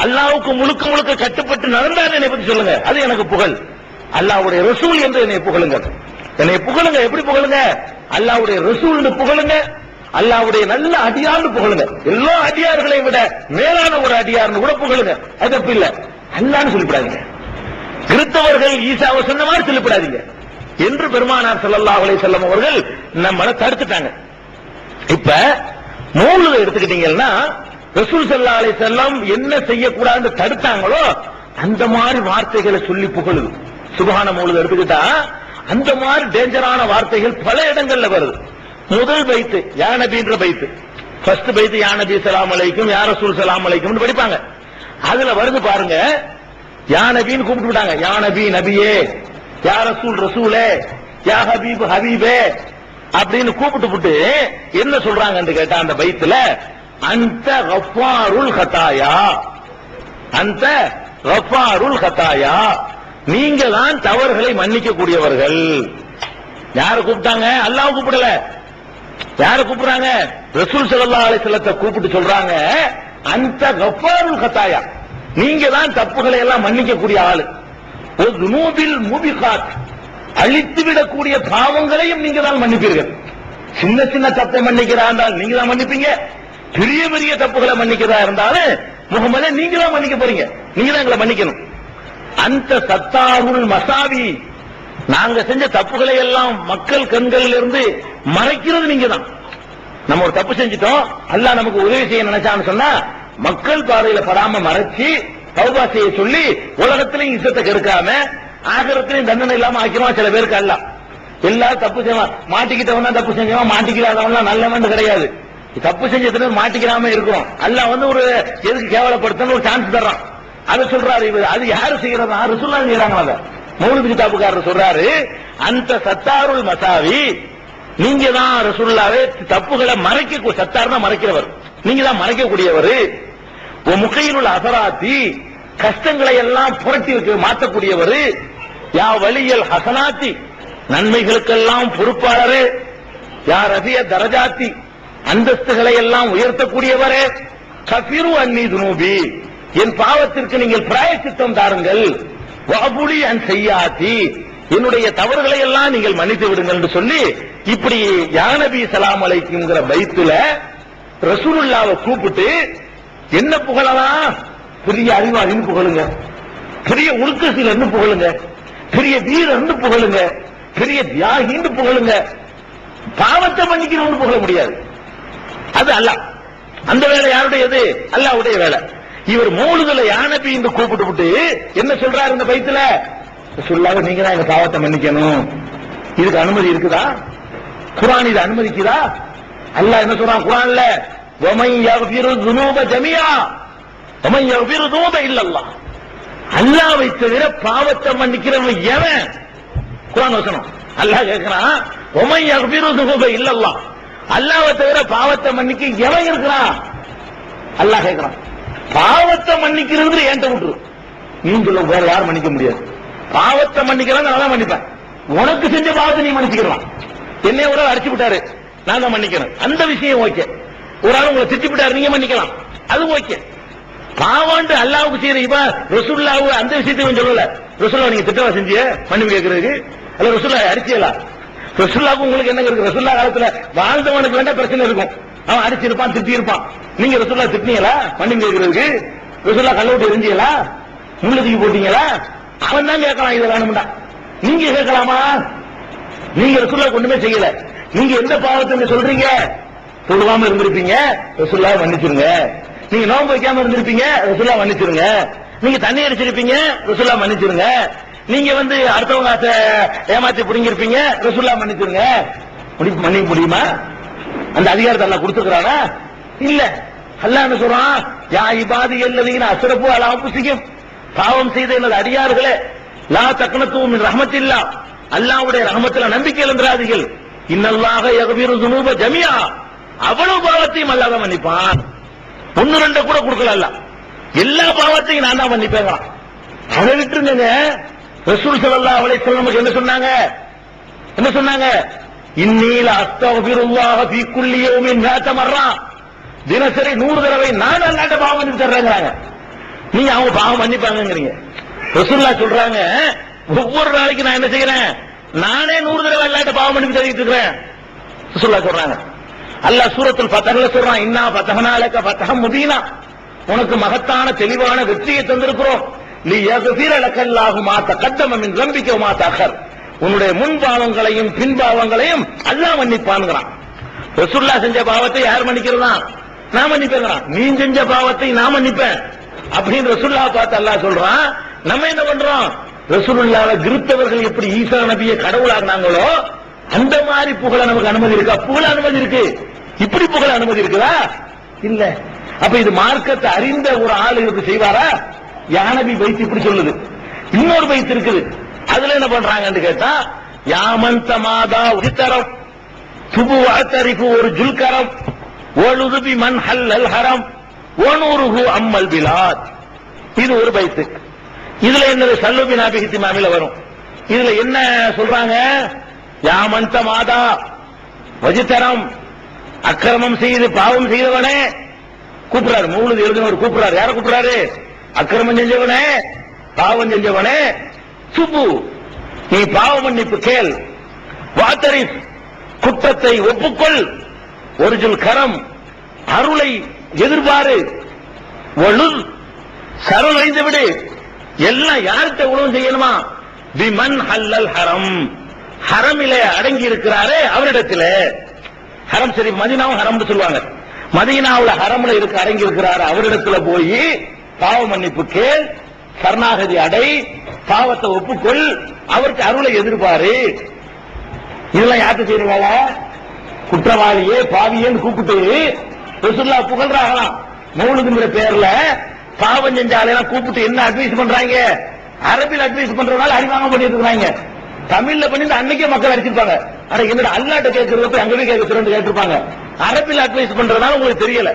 [SPEAKER 2] அல்லாஹ்வுக்கு முழுக்க முழுக்க கட்டுப்பட்டு நடந்தார் என்னை பற்றி சொல்லுங்க, அது எனக்கு புகழ். அல்லாஹ்வுடைய ரசூல் என்று என்னை புகழுங்க. என்னை புகழுங்க. எப்படி புகழுங்க? அல்லாஹ்வுடைய ரசூல்னு புகழுங்க, அல்லாஹ்வுடைய நல்ல அடியார்னு புகழுங்க. எல்லா அடியார்களை விட மேலான ஒரு அடியார்னு கூட புகழுங்க. அது தப்பு இல்ல. அல்லாஹ்னு சொல்லிவிடாதீங்க. கிறிஸ்தவர்கள் ஈசாவை சொன்ன மாதிரி சொல்லிவிடாதீங்க என்று பெருமானார் ஸல்லல்லாஹு அலைஹி வஸல்லம் அவர்கள் நம்மளை தடுத்துட்டாங்க. இப்ப மௌலிதை எடுத்துக்கிட்டீங்கன்னா ரசூல் ஸல்லல்லாஹு அலைஹி வஸல்லம் என்ன செய்யக்கூடாதுன்னு தடுத்தாங்களோ அந்த மாதிரி வார்த்தைகளை சொல்லி புகழுது. சுப்ஹான மௌலிதை எடுத்துக்கிட்டா அந்த மாதிரி டேஞ்சரான வார்த்தைகள் பல இடங்கள்ல வருது. முதல் பைத்து யா நபின்ற பைத்து, ஃபர்ஸ்ட் பைத்து யா நபி ஸலாம் அலைக்கும் யா ரசூல் ஸலாம் அலைக்கும் படிப்பாங்க. அதுல வருது பாருங்க, யா நபின்னு கூப்பிட்டு விட்டாங்க. யா நபி நபியே, யா ரசூல் ரசூலே, யா ஹபீப் ஹபீபே அப்படின்னு கூப்பிட்டு என்ன சொல்றாங்கன்னு கேட்டா அந்த பைத்துல, அந்த கஃபாருல் கதாயா, அந்த கஃபாருல் கதாயா, நீங்க தான் தவறுகளை மன்னிக்க கூடியவர்கள். யார கூப்பிட்டாங்க? அல்லாஹ் கூப்பிடல. யார கூப்பிடுறாங்க? ரசூல் ஸல்லல்லாஹு அலைஹி வஸல்லத்தை கூப்பிட்டு சொல்றாங்க, அந்த கஃபாருல் கதாயா, நீங்க தான் தப்புகளை எல்லாம் மன்னிக்கக்கூடிய ஆளு. ஒரு துனூபில் முபிகாத், அழித்துவிடக்கூடிய பாவங்களையும் நீங்க தான் மன்னிப்பீர்கள். சின்ன சின்ன தப்பை மன்னிக்கிறா இருந்தால் நீங்க தான் மன்னிப்பீங்க, பெரிய பெரிய தப்புகளை மன்னிக்கிறதா இருந்தாலும் முகமதே நீங்க தான் மன்னிக்க போறீங்க, நீங்க தான் எங்களை மன்னிக்கணும். அந்த சத்தாருல் மசாவி, நாங்க செஞ்ச தப்புகளை எல்லாம் மக்கள் கண்களில் இருந்து மறைக்கிறது நீங்க தான். நம்ம ஒரு தப்பு செஞ்சிட்டோம், அல்லாஹ் நமக்கு உதவி செய்ய நினைச்சான்னு சொன்னா மக்கள் பார்வையில படாம மறைச்சு தௌபா செய்ய சொல்லி உலகத்திலையும் இஷ்டத்தை கெடுக்காம ஆகிரத்திலையும் தண்டனை இல்லாம ஆக்கிடுவான் சில பேருக்கு. அல்ல எல்லாரும் தப்பு செய்வான், மாட்டிக்கிட்டவன் தப்பு செஞ்சவன், மாட்டிக்கிறாதவன் நல்லவன் கிடையாது. தப்பு செஞ்சதுல மாட்டிக்கிறாம இருக்கிறோம். அல்லாஹ் ஒரு எதுக்கு கேவலப்படுத்தணும் ஒரு சான்ஸ் தர்றான். அதை சொல்றாரு இவர். அது யாரு செய்யறதா? ரசூலுல்லாஹ் செய்யறாங்க. அத மௌலித் கிதாபுக்காரர் சொல்றாரு, அந்த சத்தாருல் மசாவி, நீங்க தான் ரசூலுல்லாஹ்வே தப்புகளை மறைக்க, சத்தார்னா மறைக்கிறவர், நீங்க தான் மறைக்கக்கூடியவர். முகையினுள் அசராத்தி, கஷ்டங்களை எல்லாம் புரட்டி வைக்க மாற்றக்கூடியவர். யா வலியல் ஹசனாத்தி, நன்மைகளுக்கெல்லாம் பொறுப்பாளரே. யா ரபிய தரஜாத்தி, அந்தஸ்துகளை எல்லாம் உயர்த்தக்கூடியவரே. கஃபிரு அன்னி துனூபி, என் பாவத்திற்கு நீங்கள் பிராயச்சித்தம் தாருங்கள். வஅபுலி அன் செய்யாத்தி, என்னுடைய தவறுகளை எல்லாம் நீங்கள் மன்னித்து விடுங்கள் என்று சொல்லி இப்படி யா நபி ஸலாம் அலைக்கும்ங்கற பைத்துல ரசூலுல்லாஹ்வை கூப்பிட்டு என்ன புகழலாம்? பெரிய அறிவாளின்னு புகழுங்க, பெரிய உருக்கசீலன்னு புகழுங்க, பெரிய வீரன்னு புகழுங்க, பெரிய தியாகின்னு புகழுங்க. பாவத்தை மன்னிக்கிறவன்னு புகழ முடியாது. அது அல்லாஹ். அந்த வேலை யாருடையது? அல்லாஹ்வுடைய வேலை. இவர் மௌலிதுல யா நபி என்று கூப்பிட்டு என்ன சொல்றாரு இந்த பைத்துல? ரசூலுல்லாஹ் நீங்க தான் எங்க பாவத்தை மன்னிக்கணும். இதுக்கு அனுமதி இருக்குதா? குர்ஆன் இது அனுமதிக்குதா? அல்லாஹ் என்ன சொல்றான் குர்ஆன்ல? வமன் யக்ஃபிரு ذுனூப ஜமீஆ வமன் யக்ஃபிரு ذுனூப இல்லல்லாஹ். அல்லாஹ்வை தவிர பாவத்தை மன்னிக்கிறவன் எவன்? குர்ஆன் வசனம். அல்லாஹ் கேக்குறான், வமன் யக்ஃபிரு ذுனூப இல்லல்லாஹ், அல்லாஹ்வை தவிர பாவத்தை மன்னிக்க எவன் இருக்கிறான்? அல்லாஹ் கேக்குறான். பாவத்தை மன்னிக்கிறது ஏன்ட்ட விட்டுரு, நீ சொல்ல வேற யாரும் மன்னிக்க முடியாது. பாவத்தை மன்னிக்கிறாங்க, நான் தான் மன்னிப்பேன். உனக்கு செஞ்ச பாவத்தை நீ மன்னிச்சுக்கலாம். என்னைய ஒரு ஆள் அடிச்சு விட்டாரு, நான் தான் மன்னிக்கிறேன், அந்த விஷயம் ஓகே. ஒரு ஆள் உங்களை திட்டி விட்டாரு, நீங்க மன்னிக்கலாம், அது ஓகே. பாவாண்டு அல்லாவுக்கு செய்யற இவ ரசூலுல்லாஹ் அந்த விஷயத்தையும் சொல்லல. ரசூலுல்லாஹ் நீங்க திட்டவா செஞ்சிய மன்னிப்பு கேட்கறதுக்கு? அல்ல ரசூலுல்லாஹ் அடிச்சியலா? ரசூலுல்லாஹ்க்கு உங்களுக்கு என்ன இருக்கு? ரசூலுல்லாஹ் காலத்துல வாழ்ந்தவனுக்கு வேண்டாம் பிரச்சனை இருக்கும், அவன் அடிச்சிருப்பான், திட்டி இருப்பான். நீங்க ரசூலுல்லாஹ் திட்டினீங்களா மன்னிப்பு கேட்கறதுக்கு? ரசூலுல்லாஹ் கல்ல விட்டு எரிஞ்சீங்களா? முள்ளதுக்கு போட்டீங்களா? அவன் தான் கேட்கலாம், இதை வேணும்டா. நீங்க கேட்கலாமா? நீங்க ரசூலுல்லாஹ் ஒண்ணுமே செய்யல. நீங்க எந்த பாவத்தை சொல்றீங்க? தொழுவாம இருந்திருப்பீங்க, ரசூலுல்லாஹ் மன்னிச்சிருங்க. நீங்க நோன்பு வைக்காம இருந்திருப்பீங்க, ரசூலுல்லாஹ் மன்னிச்சிருங்க. நீங்க தண்ணி அடிச்சிருப்பீங்க, ரசூலுல்லாஹ் மன்னிச்சிருங்க. நீங்க அடுத்தவங்க ஏமாத்தி புடிங்கிருப்பீங்க, ரசூலுல்லாஹ் மன்னிச்சிருங்க. மன்னிக்க முடியுமா? அந்த அதிகாரத்தை அல்லாஹ் கொடுத்துக்கிறானா? இல்ல. அல்லாஹ் என்ன சொல்றான்? யா இபாதி அல்லதீன அஸ்ரஃபு அலா அன்ஃபுஸிஹிம், பாவம் செய்த எனது அடியார்களே, லா தக்னது மின் ரஹ்மத்தில்லாஹ், அல்லாஹ்வுடைய ரஹ்மத்தில நம்பிக்கை இழந்துராதீர்கள். இன்னல்லாஹ யக்ஃபிரு ذுனூப ஜமீஆ, அவ்வளவு பாவத்தையும் அல்லாஹ் தான் மன்னிப்பான். ஒன்னு ரெண்டு கூட கொடுக்கல, அல்லாஹ் எல்லா பாவத்தையும் நான் தான் மன்னிப்பேன். அதை விட்டுருங்க. ரசூல் ஸல்லல்லாஹு அலைஹி வஸல்லம் என்ன சொன்னாங்க? என்ன சொன்னாங்க? இன்னீ லா அஸ்தக்ஃபிருல்லாஹ ஃபீ குல்லி யௌமின் 100 மர்ரா, தினசரி 100 தடவை நான் அல்லாஹ்ட்ட பாவம் மன்னிப்பு தர்றேங்கறாங்க. நீங்க அவங்க பாவம் மன்னிப்பாங்கங்கறீங்க. ரசூலுல்லாஹ் சொல்றாங்க, ஒவ்வொரு நாளைக்கு நான் என்ன செய்யறேன்? நானே 100 தடவை அல்லாஹ்ட்ட பாவம் மன்னிப்பு தருவிட்டு இருக்கிறேன். ரசூலுல்லாஹ் சொல்றாங்க. அல்லாஹ் சூரத்துல் ஃபத்ஹ்ல சொல்றான், இன்னா ஃபதஹ்னா லக ஃபத்ஹம் முபீனா, உனக்கு மகத்தான தெளிவான வெற்றியை தந்திருக்கிறோம். லியக்ஃபிர லக்கல்லாஹு மா தகத்தம மின் ذنبிக வ மா தஅخر, உன்னுடைய முன் பாவங்களையும் பின் பாவங்களையும் அல்லாஹ் மன்னிப்பான்ங்கறான். ரசூலுல்லாஹ் செஞ்ச பாவத்தை யார் மன்னிக்கிறதா? நான் மன்னிப்பேங்கறான். நீ செஞ்ச பாவத்தை நான் மன்னிப்பேன் அப்படின்னு ரசூலுல்லாஹ் பார்த்து அல்லாஹ் சொல்றான். நம்ம என்ன பண்றோம்? ரசூலுல்லாஹ்வை கிறிஸ்தவர்கள் எப்படி ஈசா நபியை கடவுளாக்குனாங்களோ அந்த மாதிரி புகழ நமக்கு அனுமதி இருக்கா? புகழ அனுமதி இருக்கு. இப்படி புகழ அனுமதி இருக்குதா? இல்ல. அப்ப இது மார்க்கத்தை அறிந்த ஒரு ஆள் இதுக்கு செய்வாரா? யா நபி பைத் இப்படி சொல்லுது. இன்னொரு பைத் இருக்குது, அதுல என்ன பண்றாங்கன்னு கேட்டா, யாமன் தமாதா உத்தரம் துபு வாத்தரிக்கு ஒரு ஜுல்கரம் ஒழுதுபி மன் ஹல்லல் ஹரம் ஒனூருஹு அம்மல் பிலாத். இது ஒரு பைத்து. இதுல என்னது? சல்லுபி நாபிஹி மாமில வரும். இதுல என்ன சொல்றாங்க? யாமந்த மாதா வஜித்தரம், அக்கிரமம் செய்து பாவம் செய்தவனே கூப்பிடுறாரு. மௌலிது எழுதினவர் கூப்பிடுறாரு. யார கூப்பிடுறாரு? அக்கிரமம் செஞ்சவனே, பாவம் செஞ்சவனே, சுப்பு நீ பாவ மன்னிப்பு கேள். வாத்தரிஸ் குற்றத்தை ஒப்புக்கொள். ஒரிஜினல் கரம் அருளை எதிர்பாரு. ஒழுல் சரளைந்து விடு. எல்லாம் யார்கிட்ட உணவு செய்யணுமா? பிமன் ஹல்லல் ஹரம், ஹரமிலே அடங்கி இருக்கிறாரே அவரிடத்தில். ஹரம் ஷரீப், மதீனாவும் ஹரம்னு சொல்லுவாங்க. மதீனாவுல ஹரம்ல அடங்கி இருக்கிறார். அவரிடத்துல போய் பாவ மன்னிப்பு கேள், சரணாகதி அடை, பாவத்தை ஒப்புக்கொள், அவருக்கு அருளை எதிர்பாரு. இதெல்லாம் யார்கிட்ட செய்யறாங்க? குற்றவாளியே பாவியேன்னு கூப்பிட்டு ரசூலுல்லாஹ் புகழ்றாங்களாம். மௌலிதுங்கிற பேர்ல பாவம் செஞ்ச ஆளையெல்லாம் கூப்பிட்டு என்ன அட்வைஸ் பண்றாங்க? அரபில் அட்வைஸ் பண்றதுனால அறிவாங்க பண்ணிட்டு இருக்காங்க. தமிழ்ல பண்ணி அன்னைக்கே மக்கள் அடிச்சிருப்பாங்க. ஆனா என்னோட அல்லாட்ட கேட்கறது அங்கவே கேட்கறது கேட்டிருப்பாங்க. அரபில் அட்வைஸ் பண்றதுனால உங்களுக்கு தெரியல.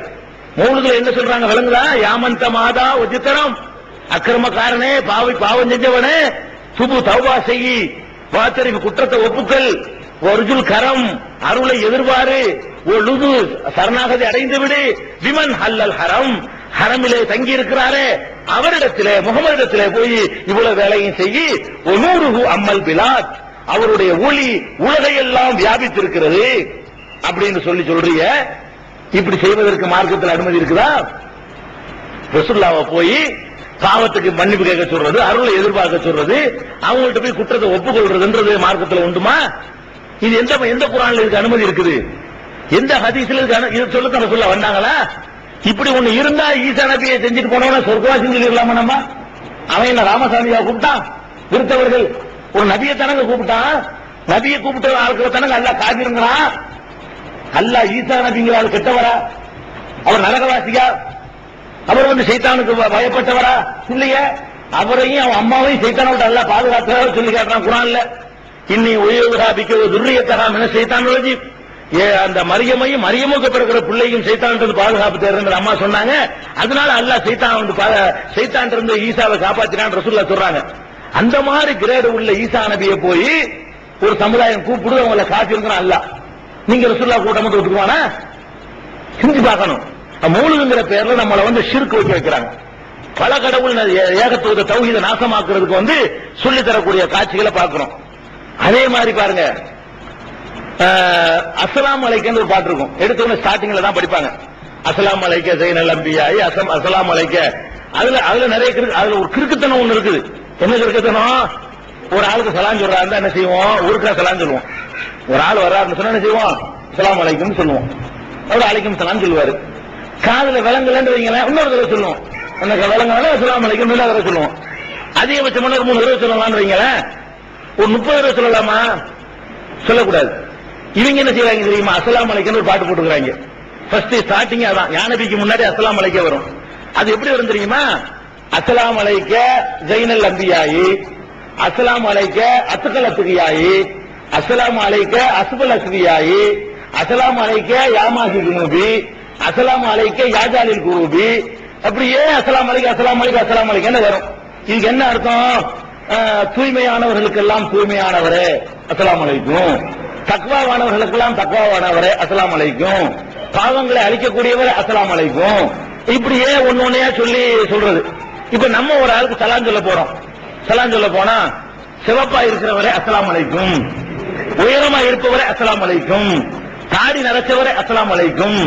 [SPEAKER 2] மௌலிதுல என்ன சொல்றாங்க விளங்குதா? யாமந்த மாதா உஜித்தரம், அக்கிரமக்காரனே, பாவம் செஞ்சவனே, சுபு தௌபா செய்யி, வாத்தரின் குற்றத்தை ஒப்புக்கல், ஒருஜுல் கரம், அருளை எதிர்பாரு, ஒழுது சரணாகதி அடைந்து விடு, விமன் ஹல்லல் ஹரம், ஹரமிலே தங்கி இருக்கிறாரே அவரிடத்திலே முகமதிடத்திலே போய் இவ்வளவு வேலையும் செய்யி, ஒனூருஹு அம்மல் பிலாத், அவருடைய ஒளி உலகையெல்லாம் வியாபித்திருக்கிறது அப்படின்னு சொல்றீங்க. இப்படி செய்வதற்கு மார்க்கத்தில் அனுமதி இருக்குதா? ரசூலுல்லாஹ் போய் பாவத்துக்கு மன்னிப்பு கேட்க சொல்றது, அருளை எதிர்பார்க்க சொல்றது, அவங்கள்ட்ட போய் குற்றத்தை ஒப்புக்கொள்றதுன்றது மார்க்கத்தில் உண்டுமா? இது எந்த குர்ஆன்ல இதுக்கு அனுமதி இருக்குது? எந்த ஹதீஸ்ல இது சொல்லத்தான் ரசூலுல்லாஹ் வந்தாங்களா? இப்படி ஒண்ணு இருந்தா ஈசா நபியை செஞ்சுட்டு போனவன சொர்க்கவாசி சொல்லிடலாமா நம்ம? அவன் என்ன ராமசாமியா கூப்பிட்டான்? விருத்தவர்கள் ஒரு நபியை தனங்க கூப்பிட்டான். நபியை கூப்பிட்ட ஆளுக்கு தனங்க அல்லாஹ் காபிருங்கிறான். அல்லாஹ் ஈசா நபிங்கிற ஆள் கெட்டவரா? அவர் நரகவாசியா? அவர் சைத்தானுக்கு பயப்பட்டவரா? இல்லையே. அவரையும் அவன் அம்மாவையும் சைத்தான விட்டு அல்லாஹ் பாதுகாத்ததாக சொல்லி காட்டுறான் குர்ஆன்ல. இன்னி உயர்வுராபிக்க துர்ரியத்தகா மின சைத்தான் ரஜீம், அந்த மரியமுக்கு பிறகு பிள்ளையும் சைத்தான் பாதுகாப்பு தேர்ந்த அம்மா சொன்னாங்க. அதனால அல்லாஹ் சைத்தான் இருந்து ஈசாவை காப்பாற்றினான் ரசூலுல்லாஹ் சொல்றாங்க. அந்த மாதிரி கிரேடு உள்ள ஈசா நபியை போய் ஒரு சமுதாயம் கூப்பிடு அவங்களை காத்திருக்கிறான் அல்லாஹ். நீங்க ரசூலுல்லாஹ் கூட்டம் மட்டும் ஒத்துக்குவானா? செஞ்சு பார்க்கணும். மௌலிதுங்கிற பேர்ல நம்மளை ஷிர்க் வைக்கிறாங்க. பல கடவுள் ஏகத்துவ தௌஹீத நாசமாக்குறதுக்கு சொல்லி தரக்கூடிய காட்சிகளை பார்க்கிறோம். அதே மாதிரி பாருங்க, அஸ்ஸலாமு அலைக்கும் ஒரு பாட்டு இருக்கும். எடுத்தவங்க ஸ்டார்டிங்ல தான் படிப்பாங்க. அஸ்ஸலாமு அலைக்க ஸைனல் அன்பியாஇ, அஸ்ஸலாமு அலைக்க. அதுல நிறைய அதுல ஒரு கிறுக்குத்தனம் ஒண்ணு இருக்குது. என்ன கிறுக்குத்தனம்? ஒரு ஆளுக்கு சலாம் சொல்றாரு என்ன செய்வோம்? ஊருக்கா சலாம் சொல்லுவோம். ஒரு ஆள் வர்றாருன்னு சொன்னா என்ன செய்வோம்? அஸ்ஸலாமு அலைக்கும் சொல்லுவோம். அவர் அலைக்கும் சலாம் சொல்லுவாரு. காதுல விளங்கலன்னு வைங்களேன், இன்னொரு தடவை சொல்லுவோம். எனக்கு விளங்கல அஸ்ஸலாமு அலைக்கும் இன்னொரு தடவை சொல்லுவோம். அதிகபட்சம் 3 தடவை சொல்லலாம்னு வைங்களேன். ஒரு 30 தடவை சொல்லலாமா? சொல்லக்கூடாது. இவங்க என்ன செய்வாங்க தெரியுமா? அஸ்ஸலாமு அலைக்கும் ஒரு பாட்டு போட்டுக்கிறாங்க. ஃபர்ஸ்ட் ஸ்டார்டிங் அதான். யா நபிக்கு முன்னாடி அஸ்ஸலாமு அலைக்க வரும். அது எப்படி வரும் தெரியுமா? அஸ்ஸலாமு அலைக்க ஸைனல் அன்பியாஇ, அஸ்ஸலாமு அலைக்க அத்கல் அத்கியாஇ, அஸ்ஸலாமு அலைக்க அஸ்பல் அஸ்கியாஇ, அஸ்ஸலாமு அலைக்க யாமாஹி குனூபி, அஸ்ஸலாமு அலைக்க யாஜாலில் குரூபி. அப்படியே அஸ்ஸலாமு அலைக்க அஸ்ஸலாமு அலைக்க அஸ்ஸலாமு அலைக்கன்னு வரும். இதுக்கு என்ன அர்த்தம்? தூய்மையானவர்களுக்கெல்லாம் தூய்மையானவரே அஸ்ஸலாமு அலைக்கும், தக்வாவானவர்களுக்கெல்லாம் தக்வாவானவரே அஸ்ஸலாமு அலைக்கும், பாவங்களை அழிக்கக்கூடியவர் அஸ்ஸலாமு அலைக்கும். இப்படியே ஒன்னொன்னையா சொல்றது. இப்ப நம்ம ஒரு ஆளுக்கு சலாம் சொல்ல போறோம். சலாம் சொல்ல போனா சிவப்பா இருக்கிறவரே அஸ்ஸலாமு அலைக்கும், உயரமா இருப்பவரே அஸ்ஸலாமு அலைக்கும், தாடி நரைச்சவரே அஸ்ஸலாமு அலைக்கும்,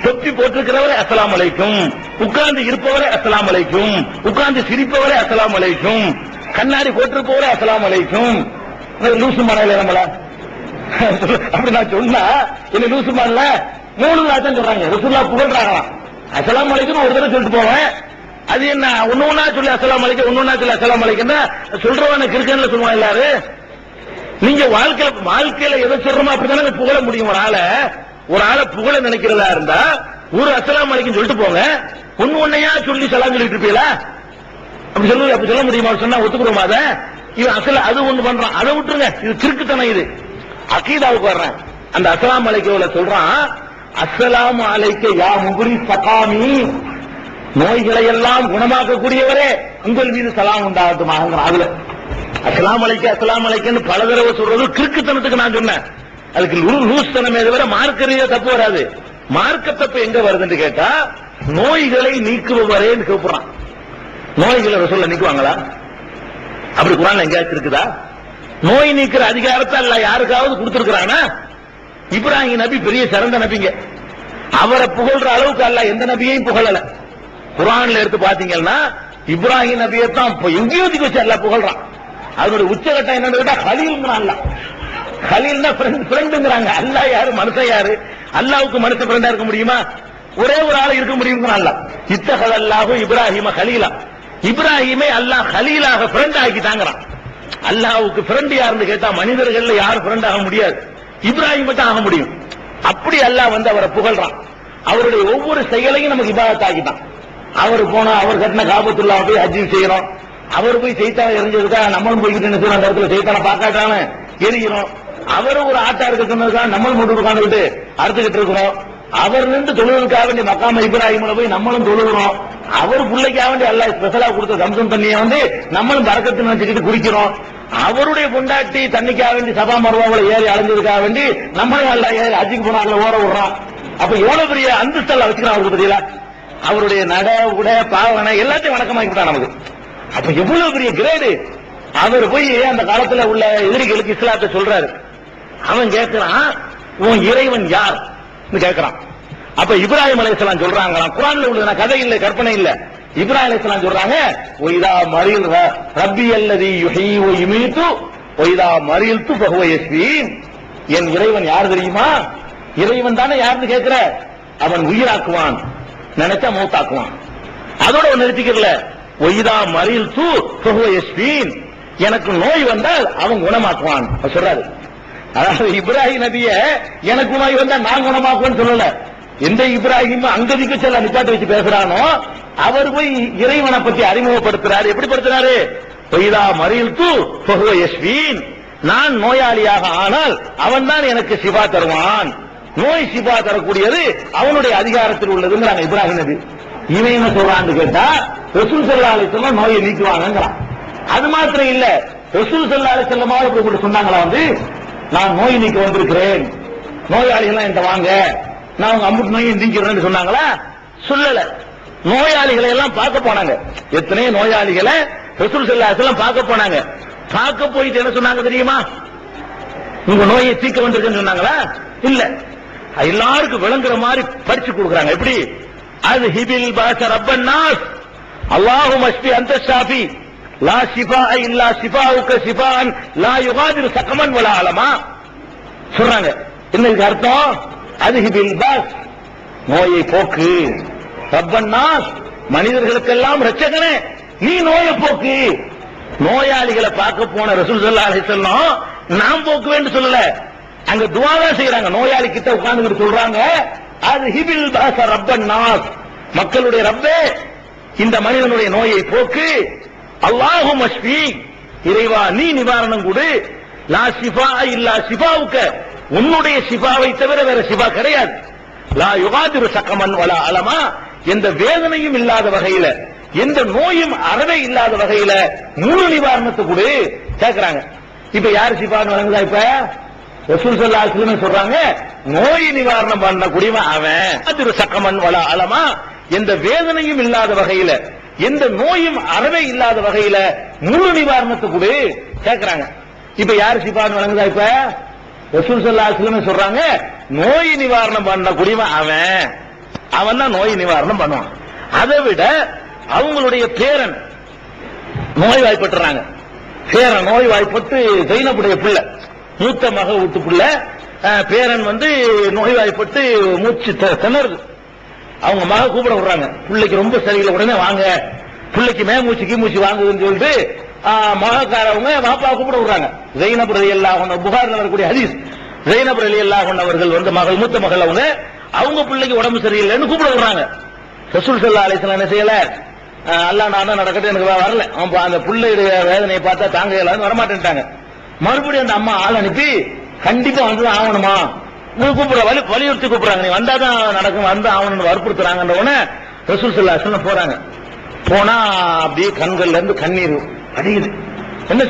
[SPEAKER 2] தொப்பி போட்டிருக்கிறவரே அஸ்ஸலாமு அலைக்கும், உட்கார்ந்து இருப்பவரே அஸ்ஸலாமு அலைக்கும், உட்கார்ந்து சிரிப்பவரே அஸ்ஸலாமு அலைக்கும், கண்ணாடி போட்டிருப்பவரே அஸ்ஸலாமு அலைக்கும். லூசு மனையில நம்மள அப்படி நான் சொன்னா என்ன லூசு மனல 3 தான் சொல்றாங்க. ரசூலுல்லாஹ் புகழ்றாங்களாம். அஸ்ஸலாமு அலைக்கும் ஒரு தடவை சொல்லிட்டு போவேன். அது என்ன ஒன்னொன்னா சொல்லி அஸ்ஸலாமு அலைக்கும் ஒன்னொன்னா சொல்லி அஸ்ஸலாமு அலைக்கும் சொல்றவன கிறுக்கன்ல சொல்லுவாங்க எல்லாரும். நீங்க வாழ்க்கையில எதை சொல்றோமோ அப்படித்தானே புகழ முடியும். ஒரு ஆளை புகழ நினைக்கிறதா இருந்தா ஒரு அஸ்ஸலாமு அலைக்கும் சொல்லிட்டு போங்க. ஒன்னையா சொல்லி சலாம் சொல்லிட்டு இருப்பீங்களா? அப்படி சொல்ல முடியுமா? சொன்னா ஒத்துக்கிறோமா? அதை இவன் அது ஒண்ணு பண்றான். அதை விட்டுருங்க. இது கிறுக்குத்தனம். இது அகீதாவுக்கு வர்றேன். அந்த அஸ்ஸலாமு அலைக்கும் சொல்றான், அஸ்ஸலாமு அலைக்க யா முகுரி சகாமி, நோய்களை எல்லாம் குணமாக்கக்கூடியவரே உங்கள் மீது சலாம் உண்டாகட்டும். அதுல அஸ்ஸலாமு அலைக்கும் பல தடவை சொல்றது கிறுக்குத்தனத்துக்கு நான் சொன்னேன். அதுக்கு லூஸ்தனமே தவிர மார்க்க ரீதியா தப்பு வராது. மார்க்க தப்பு எங்க வருதுன்னு கேட்டா, நோய்களை நீக்குபவரேன்னு கூப்பிடுறான். நோய்களை ரசூலுல்லாஹ் நீக்குவாங்களா? அப்படி குர்ஆன்ல எங்கேயாச்சும் இருக்குதா? நோய் நீக்கிற அதிகாரத்தை அல்லாஹ் யாருக்காவது கொடுத்திருக்கிறானா? இப்ராஹிம் நபி பெரிய சிறந்த நபிங்க. அவரை புகழ்ற அளவுக்கு அல்லாஹ் எந்த நபியையும் புகழல. குர்ஆன்ல எடுத்து பாத்தீங்கன்னா இப்ராஹிம் நபியை தான் எங்கேயோ வச்சு அல்லாஹ் புகழ்றான். அதனுடைய உச்சகட்டம் என்னன்னு கேட்டா கலீல்ங்கிறான். அல்லாஹ் கலீல்னா ஃப்ரெண்டுங்கிறாங்க. அல்லாஹ் யாரு? மனுஷன் யாரு? அல்லாஹ்வுக்கு மனுஷன் ஃப்ரெண்டா இருக்க முடியுமா? ஒரே ஒரு ஆள் இருக்க முடியுமா? அல்லாஹ் இத்தகல்லாஹு இப்ராஹிம கலீலா, இப்ராஹிமை அல்லாஹ் கலீலாக ஃப்ரெண்ட் ஆக்கிட்டாங்கறான். அல்லாஹ்வுக்கு ஃப்ரெண்ட் யாருன்னு கேட்டா மனிதர்கள்ல யாரும் ஃப்ரெண்ட் ஆக முடியாது, இப்ராஹிம் மட்டும் ஆக முடியும். அப்படி அல்லாஹ் வந்து அவரை புகழ்றான். அவருடைய ஒவ்வொரு செயலையும் நமக்கு இபாதத் ஆக்கிட்டான். அவர் போனா அவர் கட்டின காபத்துல்லா போய் ஹஜ்ஜி செய்யறோம். அவர் போய் செய்தான எரிஞ்சதுக்கா நம்மளும் போய்கிட்டு என்ன செய்யறோம், அந்த இடத்துல செய்தான பார்க்காட்டான எரிகிறோம். அவர் ஒரு ஆட்டா இருக்க சொன்னதுக்காக நம்மளும் மூட்டு உட்காந்துக்கிட்டு அறுத்துக்கிட்டு இருக்கிறோம். அவர் நின்று தொழுவதற்காக வேண்டிய மக்காம இப்ராஹிம்ல போய் நம்மளும் தொழுகிறோம். அவர் பிள்ளைக்காக வேண்டிய அல்லாஹ் ஸ்பெஷலா கொடுத்த சம்சம் தண்ணியை வந்து நம்மளும் பரக்கத்து நினைச்சுக்கிட்டு குடிக்கிறோம். அவருடைய பொண்டாட்டி தண்ணிக்காக வேண்டி சபா மருவாவில் ஏறி அலைஞ்சதுக்காக வேண்டி நம்மளும் அல்லாஹ் ஏறி ஹஜ்ஜுக்கு போனாங்கள ஓர விடுறோம். அப்ப எவ்வளவு பெரிய அந்தஸ்தெல்லாம் வச்சுக்கிறோம் அவருக்கு பத்தியில. அவருடைய நட உட பாவனை எல்லாத்தையும் வணக்கமாக்கிட்டான் நமக்கு. அப்ப எவ்வளவு பெரிய கிரேடு. அவர் போய் அந்த காலத்துல உள்ள எதிரிகளுக்கு இஸ்லாத்தை சொல்றாரு. அவன் கேட்கிறான், உன் இறைவன் யார் கேட்கிறான். அப்ப இப்ராஹிம் அலைஹிஸ்ஸலாம் சொல்றாங்க, குர்ஆன்ல உள்ள கதை இல்ல, கற்பனை இல்ல. இப்ராஹிம் அலைஹிஸ்ஸலாம் சொல்றாங்க, ஒய்தா மரில் ரப்பி அல்லதி யுஹீ வ யுமீது ஒய்தா மரில்து ஃபஹுவ யஸ்பீன். என் இறைவன் யார் தெரியுமா? இறைவன் தானே யாருன்னு கேட்கிற, அவன் உயிராக்குவான், நினைச்சா மௌத்தாக்குவான். அதோட நிறுத்திக்கல, ஒய்தா மரில்து ஃபஹுவ யஸ்பீன், எனக்கு நோய் வந்தால் அவன் குணமாக்குவான் சொல்றாரு. அதாவது இப்ராஹிம் நபிய எனக்கு நோய் வந்தா நான் குணமாக்குவேன்னு சொல்லல. எந்த இப்ராஹிம் அங்கதிக்கு செல்ல நிப்பாட்டி வச்சு பேசுறானோ அவர் போய் இறைவனை பத்தி அறிமுகப்படுத்துறாரு. எப்படி படுத்துறாரு? ஒய்தா மரில்து ஃபஹுவ யஸ்பீன், நான் நோயாளியாக ஆனால் அவன் தான் எனக்கு சிபா தருவான். நோய் சிபா தரக்கூடியது அவனுடைய அதிகாரத்தில் உள்ளதுங்கிறாங்க இப்ராஹிம் நபி. இவன் என்ன சொல்றான்னு கேட்டா ரசூல் ஸல்லல்லாஹு அலைஹி வஸல்லம் நோயை நீக்குவாங்கங்கிறான். அது மாத்திரம் இல்ல, ரசூல் ஸல்லல்லாஹு அலைஹி வஸல்லம் சொன்னாங்களா வந்து, நான் நோய் நீக்க வந்திருக்கிறேன், நோயாளிகள் என்கிட்ட வாங்க, நான் உங்க அம்புட்டு நோயை நீக்கிறேன்னு சொன்னாங்களா? சொல்லல. நோயாளிகளை எல்லாம் பார்க்க போனாங்க. எத்தனை நோயாளிகளை ரசூல் ஸல்லல்லாஹு அலைஹி வஸல்லம் பார்க்க போனாங்க. பார்க்க போயிட்டு என்ன சொன்னாங்க தெரியுமா? உங்க நோயை தீர்க்க வந்திருக்குன்னு சொன்னாங்களா? இல்ல. எல்லாருக்கும் விளங்குற மாதிரி படிச்சு கொடுக்குறாங்க. எப்படி? அது ஹிபில் பாச ரப்பன் நாஸ் அல்லாஹு மஸ்பி அந்த ஷாஃபி லா ஷிஃபா இல்லா ஷிஃபாவுக ஷிஃபான் லா யுகாதிரு சகமன் வலா அலமா சொல்றாங்க. என்ன இதுக்கு அர்த்தம்? அது ஹிபில் பாஸ், நோயை போக்கு, ரப்பன் நாஸ் மனிதர்களுக்கெல்லாம் ரட்சகனே, நீ நோயை போக்கு. நோயாளிகளை பார்க்க போன ரசூல் ஸல்லல்லாஹு அலைஹி வஸல்லம் நாம் போக்குவேன்னு சொல்லல, அங்க துஆ தான் செய்யறாங்க. நோயாளி கிட்ட உட்கார்ந்துட்டு சொல்றாங்க, அது ஹிபில் பாஸ ரப்பன் நாஸ், மக்களுடைய ரப்பே இந்த மனிதனுடைய நோயை போக்கு. அல்லாஹு மஷ்ஃபி, இறைவா நீ நிவாரணம் கொடு. லா ஷிஃபா இல்லா ஷிஃபாவுக, உன்னுடைய ஷிஃபாவை தவிர வேற ஷிஃபா கிடையாது. லா யுகாதிரு சகமன் வலா அலமா, எந்த வேதனையும் இல்லாத வகையில, எந்த நோயும் அறவே இல்லாத வகையில முழு நிவாரணத்தை கொடு கேட்கிறாங்க. இப்ப யாரு ஷிஃபான்னு வழங்குதா? இப்ப ரசூல் ஸல்லல்லாஹு அலைஹி வஸல்லம் சொல்றாங்க, நோய் நிவாரணம் பண்ண கூடியவன் அவன். அது சக்கமன் வலா அலமா, எந்த வேதனையும் இல்லாத வகையில, எந்த நோயும் அறவே இல்லாத வகையில முழு நிவாரணத்தை கொடு கேட்கிறாங்க. இப்ப யாரு ஷிஃபான்னு வழங்குதா? இப்ப ரசூல் ஸல்லல்லாஹு அலைஹி வஸல்லம் சொல்றாங்க, நோய் நிவாரணம் பண்ண கூடியவன் அவன், அவன் தான் நோய் நிவாரணம் பண்ணுவான். அதை விட அவங்களுடைய பேரன் நோய்வாய்ப்பட்டுறாங்க. பேரன் நோய்வாய்ப்பட்டு ஜைனபுடைய பிள்ளை, மூத்த மக வீட்டுக்குள்ள பேரன் வந்து நோய்வாய்ப்பட்டு மூச்சு திணறுது. அவங்க மக கூப்பிட விடுறாங்க, பிள்ளைக்கு ரொம்ப சரியில்லை, உடனே வாங்க, பிள்ளைக்கு மூச்சு கீமூச்சு வாங்குதுன்னு சொல்லிட்டு மகக்காரவங்க பாப்பா கூப்பிட விடுறாங்க. ஜைனப் ரலியல்லாஹு அன்ஹா, புகார்ல வரக்கூடிய ஹதீஸ், ஜைனப் ரலியல்லாஹு அன்ஹா அவர்கள் வந்து மகள், மூத்த மகள் அவங்க பிள்ளைக்கு உடம்பு சரியில்லைன்னு கூப்பிட விடுறாங்க. ரசூல் ஸல்லல்லாஹு அலைஹி வஸல்லம் என்ன செய்யல, அல்லாஹ் நான் நடக்கட்டும், எனக்கு வரல, அந்த பிள்ளையுடைய வேதனையை பார்த்தா தாங்க இயலாதுன்னு வரமாட்டேன்ட்டாங்க. மறுபடியும் அந்த அம்மா ஆள் அனுப்பி கண்டிப்பா வந்து ஆகணுமா கூப்பிடுற, வலியுறுத்தி கூப்பிடுறாங்க, நீ வந்தாதான் நடக்கும், வந்து ஆகணும்னு வற்புறுத்துறாங்க. உடனே ரசூல் ஸல்லல்லாஹு அலைஹி வஸல்லம் போறாங்க. போனா அப்படியே கண்கள்ல இருந்து கண்ணீர் அடிக்குது. என்ன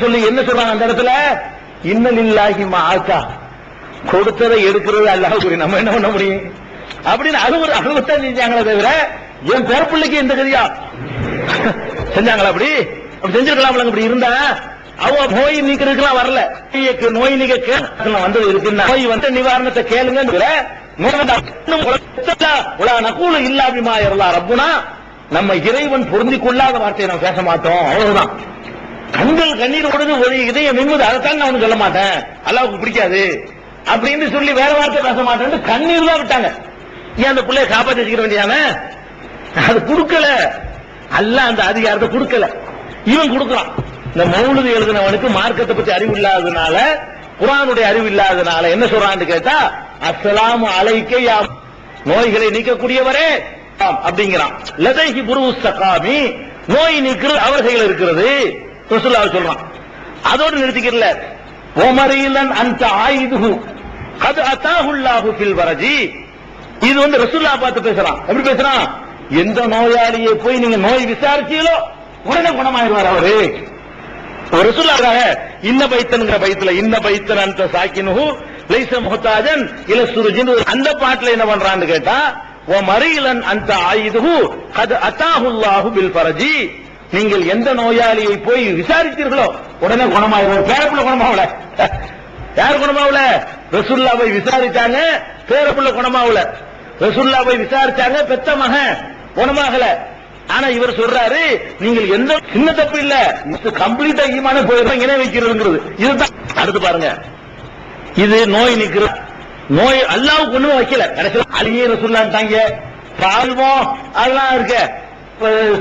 [SPEAKER 2] சொல்றாங்க அந்த இடத்துல? இன்னலில்லாஹி மா ஆத்தா, கொடுத்ததை எடுக்கிறது அல்லாஹ்வுக்கு, நம்ம என்ன பண்ண முடியும் அப்படின்னு அழுவத்தான் செஞ்சாங்களே தவிர என் பேரப்பிள்ளைக்கு எந்த கதியா செஞ்சாங்களா? அப்படி செஞ்சிருக்கலாம். அப்படி இருந்தா அவ நோய் நீக்கிறதுக்கெல்லாம் வரல, நோய் நீக்க வந்தது இருக்குன்னா நோய் வந்து நிவாரணத்தை கேளுங்க. இல்லாபிமா இருந்தா ரப்புனா, நம்ம இறைவன் பொருந்திக் கொள்ளாத வார்த்தையை நம்ம பேச மாட்டோம், அவ்வளவுதான். கண்கள் கண்ணீர் கொடுத்து ஒரு இதயம் நிம்மது, அதைத்தான் நான் சொல்ல மாட்டேன், அல்லாஹ்வுக்கு பிடிக்காது. அப்படின்னு சொல்லி வேற வார்த்தை பேச மாட்டேன் கண்ணீர் தான் விட்டாங்க. ஏன் அந்த பிள்ளைய காப்பாற்றி வச்சுக்க வேண்டியதானே? அது கொடுக்கல, அல்லாஹ் அந்த அதிகாரத்தை கொடுக்கல, இவன் கொடுக்கறான். இந்த மௌலிது எழுதினவனுக்கு மார்க்கத்தை பத்தி அறிவு இல்லாததுனால, குர்ஆனுடைய அறிவு இல்லாததுனால என்ன சொல்றான்னு கேட்டா, அஸ்ஸலாமு அலைக்க யா நோய்களை நீக்கக்கூடியவரே அப்படிங்கிறான். லதைஹி புருஸ் ஸகாமி நோய் நீக்கிற அவர்கள் இருக்கிறது ரசூலுல்லாஹ் சொல்றான். அதோடு நிறுத்திக்கல. ஓமரீலன் அந்த ஆயிதுஹு கத் அதாஹுல்லாஹு ஃபில் வரஜி. இது வந்து ரசூலுல்லாஹ் பார்த்து பேசுறான். எப்படி பேசுறான்? எந்த நோயாளியை போய் நீங்க நோய் விசாரிச்சீங்களோ உடனே குணமாயிருவார் அவரு. ரசூலுல்லாஹ் இன்ன பைத்தன்ங்கிற பைத்துல இன்ன பைத்தன் அந்த சாக்கினுஹு லைஸ முஹ்தாஜன் இல சுருஜின் அந்த பாட்டுல என்ன பண்றான்னு கேட்டா, ஓ மரீலன் அந்த ஆயிதுஹு கத் அதாஹுல்லாஹு பில் ஃபரஜி. நீங்கள் எந்த நோயாளியை போய் விசாரித்தீர்களோ உடனே குணமாயிருவார். பேரப்புள்ள குணமாவல, யார் குணமாவல? ரசூலுல்லாஹ் போய் விசாரிச்சாங்க, பேரப்புள்ள குணமாவல. ரசூலுல்லாஹ் போய் விசாரிச்சாங்க, பெத்த மகன் குணமாகல. ஆனா இவர் சொல்றாரு, நீங்கள் எந்த சின்ன தப்பு இல்ல, கம்ப்ளீட்டா ஈமான போயிடும் இணை வைக்கிறதுங்கிறது. இதுதான். அடுத்து பாருங்க, இது நோய் நிக்கிற நோய் அல்லாஹ்வுக்கு ஒண்ணுமே வைக்கல. கடைசியில் அலியே ரசூலுல்லாஹ்ட்டாங்க, பால்வம் அதெல்லாம் இருக்க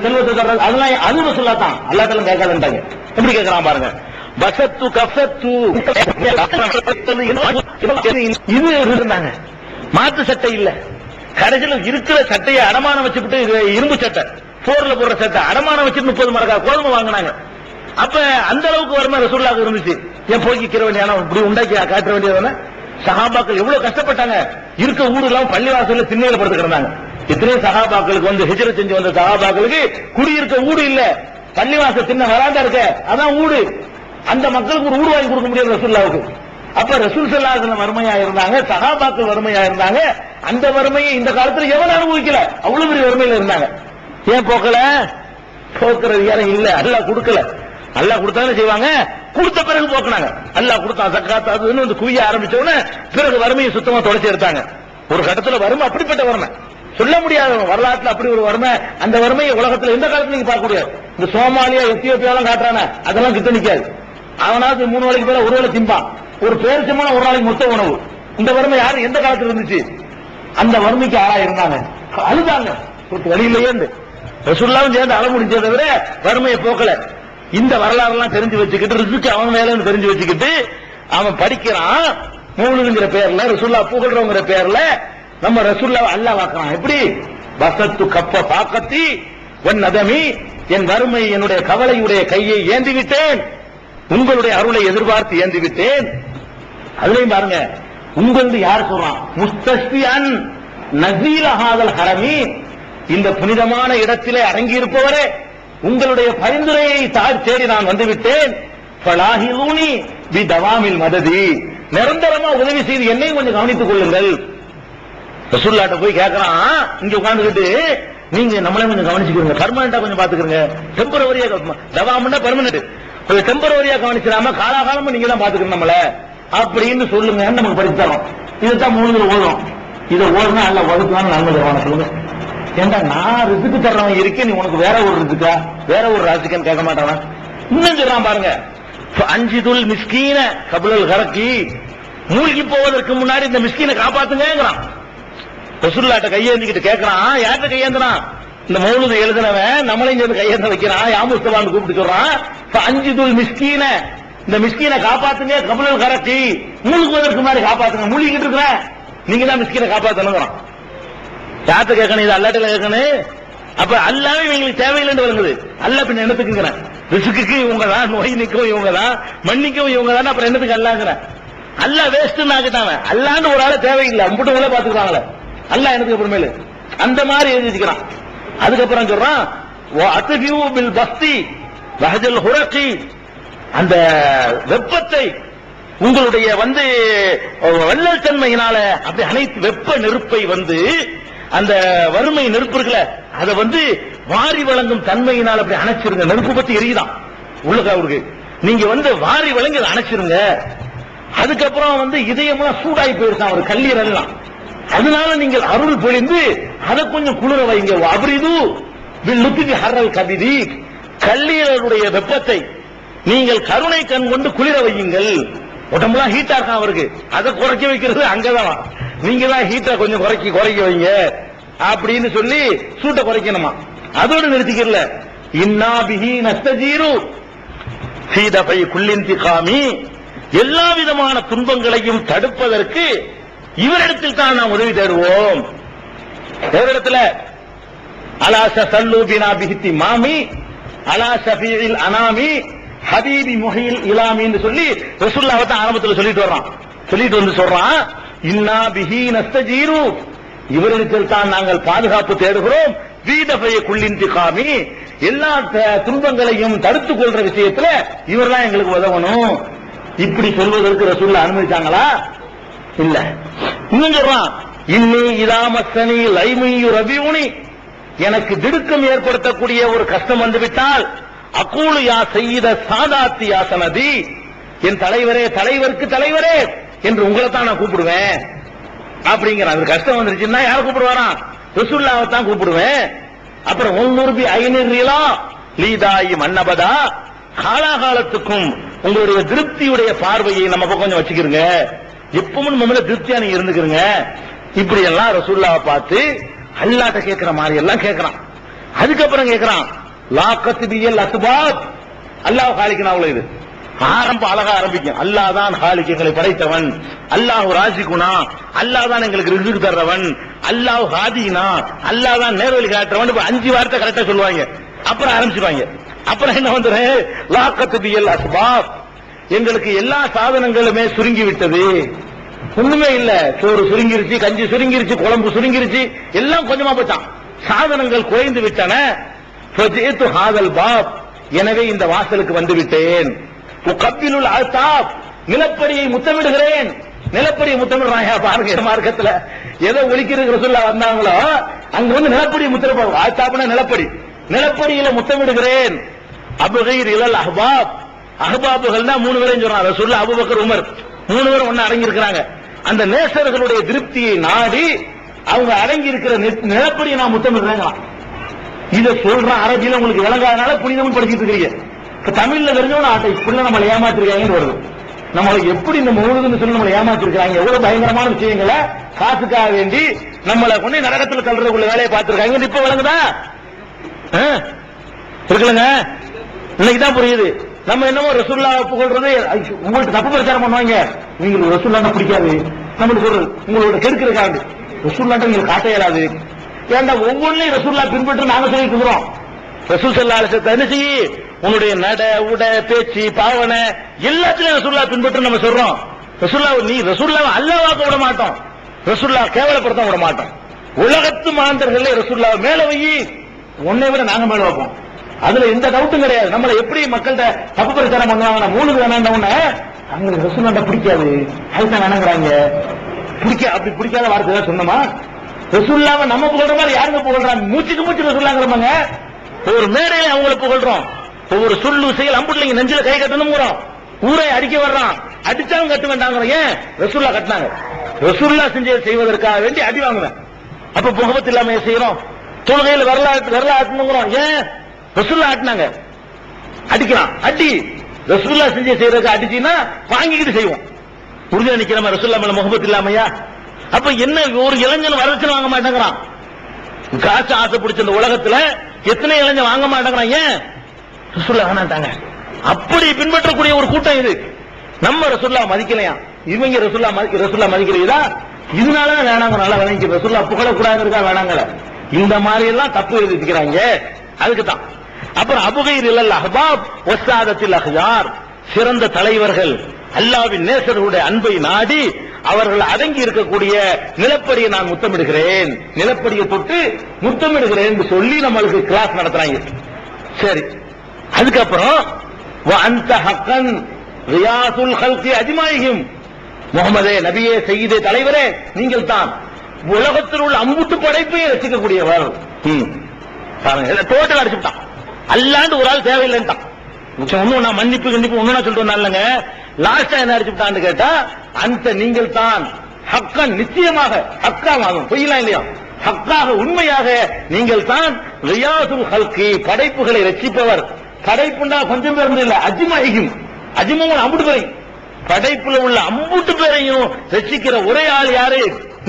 [SPEAKER 2] செல்வத்தை தர்றது அதெல்லாம் அது ரசூலுல்லாஹ் தான், அல்லாஹ் தஆலா கேட்கலன்றாங்க. எப்படி கேட்கறான் பாருங்க. பசத்து கஃபத்து இது இருந்தாங்க, மாத்து சட்டை இல்ல. கடைசியில் இருக்கிற சட்டையை அடமானம் வச்சுட்டு இரும்பு சட்டை போர்ல போடுற சட்டை அடமானம் வச்சு 30 மரக்கா கோதுமை வாங்கினாங்க. அப்ப அந்த அளவுக்கு வறுமை ரசூலுல்லாஹ்க்கு இருந்துச்சு. ஏன் போய்க்கிற வேண்டிய இப்படி உண்டாக்கி காட்ட வேண்டியதானே? சஹாபாக்கள் எவ்வளவு கஷ்டப்பட்டாங்க. இருக்க ஊடு எல்லாம் பள்ளிவாசல்ல திண்ணையில படுத்து கிடந்தாங்க. இத்தனை சஹாபாக்களுக்கு வந்து ஹிஜ்ரத் செஞ்சு வந்த சஹாபாக்களுக்கு குடியிருக்க ஊடு இல்ல, பள்ளிவாசல் திண்ணை வராண்டா இருக்க, அதான் ஊடு. அந்த மக்களுக்கு ஒரு ஊடு வாங்கி கொடுக்க முடியாது ரசூலுல்லாஹ்வுக்கு. அப்ப ரசூல் ஸல்லல்லாஹு அலைஹி வஸல்லம் வறுமையா இருந்தாங்க, சஹாபாக்கள் வறுமையா இருந்தாங்க. அந்த வறுமையை இந்த காலத்துல எவனும் அனுபவிக்கல, அவ்வளவு பெரிய வறுமையில இருந்தாங்க. ஏன் போக்கல? போக்குறது யாரும் இல்ல, அல்லாஹ் கொடுக்கல. அல்லாஹ் கொடுத்தாலும் செய்வாங்க, கொடுத்த பிறகு போக்குனாங்க. அல்லாஹ் கொடுத்தா ஜக்காத் அதுன்னு வந்து குவிய ஆரம்பிச்ச உடனே பிறகு வறுமையை சுத்தமா தொடச்சி எடுத்தாங்க. ஒரு கட்டத்துல வறுமை அப்படிப்பட்ட வறுமை சொல்ல முடியாத வரலாற்றுல அப்படி ஒரு வறுமை. அந்த வறுமையை உலகத்துல எந்த காலத்துல நீங்க பார்க்க முடியாது. இந்த சோமாலியா எத்தியோப்பியாலாம் காட்டுறானே அதெல்லாம் கிட்ட நிக்காது. அவனாவது 3 வேளைக்கு மேல ஒரு வேளை திம்பான், ஒரு பேரிச்சமான ஒரு நாளைக்கு மொத்த உணவு. இந்த வறுமை யாரு எந்த காலத்துல இருந்துச்சு? அந்த வறுமைக்கு ஆளா இருந்தாங்க, அழுதாங்க, வழியிலேயே ரசூலுல்லாஹ்வும் சேர்ந்து அழ முடிஞ்சதை விட வறுமையை போக்கல. இந்த வரலாறு எல்லாம் தெரிஞ்சு வச்சுக்கிட்டு ரிஸ்க் அவன் வேலைன்னு தெரிஞ்சு வச்சுக்கிட்டு அவன் படிக்கிறான். மௌலிதுங்கிற பேர்ல ரசூலுல்லாஹ் புகழ்றவங்கிற பேர்ல நம்ம ரசூலுல்லாஹ் அல்லாஹ் வாக்குறான். எப்படி? பசத்து கப்ப பாக்கத்தி என் நதமி, என் வறுமை என்னுடைய கவலையுடைய கையை ஏந்தி விட்டேன், உங்களுடைய அருளை எதிர்பார்த்து ஏந்தி விட்டேன். அதுலயும் பாருங்க, உங்களது யார் சொல்றான்? முஸ்தஸ்பியன் நஸீல ஹாதல் ஹரமி, இந்த புனிதமான இடத்திலே அடங்கியிருப்பவரே, உங்களுடைய பரிந்துரையை தேடி நான் வந்துவிட்டேன். ஃபலாஹிலூனி பி தவாமில் மததி, நிரந்தரமா உதவி செய்து என்னையும் கொஞ்சம் கவனித்துக் கொள்ளுங்கள். ரசூலுல்லாஹ்ட்ட போய் கேட்கறான், இங்க உட்கார்ந்துகிட்டு நீங்க நம்மளே கொஞ்சம் கவனிச்சுக்கிறீங்க, பெர்மனண்டா கொஞ்சம் பாத்துக்கிறீங்க. டெம்பரவரியா தவாம்னா பெர்மனன்ட், கொஞ்சம் டெம்பரவரியா கவனிச்சிடாம காலாகாலமும் நீங்க தான் பாத்துக்கணும் நம்மள அப்படின்னு சொல்லுங்க. நமக்கு படிச்சு தரோம். இதுதான் மூணுல ஓதும். இதை ஓதுனா அல்ல வகுத்துதான் நன்மை தருவான சொல்லுங்க. ஏண்டா நான் ரிசுக்கு தர்றவன் இருக்கேன், நீ உனக்கு வேற ஒரு ரிசுக்கா வேற ஒரு ராசிக்கான்னு கேட்க மாட்டானா? இன்னும் சொல்றான் பாருங்க, அஞ்சிதுல் மிஸ்கீன கபுலல் கரக்கி, மூழ்கி போவதற்கு முன்னாடி இந்த மிஸ்கீனை காப்பாத்துங்கிறான். ரசூலுல்லாஹ்ட்ட கையேந்திக்கிட்டு கேட்கறான். யார்கிட்ட கையேந்திரான்? இந்த மௌலிது எழுதினவன் நம்மளையும் சேர்ந்து கையேந்த வைக்கிறான். யா முஸ்தபான்னு கூப்பிட்டு சொல்றான், அஞ்சிதுல் மிஸ்கீன, இந்த மிஸ்கீனை காப்பாத்துங்க, கபுலல் கரக்கி, மூழ்குவதற்கு முன்னாடி காப்பாத்துங்க. மூழ்கிட்டு இருக்கிற நீங்க தான் மிஸ்கீனை காப்பாத்தணுங்கிறான். யார்கிட்ட கேட்கணும்? இது அல்லாஹ்ட்ட கேட்கணும். அப்ப அல்லாஹ்வே இவங்களுக்கு தேவையில்லைன்னு வருங்குது. அல்லாஹ் பின்ன என்னத்துக்குங்கிறேன்? ரிஸ்க்கு இவங்க தான், நோய் நிக்கவும் இவங்க தான், மன்னிக்கவும் இவங்க தான், அப்புறம் என்னத்துக்கு அல்லாஹ்ங்கிறேன்? அல்லாஹ் வேஸ்ட்னு ஆக்கிட்டாங்க. அல்லாஹ்னு ஒரு ஆள தேவையில்லை, அம்புட்டவங்களே பாத்துக்கிறாங்களே, அல்லாஹ் எனக்கு அப்புறமேலு அந்த மாதிரி எழுதி வச்சுக்கிறான். அதுக்கப்புறம் சொல்றான், அத்ஃபியூ பில் பஸ்தி வஹஜல் ஹுரகி, அந்த வெப்பத்தை உங்களுடைய வந்து வள்ளல் தன்மையினால அப்படி அனைத்து வெப்ப நெருப்பை வந்து அந்த வறுமை நெருப்பு இருக்குல்ல அதை வந்து வாரி வழங்கும் தன்மையினால் அப்படி அணைச்சிருங்க. நெருப்பு பத்தி எரியுதான் உள்ளக அவருக்கு, நீங்க வந்து வாரி வழங்கி அதை அணைச்சிருங்க. அதுக்கப்புறம் வந்து இதயமா சூடாகி போயிருக்கான் அவர் கல்லீரல் எல்லாம், அதனால நீங்கள் அருள் பொழிந்து அதை கொஞ்சம் குளிர வைங்க. அப்ரிது பில் லுத்ஃபி ஹர்ரல் கபிதி, கல்லீரலுடைய வெப்பத்தை நீங்கள் கருணை கண் கொண்டு குளிர வையுங்கள். உடம்புலாம் ஹீட்டா இருக்கான் அவருக்கு, அதை குறைக்க வைக்கிறது அங்கதான். நீங்க தான் ஹீட்டை கொஞ்சம் குறைக்க வைங்க அப்படின்னு சொல்லி சூட்டை குறைக்கணுமா, அதோடு நிறுத்திக்கல. இன்னா பிஹி நஸ்தஜீரு ஃபீ தஃபை குல்லின்திகாமி, எல்லா விதமான துன்பங்களையும் தடுப்பதற்கு இவரிடத்தில் தான் நாம் உதவி தேடுவோம். எவரிடத்துல? அலா ஸல்லூ பினா பிஹித்தி மாமி அலா ஷஃபீஇல் அனாமி ஹபீபி முஹில் இலாமி என்று சொல்லி ரசூலுல்லாஹ் தான் ஆரம்பத்தில் சொல்லிட்டு வந்து சொல்றான், இன்னா பிஹி நஸ்தஜீரு, இவரிடத்தில் தான் நாங்கள் பாதுகாப்பு தேடுகிறோம். வீதபய குல்லின்திகாமி, எல்லா துன்பங்களையும் தடுத்துக் கொள்ற விஷயத்துல இவர்தான் எங்களுக்கு உதவணும். இப்படி சொல்வதற்கு ரசூலுல்லாஹ் அனுமதிச்சாங்களா? இல்ல. இன்னும் சொல்றான், இன்னி இதாமஸ்தனி லைமுயு ரபியூனி, எனக்கு திடுக்கம் ஏற்படுத்தக்கூடிய ஒரு கஷ்டம் வந்துவிட்டால் அக்கூலு யா சையீத சாதாத்தி யா சனதி, என் தலைவரே, தலைவருக்கு தலைவரே என்று உங்களை தான் நான் கூப்பிடுவேன் அப்படிங்கிற. அது கஷ்டம் வந்துருச்சுன்னா யாரை கூப்பிடுவாராம்? ரசூலுல்லாஹை தான் கூப்பிடுவேன். அப்புறம் உன்னுர்பி ஐனிர்ரிலா லீதாயி மன்னபதா, காலாகாலத்துக்கும் உங்களுடைய திருப்தியுடைய பார்வையை நம்ம கொஞ்சம் வச்சுக்கிறங்க, எப்பவும் நம்ம மேல திருப்தியா நீங்க இருந்துக்கிறங்க. இப்படி எல்லாம் ரசூலுல்லாஹை பார்த்து அல்லாஹ்ட்ட கேட்கிற மாதிரி எல்லாம் கேட்கிறான். அதுக்கப்புறம் கேட்கிறான், லாக்கத் பியல் அஸ்பாப், அல்லாஹ் காலிக்கனாவுல இது ஆரம்ப அழகா ஆரம்பிக்கும். அல்லாஹ் தான் காலிக், எங்களை படைத்தவன். அல்லாஹ் ராசிகுனா, அல்லாஹ் தான் எங்களுக்கு ரிஸ்க் தர்றவன். அல்லாஹ் ஹாதினா, அல்லாஹ் தான் நேர்வழி காட்டுறவன். 5 வார்த்தை கரெக்டா சொல்லுவாங்க. அப்புறம் ஆரம்பிச்சுவாங்க. அப்புறம் என்ன வந்துரு, லாக்கத் பியல் அஸ்பாப், எங்களுக்கு எல்லா சாதனங்களுமே சுருங்கி விட்டது, ஒண்ணுமே இல்ல. சோறு சுருங்கிருச்சு, கஞ்சி சுருங்கிருச்சு, குழம்பு சுருங்கிருச்சு, எல்லாம் கொஞ்சமா போச்சான். சாதனங்கள் குறைந்து விட்டன. ஃபஜிது ஹாதல் பாப், எனவே இந்த வாசலுக்கு வந்து விட்டேன். உகப்பிலுல் அல்தாப், நிலப்படியை முத்தமிடுகிறேன். நிலப்படியை முத்தமிடுறாங்க பாருங்க. மார்க்கத்துல ஏதோ ஒலிக்கிறது ரசூலுல்லாஹ் வந்தாங்களோ அங்க வந்து நிலப்படியை முத்தமிடுவாங்க. அல்தாப்னா நிலப்படி, நிலப்படியில முத்தமிடுகிறேன். அபுகைர் இலல் அஹ்பாப், அஹ்பாபுகள்னா 3 பேரையும் சொல்றாங்க ரசூலுல்லாஹ், அபூபக்கர், உமர் 3 பேரும் ஒண்ணு அடங்கி இருக்கிறாங்க. அந்த நேசர்களுடைய திருப்தியை நாடி அவங்க அடங்கி இருக்கிற நிலப்படியை நான் முத்தமிடுறேங்க. இதை சொல்ற அரபியில உங்களுக்கு விளங்காதனால புனிதம் படிச்சுட்டு இருக்கீங்க. இப்ப தமிழ்ல தெரிஞ்சவன ஆட்டை இப்படி நம்மளை ஏமாத்திருக்காங்கன்னு வருது. நம்மளை எப்படி இந்த மௌலூதுன்னு சொல்லி நம்மளை ஏமாத்திருக்காங்க, எவ்வளவு பயங்கரமான விஷயங்களை காசுக்காக வேண்டி நம்மளை கொண்டு நரகத்துல தள்ளுறதுக்குள்ள வேலையை பார்த்திருக்காங்க. இப்ப விளங்குதா? இருக்குல்லங்க, இன்னைக்குதான் புரியுது. நம்ம என்னமோ ரசூலுல்லாஹ் புகழ்றது, உங்களுக்கு தப்பு பிரச்சாரம் பண்ணுவாங்க, உங்களுக்கு ரசூலுல்லாஹ் பிடிக்காது நம்மளுக்கு சொல்றது, உங்களோட கெடுக்கிறதுக்காக ரசூலுல்லாஹ் உங்களுக்கு காட்ட இயலாது. ஏண்டா ஒவ்வொன்றையும் ரசூலுல்லாஹ் பின்பற்ற நாங்க சொல்லிட்டு இருக்கிறோம். ரசூல் ஸல்லல்லாஹு அலைஹி வஸல்லம் என்ன செய்யி, உன்னுடைய நட உட பேச்சு பாவனை எல்லாத்திலையும் ரசூலுல்லாஹ் பின்பற்ற நம்ம சொல்றோம். ரசூலுல்லாஹ் நீ ரசூலுல்லாஹ் அல்லாஹ்வாக்க விட மாட்டோம், ரசூலுல்லாஹ் கேவலப்படுத்த விட மாட்டோம். உலகத்து மாந்தர்களே ரசூலுல்லாஹ் மேல வை, உன்னை விட நாங்க மேல வைப்போம். அதுல எந்த டவுட்டும் கிடையாது. நம்மள எப்படி மக்கள்கிட்ட தப்பு பிரச்சாரம் பண்ணுவாங்க, மூணுக்கு வேணாண்டவன அவங்களுக்கு ரசூலுல்லாஹ் பிடிக்காது, அதுதான் வேணாங்கிறாங்க. அப்படி பிடிக்காத வார்த்தை தான் சொன்னோமா? ரசூலுல்லாஹ் நம்ம புகழ்ற மாதிரி யாருங்க புகழ்றாங்க? மூச்சுக்கு மூச்சு ரசூலுல்லாஹ்ங்கறவங்க ஒரு மேடையில அவங்கள புகழ்றோம். ஒவ்வொரு சொல்லு செயல் அம்புட்லைங்க நெஞ்சில கை கட்டணும்ங்கறோம். ஊரை அடிக்க வர்றான், அடிச்சாலும் கட்ட வேண்டாங்க. ஏன்? ரசூலுல்லாஹ் கட்டினாங்க. ரசூலுல்லாஹ் செய்வதற்காக வேண்டி அடி வாங்குவேன். அப்ப முகமத் இல்லாம செய்யறோம். தொழுகையில் வரலாறு ஆட்டணுங்கிறோம். ஏன்? ரசூலுல்லாஹ் ஆட்டினாங்க, அடிக்கிறான். அடி ரசூலுல்லாஹ் செய்யறதுக்கு அடிச்சுன்னா வாங்கிக்கிட்டு செய்வோம். உறுதியா நிக்கிறோமா ரசூலுல்லாஹ் மேல முகமத் இல்லாமையா? அப்ப என்ன, ஒரு இளைஞன் வரதட்சணை வாங்க மாட்டேங்கிறான். காசு ஆசை பிடிச்ச இந்த உலகத்துல எத்தனை இளைஞன் வாங்க மாட்டேங்கிறான். ஏன்? ரசூலுல்லாஹ் வேணாட்டாங்க. அப்படி பின்பற்றக்கூடிய ஒரு கூட்டம் இது. நம்ம ரசூலுல்லாஹ் மதிக்கலையா, இவங்க ரசூலுல்லாஹ் மதிக்கிறீங்களா? இதனாலதான் வேணாங்க. நல்லா விளங்கி ரசூலுல்லாஹ் புகழக்கூடாதுக்கா வேணாங்கள. இந்த மாதிரி எல்லாம் தப்பு எழுதிக்கிறாங்க. அதுக்கு தான். அப்புறம் அபுகைர் இலல் அஹ்பாப் வஸ்ஸாதத்தில் அஹ்யார், சிறந்த தலைவர்கள் அல்லாஹ்வின் நேசர்களுடைய அன்பை நாடி அவர்கள் அடங்கி இருக்கக்கூடிய நிலப்படியை நான் முத்தமிடுகிறேன், நிலப்படியை தொட்டு முத்தமிடுகிறேன் என்று சொல்லி நம்மளுக்கு கிளாஸ் நடத்துறாங்க. சரி, அதுக்கப்புறம் வஅன்த ஹக்கன் ரியாசுல் ஹல்கி அஜ்மாயிஹிம், முகமதே நபியே சையீதே தலைவரே நீங்கள் தான் உலகத்தில் உள்ள அம்புட்டு படைப்பை ரசிக்கக்கூடியவர். டோட்டல் அடிச்சுட்டான். அல்லாண்டு ஒரு ஆள் தேவையில்லைன்ட்டான். ஒன்னும் நான் மன்னிப்பு கண்டிப்பு ஒண்ணு சொல்லிட்டு வந்தாங்க. லாஸ்டா என்ன அடிச்சுட்டான்னு கேட்டா, அந்த நீங்கள் தான் ஹக்கன், நிச்சயமாக ஹக்காகும், பொய்யலாம் இல்லையா, ஹக்காக உண்மையாக நீங்கள் தான் ரியாசுல் ஹல்கி, படைப்புகளை ரசிப்பவர். படைப்புண்டா கொஞ்சம் பேர் இல்ல, அஜ்மாயிஹிம், அஜ்மூன் அம்புட்டு பேரை படைப்புல உள்ள அம்புட்டு பேரையும் ரசிக்கிற ஒரே ஆள் யாரு?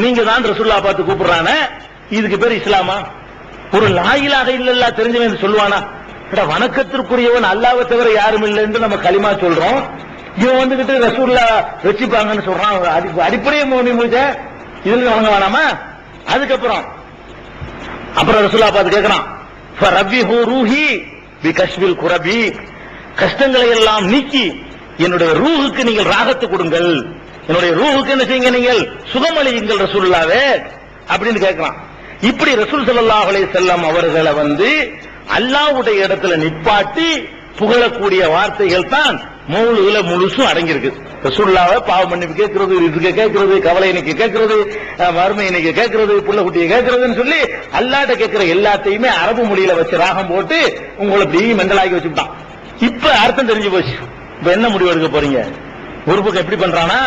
[SPEAKER 2] நீங்க தான் ரசூலுல்லாஹ் பார்த்து கூப்பிடுறான. இதுக்கு பேர் இஸ்லாமா? ஒரு லா இலாஹ இல்லல்லாஹ் தெரிஞ்சவன் சொல்லுவானா? வணக்கத்திற்குரியவன் அல்லாஹ்வை தவிர யாரும் இல்லை என்று நம்ம களிமா சொல்றோம். இவன் வந்துகிட்டு ரசூலுல்லாஹ் வச்சிப்பாங்கன்னு சொல்றான். அடிப்படையே முடிஞ்ச இதுல வணங்க வேணாமா? அதுக்கப்புறம் ரசூலுல்லாஹ் பார்த்து கேட்கிறான், ஃபரபிஹு ரூஹி பிகஷ்பில் குரபி, கஷ்டங்களை எல்லாம் நீக்கி என்னுடைய ரூஹுக்கு நீங்கள் ராகத்து கொடுங்கள், என்னுடைய ரூஹுக்கு என்ன செய்யுங்க, நீங்கள் சுகமளியுங்கள் ரசூலுல்லாஹ்வே அப்படின்னு கேட்கிறான். இப்படி ரசூல் ஸல்லல்லாஹு அலைஹி வஸல்லம் அவர்களை அல்லாஹ்வுடைய இடத்துல நிப்பாட்டி புகழக்கூடிய வார்த்தைகள் தான் மௌலூதுல முழுசும் அடங்கியிருக்கு. ரசூலுல்லாஹ்வை பாவ மன்னிப்பு கேட்கிறது, ரிஸ்க கேட்கிறது, கவலை இன்னைக்கு கேட்கிறது, வறுமை இன்னைக்கு கேட்கிறது, புள்ள குட்டியை கேட்கிறதுன்னு சொல்லி அல்லாஹ்ட்ட கேட்கிற எல்லாத்தையுமே அரபு மொழியில வச்சு ராகம் போட்டு உங்களை இப்படி மெண்டலாக்கி வச்சுட்டான். இப்ப அர்த்தம் தெரிஞ்சு போச்சு. இப்ப என்ன முடிவு எடுக்க போறீங்க? ஒரு பக்கம் எப்படி பண்றானா,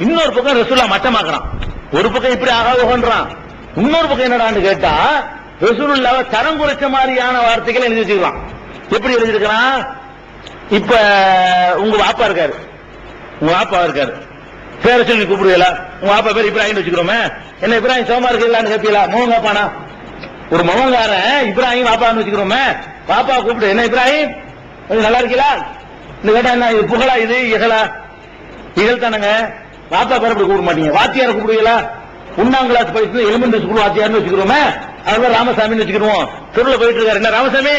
[SPEAKER 2] இன்னொரு பக்கம் ரசூலுல்லாஹ் மட்டமாக்குறான். ஒரு பக்கம் இப்படி ஆகாதுன்றான், இன்னொரு பக்கம் என்னடான்னு கேட்டா ரசூலுல்லாஹ்வை தரம் குறைச்ச மாதிரியான வார்த்தைகள் எழுதி வச்சுக்கலாம். எப்படி எழுதிருக்கிறான்? இப்ப உங்க வாப்பா இருக்காரு, பேரை சொல்லி கூப்பிடுவீங்களா? உங்க வாப்பா பேர் இப்ராஹிம் வச்சுக்கிறோமே, என்ன இப்ராஹிம் சோமா இருக்கலான்னு கேட்பீங்களா? மோகன் வாப்பானா? ஒரு மகங்காரன் இப்ராஹிம் வாப்பான்னு வச்சுக்கிறோமே, பாப்பா கூப்பிடு, என்ன இப்ராஹிம் நல்லா இருக்கீங்களா? இந்த கேட்டா என்ன இது புகழா, இது இகழ் தானங்க. வாப்பா பேர் அப்படி கூப்பிட மாட்டீங்க. வாத்தியார கூப்பிடுவீங்களா? 1ஆம் கிளாஸ் படிச்சு எலிமெண்டரி ஸ்கூல் வாத்தியார்னு வச்சுக்கிறோமே, அதுல ராமசாமின்னு வச்சுக்கிறோம். தெருவில் போயிட்டு இருக்காரு, என்ன ராமசாமி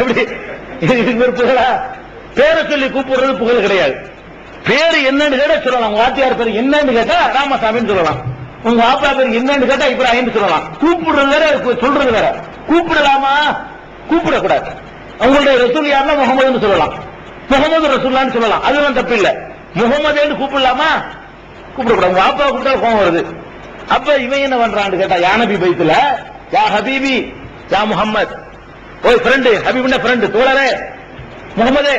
[SPEAKER 2] எப்படி புகழா? பேரை சொல்லி கூப்பிடுறது புகழ் கிடையாது. பேரு என்னன்னு கேட்டா சொல்லலாம். உங்க வாத்தியார் பேரு என்னன்னு கேட்டா ராமசாமின்னு சொல்லலாம். உங்க அப்பா பேரு என்னன்னு கேட்டா இப்ராஹிம் சொல்லலாம். கூப்பிடுறது வேற, சொல்றது வேற. கூப்பிடலாமா? கூப்பிடக்கூடாது. அவங்களுடைய ரசூல் யாருன்னா முகமதுன்னு சொல்லலாம், முகமது ரசூல்லான்னு சொல்லலாம், அதுதான் தப்பு இல்ல. முகமதுன்னு கூப்பிடலாமா? கூப்பிடக்கூடாது. உங்க அப்பா கூப்பிட்டா கோவம் வருது. அப்ப இவன் என்ன பண்றான்னு கேட்டா, யா நபி பைத்துல யா ஹபீபி யா முஹம்மத், ஓய் ஃப்ரெண்டு, ஹபீப்னா ஃப்ரெண்டு, தோழரே, முகமதே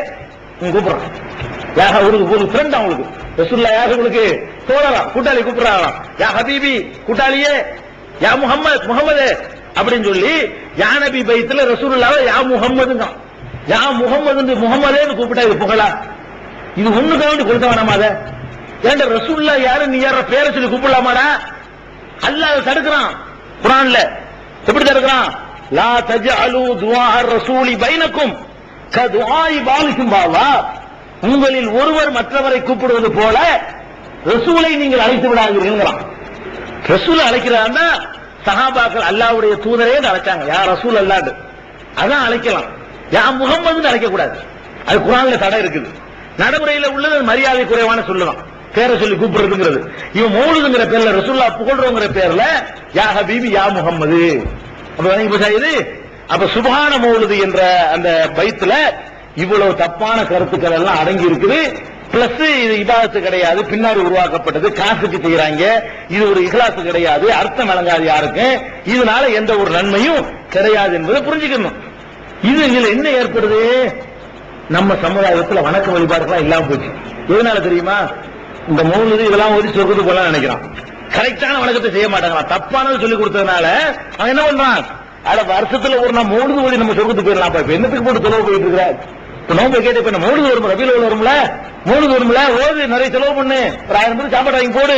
[SPEAKER 2] கூப்பிடுறான். யாக ஒரு ஃப்ரெண்ட் அவங்களுக்கு, ரசூலுல்லாஹ் யாக உங்களுக்கு தோழரா, கூட்டாளி கூப்பிடுறாங்க. யா ஹபீபி கூட்டாளியே, யா முஹம்மத் முகமதே அப்படின்னு சொல்லி யா நபி பைத்துல ரசூலுல்லாஹ் யா முஹம்மதுங்க, யா முஹம்மது முகமதேன்னு கூப்பிட்டா இது புகழா? இது ஒண்ணுக்கு வேண்டி கொடுத்த வேணாமா? அதை ஏண்ட ரசூலுல்லாஹ் யாரு, நீ யார பேரை சொல்லி கூப்பிடலாமாடா? அல்லாஹ் தடுக்கிறான் குர்ஆன்ல. எப்படி தடுக்கிறான்? லா தஜஅலு துஆ ரசூலி பைனக்கும் கதுஆஇ பாலிக்கும் பாவா, உங்களில் ஒருவர் மற்றவரை கூப்பிடுவது போல ரசூலை நீங்கள் அழைத்து விடாதீர்கள். ரசூலை அழைக்கிறான்னா சஹாபாக்கள் அல்லாஹ்வுடைய தூதரே அழைச்சாங்க, யா ரசூல் அல்லாஹ், அதான் அழைக்கலாம். யா முஹம்மதுன்னு அழைக்க கூடாது. அது குர்ஆன்ல தடை இருக்குது. நடைமுறையில் உள்ளது மரியாதை குறைவான சொல்லுவான், பேரை சொல்லி கூப்பிடுறதுங்கிறது. இவன் மௌலூதுங்கிற பேர்ல ரசூலுல்லாஹ் புகழ்றோங்கிற பேர்ல யா ஹபீபி யா முஹம்மது இது. அப்ப சுப்ஹான மௌலூது என்ற அந்த பைத்துல இவ்வளவு தப்பான கருத்துக்கள் எல்லாம் அடங்கி இருக்குது. பிளஸ் இது இபாதத்து கிடையாது, பின்னாடி உருவாக்கப்பட்டது, காசுக்கு செய்யறாங்க, இது ஒரு இஹ்லாஸ் கிடையாது, அர்த்தம் வழங்காது யாருக்கு, இதனால எந்த ஒரு நன்மையும் கிடையாது என்பதை புரிஞ்சுக்கணும். இதுல என்ன ஏற்படுது? நம்ம சமுதாயத்தில் வணக்க வழிபாடுகள்லாம் இல்லாம போச்சு. எதனால தெரியுமா? இந்த மௌலூது இதெல்லாம் ஓதி சொர்க்கத்துக்கு போலாம் நினைக்கிறான். கரெக்டான வணக்கத்தை செய்ய மாட்டாங்க, தப்பானது சொல்லி கொடுத்ததுனால அவன் என்ன பண்றான்? அட வருஷத்துல ஒரு நாள் மௌலூது ஓதி நம்ம சொர்க்கத்துக்கு போயிடலாம். இப்ப என்னத்துக்கு போட்டு செலவு போயிட்டு இருக்கிற? இப்ப நோம்பு கேட்டு இப்ப மௌலூது வரும், ரபியுல் அவ்வல் வரும்ல, மௌலூது வரும்ல, ஓது நிறைய செலவு பண்ணு, ஒரு 1000 ரூபாய் சாப்பாடு வாங்கி போடு,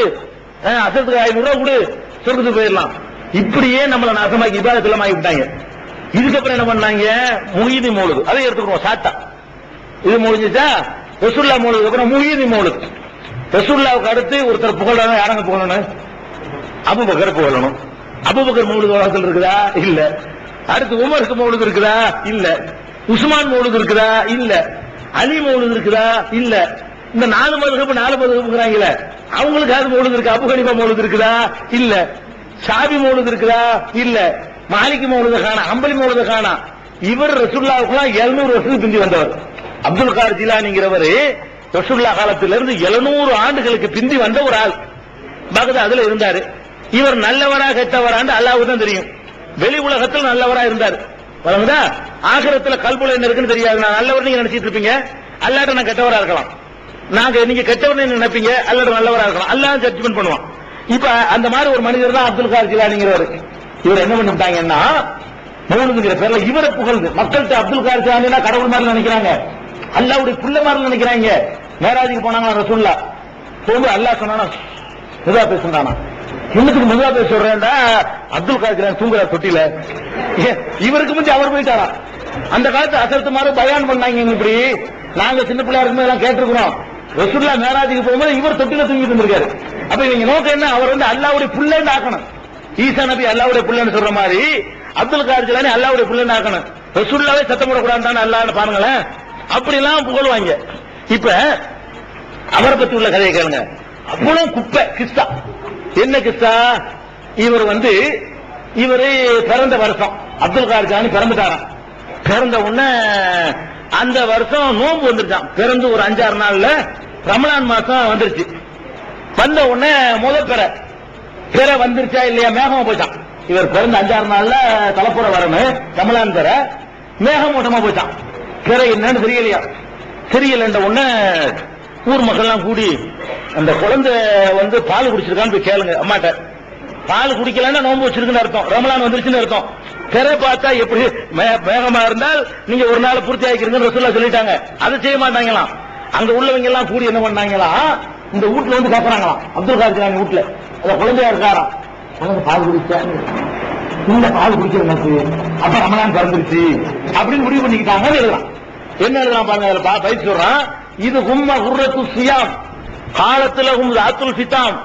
[SPEAKER 2] அசத்துக்கு 500 ரூபாய் கொடு, சொர்க்கத்துக்கு போயிடலாம். இப்படியே நம்மளை நாசமாக்கி இபாதத்துல ஆகி விட்டாங்க. இதுக்கப்புறம் என்ன பண்ணாங்க? முஹீதி மௌலூது, அதை எடுத்துக்கிறோம் சாட்டா. இது முடிஞ்சுச்சா? ரசூலுல்லாஹ் மௌலூதுக்கு அப்புறம் முஹீதி மௌலூது. ரசூலுல்லாஹ்வுக்கு அடுத்து ஒருத்தர் புகழணும், யாரங்க புகழணும்? அபூபக்கர் புகழணும். அபூபக்கர் மௌலூது உலகத்தில் இருக்குதா? இல்ல. அடுத்து உமருக்கு மௌலூது இருக்குதா? இல்ல. உஸ்மான் மௌலூது இருக்குதா? இல்ல. அலி மௌலூது இருக்குதா? இல்ல. இந்த 4 மதுஹப்ங்கிறாங்களே, அவங்களுக்கு அது மௌலூது இருக்கு. அபூ ஹனீஃபா மௌலூது இருக்குதா? இல்ல. ஷாபி மௌலூது இருக்குதா? இல்ல. மாலிகி மௌலூது காணா, ஹம்பலி மௌலூது காணா. இவர் ரசூலுல்லாஹ்வுக்கு 700 வருஷத்துக்கு பிந்தி வந்தவர். அப்துல் காதர் ஜிலானிங்கிறவர் ரசூலுல்லாஹ் காலத்திலிருந்து 700 ஆண்டுகளுக்கு பிந்தி வந்த ஒரு ஆள். பகதாதுல இருந்தாரு. இவர் நல்லவரா கெட்டவரான்னு அல்லாஹ்வுக்கு தான் தெரியும். வெளி உலகத்தில் நல்லவரா இருந்தார். வழங்குதா? ஆகிரத்துல கல்புல என்ன இருக்குன்னு தெரியாது. நான் நல்லவர் நீங்க நினைச்சிட்டு இருப்பீங்க, அல்லாஹ்ட்ட நான் கெட்டவரா இருக்கலாம். நீங்க கெட்டவர் நினைப்பீங்க, அல்லாஹ்ட்ட நல்லவரா இருக்கலாம். அல்லாஹ் ஜட்ஜ்மென்ட் பண்ணுவான். இப்ப அந்த மாதிரி ஒரு மனிதர் தான் அப்துல் காதர் ஜிலானிங்கிறவர். இவர் என்ன பண்ணிட்டாங்கன்னா, மௌலூதுங்கிற பேர்ல இவரை புகழ்ந்து மக்கள்கிட்ட அப்துல் காதர் ஜிலானினா கடவுள் மாதிரி நினைக்கிறாங்க, அல்லாஹ்வுடைய புள்ள மாதிரி நினைக்கிறாங்க. மேராஜுக்கு போனாங்களா ரசூல்லா, போகும்போது அல்லாஹ் சொன்னானா மெதுவா பேசுறானா, இன்னத்துக்கு மெதுவா பேச சொல்றேன்டா அப்துல் காதிர் தூங்குற தொட்டில, இவருக்கு முந்தி அவர் போயிட்டாரா. அந்த காலத்து அசரத்து மாதிரி பயான் பண்ணாங்க. இப்படி நாங்க சின்ன பிள்ளையா இருக்கும்போது எல்லாம் கேட்டிருக்கிறோம். ரசூல்லா மேராஜுக்கு போகும்போது இவர் தொட்டில தூங்கிட்டு இருந்திருக்காரு. அப்ப இவங்க நோக்கம் என்ன, அவர் வந்து அல்லாஹ்வுடைய புள்ளன்னு ஆக்கணும். ஈசா நபி அல்லாஹ்வுடைய புள்ளன்னு சொல்ற மாதிரி அப்துல் காதிர் ஜிலானி அல்லாஹ்வுடைய புள்ளன்னு ஆக்கணும். ரசூலுல்லாஹ்வே சத்தம் போடக்கூடாதுன்னு அல்லாஹ்னு பாருங்களேன். அப்படி எல்லாம் புகழ்வாங்க. இப்ப அவரை பத்தி உள்ள கதையை கேளுங்க. அவ்வளவு குப்பை கிஸ்தா. என்ன கிஸ்தா, இவர் வந்து இவரு பிறந்த வருஷம் அப்துல் காதிர் ஜிலானி பிறந்துட்டாராம். பிறந்த உடனே அந்த வருஷம் நோன்பு வந்துருச்சான். பிறந்து ஒரு 5-6 நாள்ல ரமலான் மாசம் வந்துருச்சு. வந்த உடனே பிற வந்துருச்சா இல்லையா, மேகமா போச்சான். இவர் பிறந்த 5-6 நாள்ல தலைப்புற வரணும் ரமலான் பிற மேகமூட்டமா போச்சான். பிற என்னன்னு தெரியலையா. தெரியலன்ற உடனே ஊர் மக்கள் எல்லாம் கூடி அந்த குழந்தை வந்து பால் குடிச்சிருக்கான்னு போய் கேளுங்க அம்மாட்ட. பால் குடிக்கலன்னா நோன்பு வச்சிருக்குன்னு அர்த்தம், ரமலான் வந்துருச்சுன்னு அர்த்தம். பிற பார்த்தா எப்படி மேகமா இருந்தால் நீங்க ஒரு நாள் பூர்த்தி ஆகிக்கிறீங்கன்னு ரசூலுல்லாஹ் சொல்லிட்டாங்க. அதை செய்ய மாட்டாங்களாம். அங்க உள்ளவங்க எல்லாம் கூடி என்ன பண்ணாங்களா, இந்த வீட்டுல வந்து கேட்கறாங்களாம் அப்துல் காதிர் ஜிலானி வீட்டுல அந்த குழந்தையா இருக்காராம். குழந்தை பால் குடிச்சா இந்த பால் குடிக்கிறது அப்ப ரமலான் பிறந்துருச்சு அப்படின்னு முடிவு பண்ணிக்கிட்டாங்க. எழுதலாம் என்ன எழுதலாம் பாருங்க. அதுல பயிற்சி சொல்றான், இது கும்ம குர்ரத்து சியாம் காலத்துல ஆத்துல் ஃபிதாம்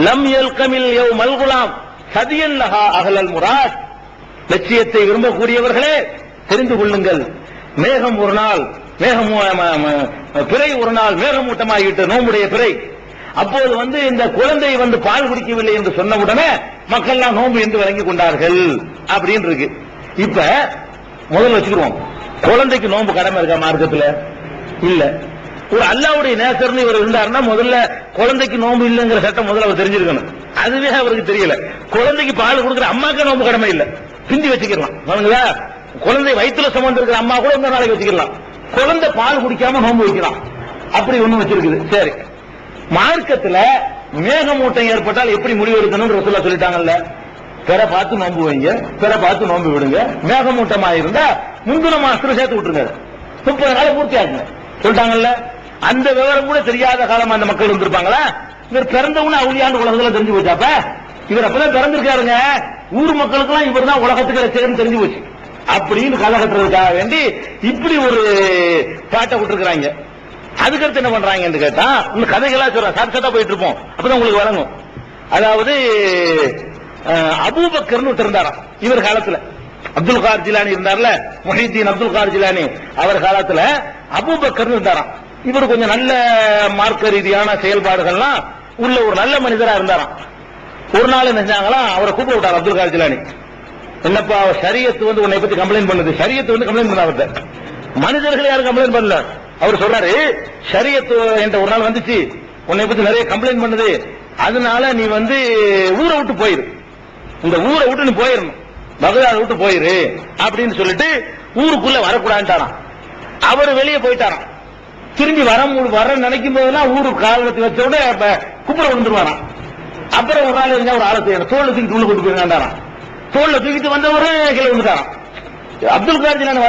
[SPEAKER 2] லம் யல்கமில் யௌமல் குலாம் சதியன் லஹா அஹ்லல் முராத். லட்சியத்தை விரும்பக்கூடியவர்களே தெரிந்து கொள்ளுங்கள், மேகம் ஒரு நாள் பிறை ஒரு நாள் மேகமூட்டமாகிட்டு நோம்புடைய பிறை. அப்போது வந்து இந்த குழந்தை வந்து பால் குடிக்கவில்லை என்று சொன்ன உடனே மக்கள் எல்லாம் நோம்பு என்று வழங்கி கொண்டார்கள் அப்படின்னு இருக்கு. இப்ப முதல்ல வச்சுக்கிறோம், குழந்தைக்கு நோம்பு கடமை இருக்கா மார்க்கத்துல? இல்ல. ஒரு அல்லாஹ்வுடைய நேசர்னு இவர் இருந்தாருன்னா முதல்ல குழந்தைக்கு நோம்பு இல்லைங்கிற சட்டம் முதல்ல அவர் தெரிஞ்சிருக்கணும். அதுவே அவருக்கு தெரியல. குழந்தைக்கு பால் கொடுக்குற அம்மாக்கு நோம்பு கடமை இல்ல, பிந்தி வச்சுக்கலாம். குழந்தை வயிற்றுல சுமந்து இருக்கிற அம்மா கூட இந்த நாளைக்கு வச்சுக்கலாம். குழந்தை பால் குடிக்காம நோம்பு வைக்கலாம். அப்படி ஒண்ணு வச்சிருக்குது. சரி, மார்க்கத்துல மேகமூட்டம் ஏற்பட்டால் எப்படி முடிவு எடுக்கணும் ரசூலுல்லாஹ் சொல்லிட்டாங்கல்ல. பிற பார்த்து நோம்பு வைங்க, பிற பார்த்து நோம்பு விடுங்க. மேகமூட்டமா இருந்தா முந்தின மாசத்துல சேர்த்து விட்டுருங்க, 30 நாள் பூர்த்தி ஆகுங்க சொல்லிட்டாங்கல்ல. அந்த விவரம் கூட தெரியாத காலம் அந்த மக்கள் இருந்திருப்பாங்களா? இவர் பிறந்தவன அவுளியாண்டு உலகத்துல தெரிஞ்சு போச்சாப்ப. இவர் அப்பதான் பிறந்திருக்காருங்க, ஊர் மக்களுக்கு எல்லாம் இவர் தான் உலகத்துக்கு ரசிகர்னு தெரிஞ்சு போச்சு. அப்படின்னு கலகட்டுறதுக்காக வேண்டி இப்படி ஒரு பாட்டை விட்டுருக்காங்க. அதுக்கடுத்து என்ன பண்றாங்கன்னு கேட்டா இந்த கதைகளா சொல்றேன், சாட்சா போயிட்டு இருப்போம், அப்பதான் உங்களுக்கு வழங்கும். அதாவது அபூபக்கர்னு இருந்தாராம் இவர் காலத்துல. அப்துல் காதிர் ஜிலானி இருந்தார்ல, முஹித்தீன் அப்துல் காதிர் ஜிலானி, அவர் காலத்துல அபூபக்கர்னு இருந்தாராம். இவர் கொஞ்சம் நல்ல மார்க்க ரீதியான செயல்பாடுகள்லாம் உள்ள ஒரு நல்ல மனிதரா இருந்தாராம். ஒரு நாள் என்ன செஞ்சாங்களாம், அவரை கூப்பிட்டு விட்டார் அப்துல் காதிர் ஜிலானி. என்னப்பா ஷரியத்து வந்து உன்னை பத்தி கம்ப்ளைண்ட் பண்ணுது. ஷரியத்து வந்து கம்ப்ளைண்ட் பண்ண அவர்கிட்ட, மனிதர்கள் யாரும் கம்ப்ளைண்ட் பண்ணல. அவர் சொல்றாரு, ஷரியத்து என்ற ஒரு நாள் வந்துச்சு, உன்னை பத்தி நிறைய கம்ப்ளைண்ட் பண்ணுது, அதனால நீ வந்து ஊரை விட்டு போயிரு, இந்த ஊரை விட்டு நீ போயிடணும், பகதாதை விட்டு போயிரு அப்படின்னு சொல்லிட்டு ஊருக்குள்ள வரக்கூடாதுட்டாராம். அவர் வெளியே போயிட்டாராம். திரும்பி வர நினைக்கும் போதெல்லாம் ஊரு காலத்தை வச்சோட குப்புற விழுந்துருவாராம். அப்புறம் ஒரு நாள் இருந்தா ஒரு ஆளை தோல்ல தூக்கிட்டு உள்ள கொண்டு போயிருந்தாராம். தோல்ல தூக்கிட்டு வந்தவரு கீழே விழுந்துட்டாராம். அப்துல் காதிர் ஜிலானி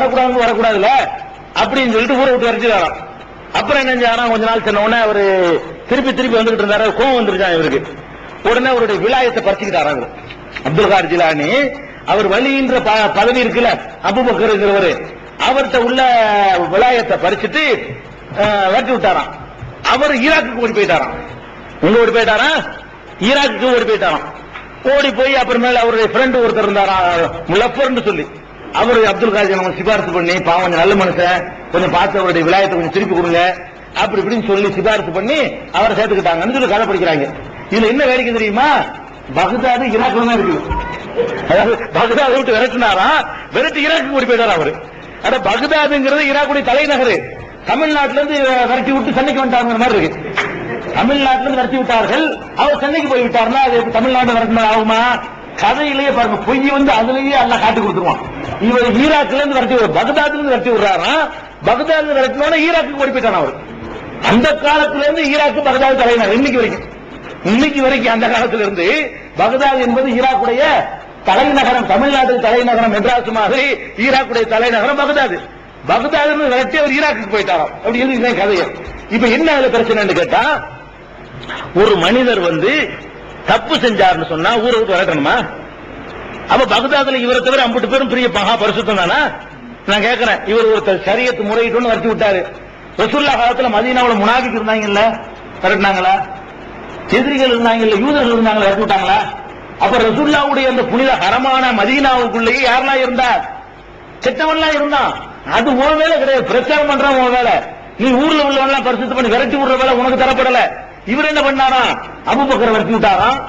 [SPEAKER 2] வரக்கூடாதுல அப்படின்னு சொல்லிட்டு ஊரை விட்டு வரைச்சாராம். அப்புறம் என்ன செஞ்சாராம், கொஞ்ச நாள் சொன்ன உடனே அவரு திருப்பி வந்துகிட்டு இருந்தாரு. கோவம் வந்துருச்சான் இவருக்கு. உடனே அவருடைய விலாயத்தை பறிச்சுக்கிட்டாராங்க அப்துல் காதிர் ஜிலானி. அவர் வலின்ற பதவி இருக்குல்ல, அபூபக்கர்ங்கிறவரு, அவர்கிட்ட உள்ள விலாயத்தை பறிச்சுட்டு வெட்டி விட்டாராம். அவர் ஈராக்குக்கு ஓடி போயிட்டாராம். எங்க ஓடி போயிட்டாராம்? ஈராக்குக்கு ஓடி போயிட்டாராம். ஓடி போய் அப்புறமேல அவருடைய ஃப்ரெண்ட் ஒருத்தர் இருந்தாரா முலப்பர்னு சொல்லி, அவரு அப்துல் காதிர் ஜிலானி சிபாரிசு பண்ணி, பாவம் கொஞ்சம் நல்ல மனுஷன், கொஞ்சம் பார்த்து அவருடைய விலாயத்தை கொஞ்சம் திருப்பி கொடுங்க அப்படி இப்படின்னு சொல்லி சிபாரிசு பண்ணி அவரை சேர்த்துக்கிட்டாங்கன்னு சொல்லி கதை படிக்கிறாங்க. இதுல என்ன வேடிக்கை தெரியுமா, பகதாது ஈராக்ல தான் இருக்குது. அதாவது பகதாதை விட்டு விரட்டினாரா, விரட்டி ஈராக்கு ஓடி போயிட்டாரா அவரு. அட பகதாதுங்கிறது ஈராக்குடைய தலைநகர். தமிழ்நாட்டில இருந்து விரட்டி விட்டு சென்னைக்கு வந்துட்டாங்க மாதிரி இருக்கு. தமிழ்நாட்டில இருந்து விரட்டி விட்டார்கள், அவர் சென்னைக்கு போய் விட்டாருன்னா அது தமிழ்நாடு விரட்டினா ஆகுமா? கதையிலேயே பாருங்க, பொய் வந்து அதுலயே எல்லாம் காட்டி கொடுத்துருவான். இவர் ஈராக்ல இருந்து விரட்டி பகதாதுல இருந்து விரட்டி விடுறாரா, பகதாது விரட்டினோட ஈராக்கு ஓடி போயிட்டான் அவர். அந்த காலத்துல இருந்து ஈராக்கு பகதாது தலைநகர் இன்னைக்கு வரைக்கும் அந்த காலத்துல இருந்து பகதாது என்பது ஈராக்குடைய தலைநகரம். தமிழ்நாட்டில் தலைநகரம் மெட்ராஸ் மாதிரி ஈராக்குடைய தலைநகரம் பகதாது. பகதாது விரட்டி அவர் ஈராக்கு போயிட்டாராம். அப்படி இருக்கு கதையை. இப்ப என்ன அதுல பிரச்சனைன்னு கேட்டா, ஒரு மனிதர் வந்து தப்பு செஞ்சாருன்னு சொன்னா ஊரை விட்டு வரட்டணுமா? அப்ப பகதாதுல இவரை தவிர 50 பேரும் பெரிய மகா பரிசுத்தம் தானா? நான் கேட்கிறேன். இவர் ஒருத்தர் ஷரியத் முறையிட்டு வரட்டி விட்டாரு. ரசூலுல்லாஹ் காலத்துல மதீனாவுல முனாஃபிக் இருந்தாங்கல்ல, வரட்டினாங்களா? எதிரிகள் இருந்தாங்கல்ல, யூதர்கள் இருந்தாங்களா, வரட்டி விட்டாங்களா? அப்ப ரசூலுல்லாஹ்வுடைய அந்த புனித ஹரமான மதீனாவுக்குள்ளேயே யாரெல்லாம் இருந்தா? செத்தவன்லாம் இருந்தான். அது உன் வேலை கிடையாது. பிரச்சாரம் பண்றான் உன் வேலை. நீ ஊர்ல உள்ளவெல்லாம் பரிசுத்தம் பண்ணி விரட்டி விடுற வேலை உனக்கு தரப்படல. இவர் என்ன பண்ணாரா? அபூபக்கரை விரட்டி விட்டாராம்.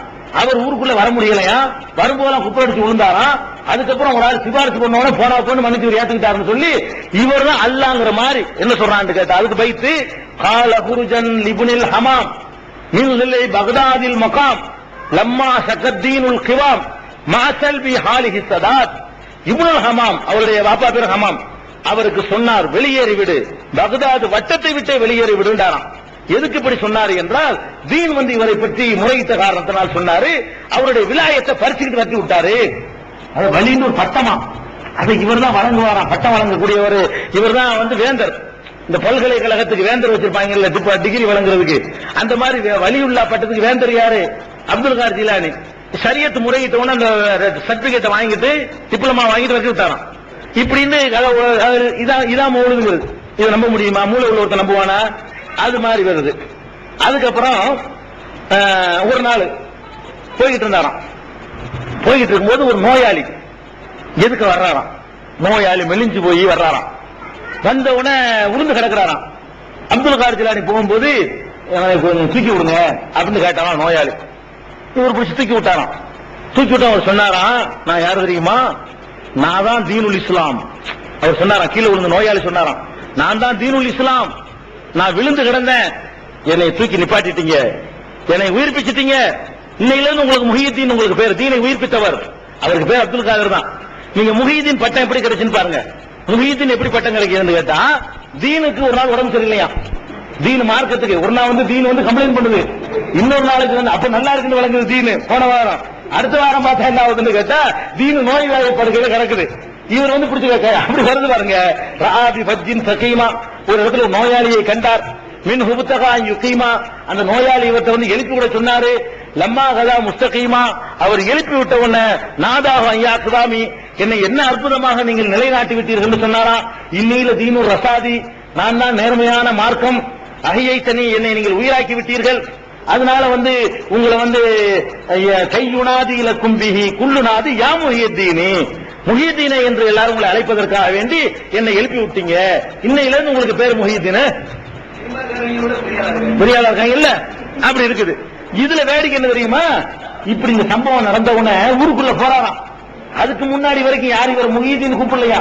[SPEAKER 2] அவர் ஊருக்குள்ள வர முடியலையா, வரும்போதெல்லாம் குப்பை அடிச்சு விழுந்தாராம். அதுக்கப்புறம் ஒரு ஆள் சிபாரிசு பண்ணவன போனா போன்னு மன்னிச்சு ஏத்துக்கிட்டாருன்னு சொல்லி இவர் தான் அல்லாங்கிற மாதிரி என்ன சொல்றான்னு கேட்டா, அதுக்கு பைத்து கால குருஜன் லிபுனில் ஹமாம் மின் லில்லை பக்தாதில் மகாம் லம்மா ஷகத்தீனுல் கிவாம் மாசல் பி ஹாலிஹி சதாத். இப்னுல் ஹமாம் அவருடைய வாப்பா பேர் ஹமாம், அவருக்கு சொன்னார் வெளியேறி விடு, பக்தாது வட்டத்தை விட்டே வெளியேறி விடுண்டாராம். எதுக்கு இப்படி சொன்னாரு என்றால், தீன் வந்து இவரை பற்றி முறையிட்ட காரணத்தினால் சொன்னாரு. அவருடைய விலாயத்தை பறிச்சுக்கிட்டு வச்சு விட்டாரு. அது வலின்னு ஒரு பட்டமா, அதை இவர் தான் வழங்குவாராம். பட்டம் வழங்கக்கூடியவர் இவர் தான் வந்து வேந்தர். இந்த பல்கலைக்கழகத்துக்கு வேந்தர் வச்சிருப்பாங்கல்ல, டிகிரி வழங்குறதுக்கு, அந்த மாதிரி வலியுல்லா பட்டத்துக்கு வேந்தர் யாரு? அப்துல் கார் ஜிலானி. ஷரியத் முறையிட்டவன அந்த சர்டிபிகேட்டை வாங்கிட்டு டிப்ளமா வாங்கிட்டு வச்சு விட்டாராம். இப்படின்னு இதான் மௌலுதுங்கிறது. இதை நம்ப முடியுமா? மூளை உள்ள ஒருத்தர் நம்புவானா? அது மாதிரி வருது. அதுக்கப்புறம் ஒரு நாள் போய்கிட்டு இருந்தாராம். போய்கிட்டு இருக்கும்போது ஒரு நோயாளி எதுக்கு வர்றாராம்? நோயாளி மெலிஞ்சு போய் வர்றாராம். வந்த உடனே உளுந்து கிடக்கிறாராம். அப்துல் கார் ஜிலானி போகும்போது தூக்கி விடுங்க அப்படின்னு கேட்டாராம் நோயாளி. இவர் பிடிச்சி தூக்கி விட்டாராம். தூக்கி விட்டு அவர் சொன்னாராம், நான் யாரு தெரியுமா? நான் தான் தீனுல் இஸ்லாம். அவர் சொன்னாராம், கீழே விழுந்த நோயாளி சொன்னாராம், நான் தான் தீனுல் இஸ்லாம். நான் விழுந்து கிடந்தேன், என்னை தூக்கி நிப்பாட்டிட்டீங்க, என்னை உயிர்ப்பிச்சிட்டீங்க. இன்னையிலிருந்து உங்களுக்கு முஹியத்தீன் உங்களுக்கு பேர். தீனை உயிர்ப்பித்தவர் அவருக்கு பேர் அப்துல் காதர் தான். நீங்க முஹியத்தீன் பட்டம் எப்படி கிடைச்சுன்னு பாருங்க. முஹியத்தீன் எப்படி பட்டம் கிடைக்குதுன்னு கேட்டா, தீனுக்கு ஒரு நாள் உடம்பு சரியில்லையா, தீன் மார்க்கத்துக்கு ஒரு நாள் வந்து தீன் வந்து கம்ப்ளைண்ட் பண்ணுது, இன்னொரு நாளைக்கு வந்து அப்ப நல்லா இருக்குன்னு வழங்குது தீனு. போன வாரம் அடுத்த வாரம் பார்த்தா என்ன ஆகுதுன்னு கேட்டா, தீனு நோய் வாய்ப்படுகையில கிடக்குது. இவர் வந்து பிடிச்சு கேட்க அப்படி வருது பாருங்க. ராபி பஜ்ஜின் சகீமா, ஒரு இடத்துல நோயாளியை கண்டார். மின் ஹுபுத்தகா யுகீமா, அந்த நோயாளி இவர்கிட்ட வந்து எழுப்பி விட சொன்னாரு. லம்மா கதா முஸ்தகீமா, அவர் எழுப்பி விட்ட உடனே நாதாக ஐயா குதாமி, என்னை என்ன அற்புதமாக நீங்கள் நிலைநாட்டி விட்டீர்கள் சொன்னாரா. இன்னில தீனூர் ரசாதி, நான் தான் நேர்மையான மார்க்கம். அகியை தனி, என்னை நீங்கள் உயிராக்கி விட்டீர்கள். அதனால வந்து உங்களை வந்து கையுனாதி இல கும்பிஹி குல்லுநாதி யா முஹியத்தீனி, முஹியத்தீனை என்று எல்லாரும் உங்களை அழைப்பதற்காக வேண்டி என்னை எழுப்பி விட்டீங்க. இன்னையிலிருந்து உங்களுக்கு பேர் முஹியத்தீன். பெரியாளர் இருக்காங்க இல்ல, அப்படி இருக்குது. இதுல வேடிக்கை என்ன தெரியுமா? இப்படி இந்த சம்பவம் நடந்த உடனே ஊருக்குள்ள போறாராம். அதுக்கு முன்னாடி வரைக்கும் யார் இவர் முஹியத்தீன் கூப்பிடலையா?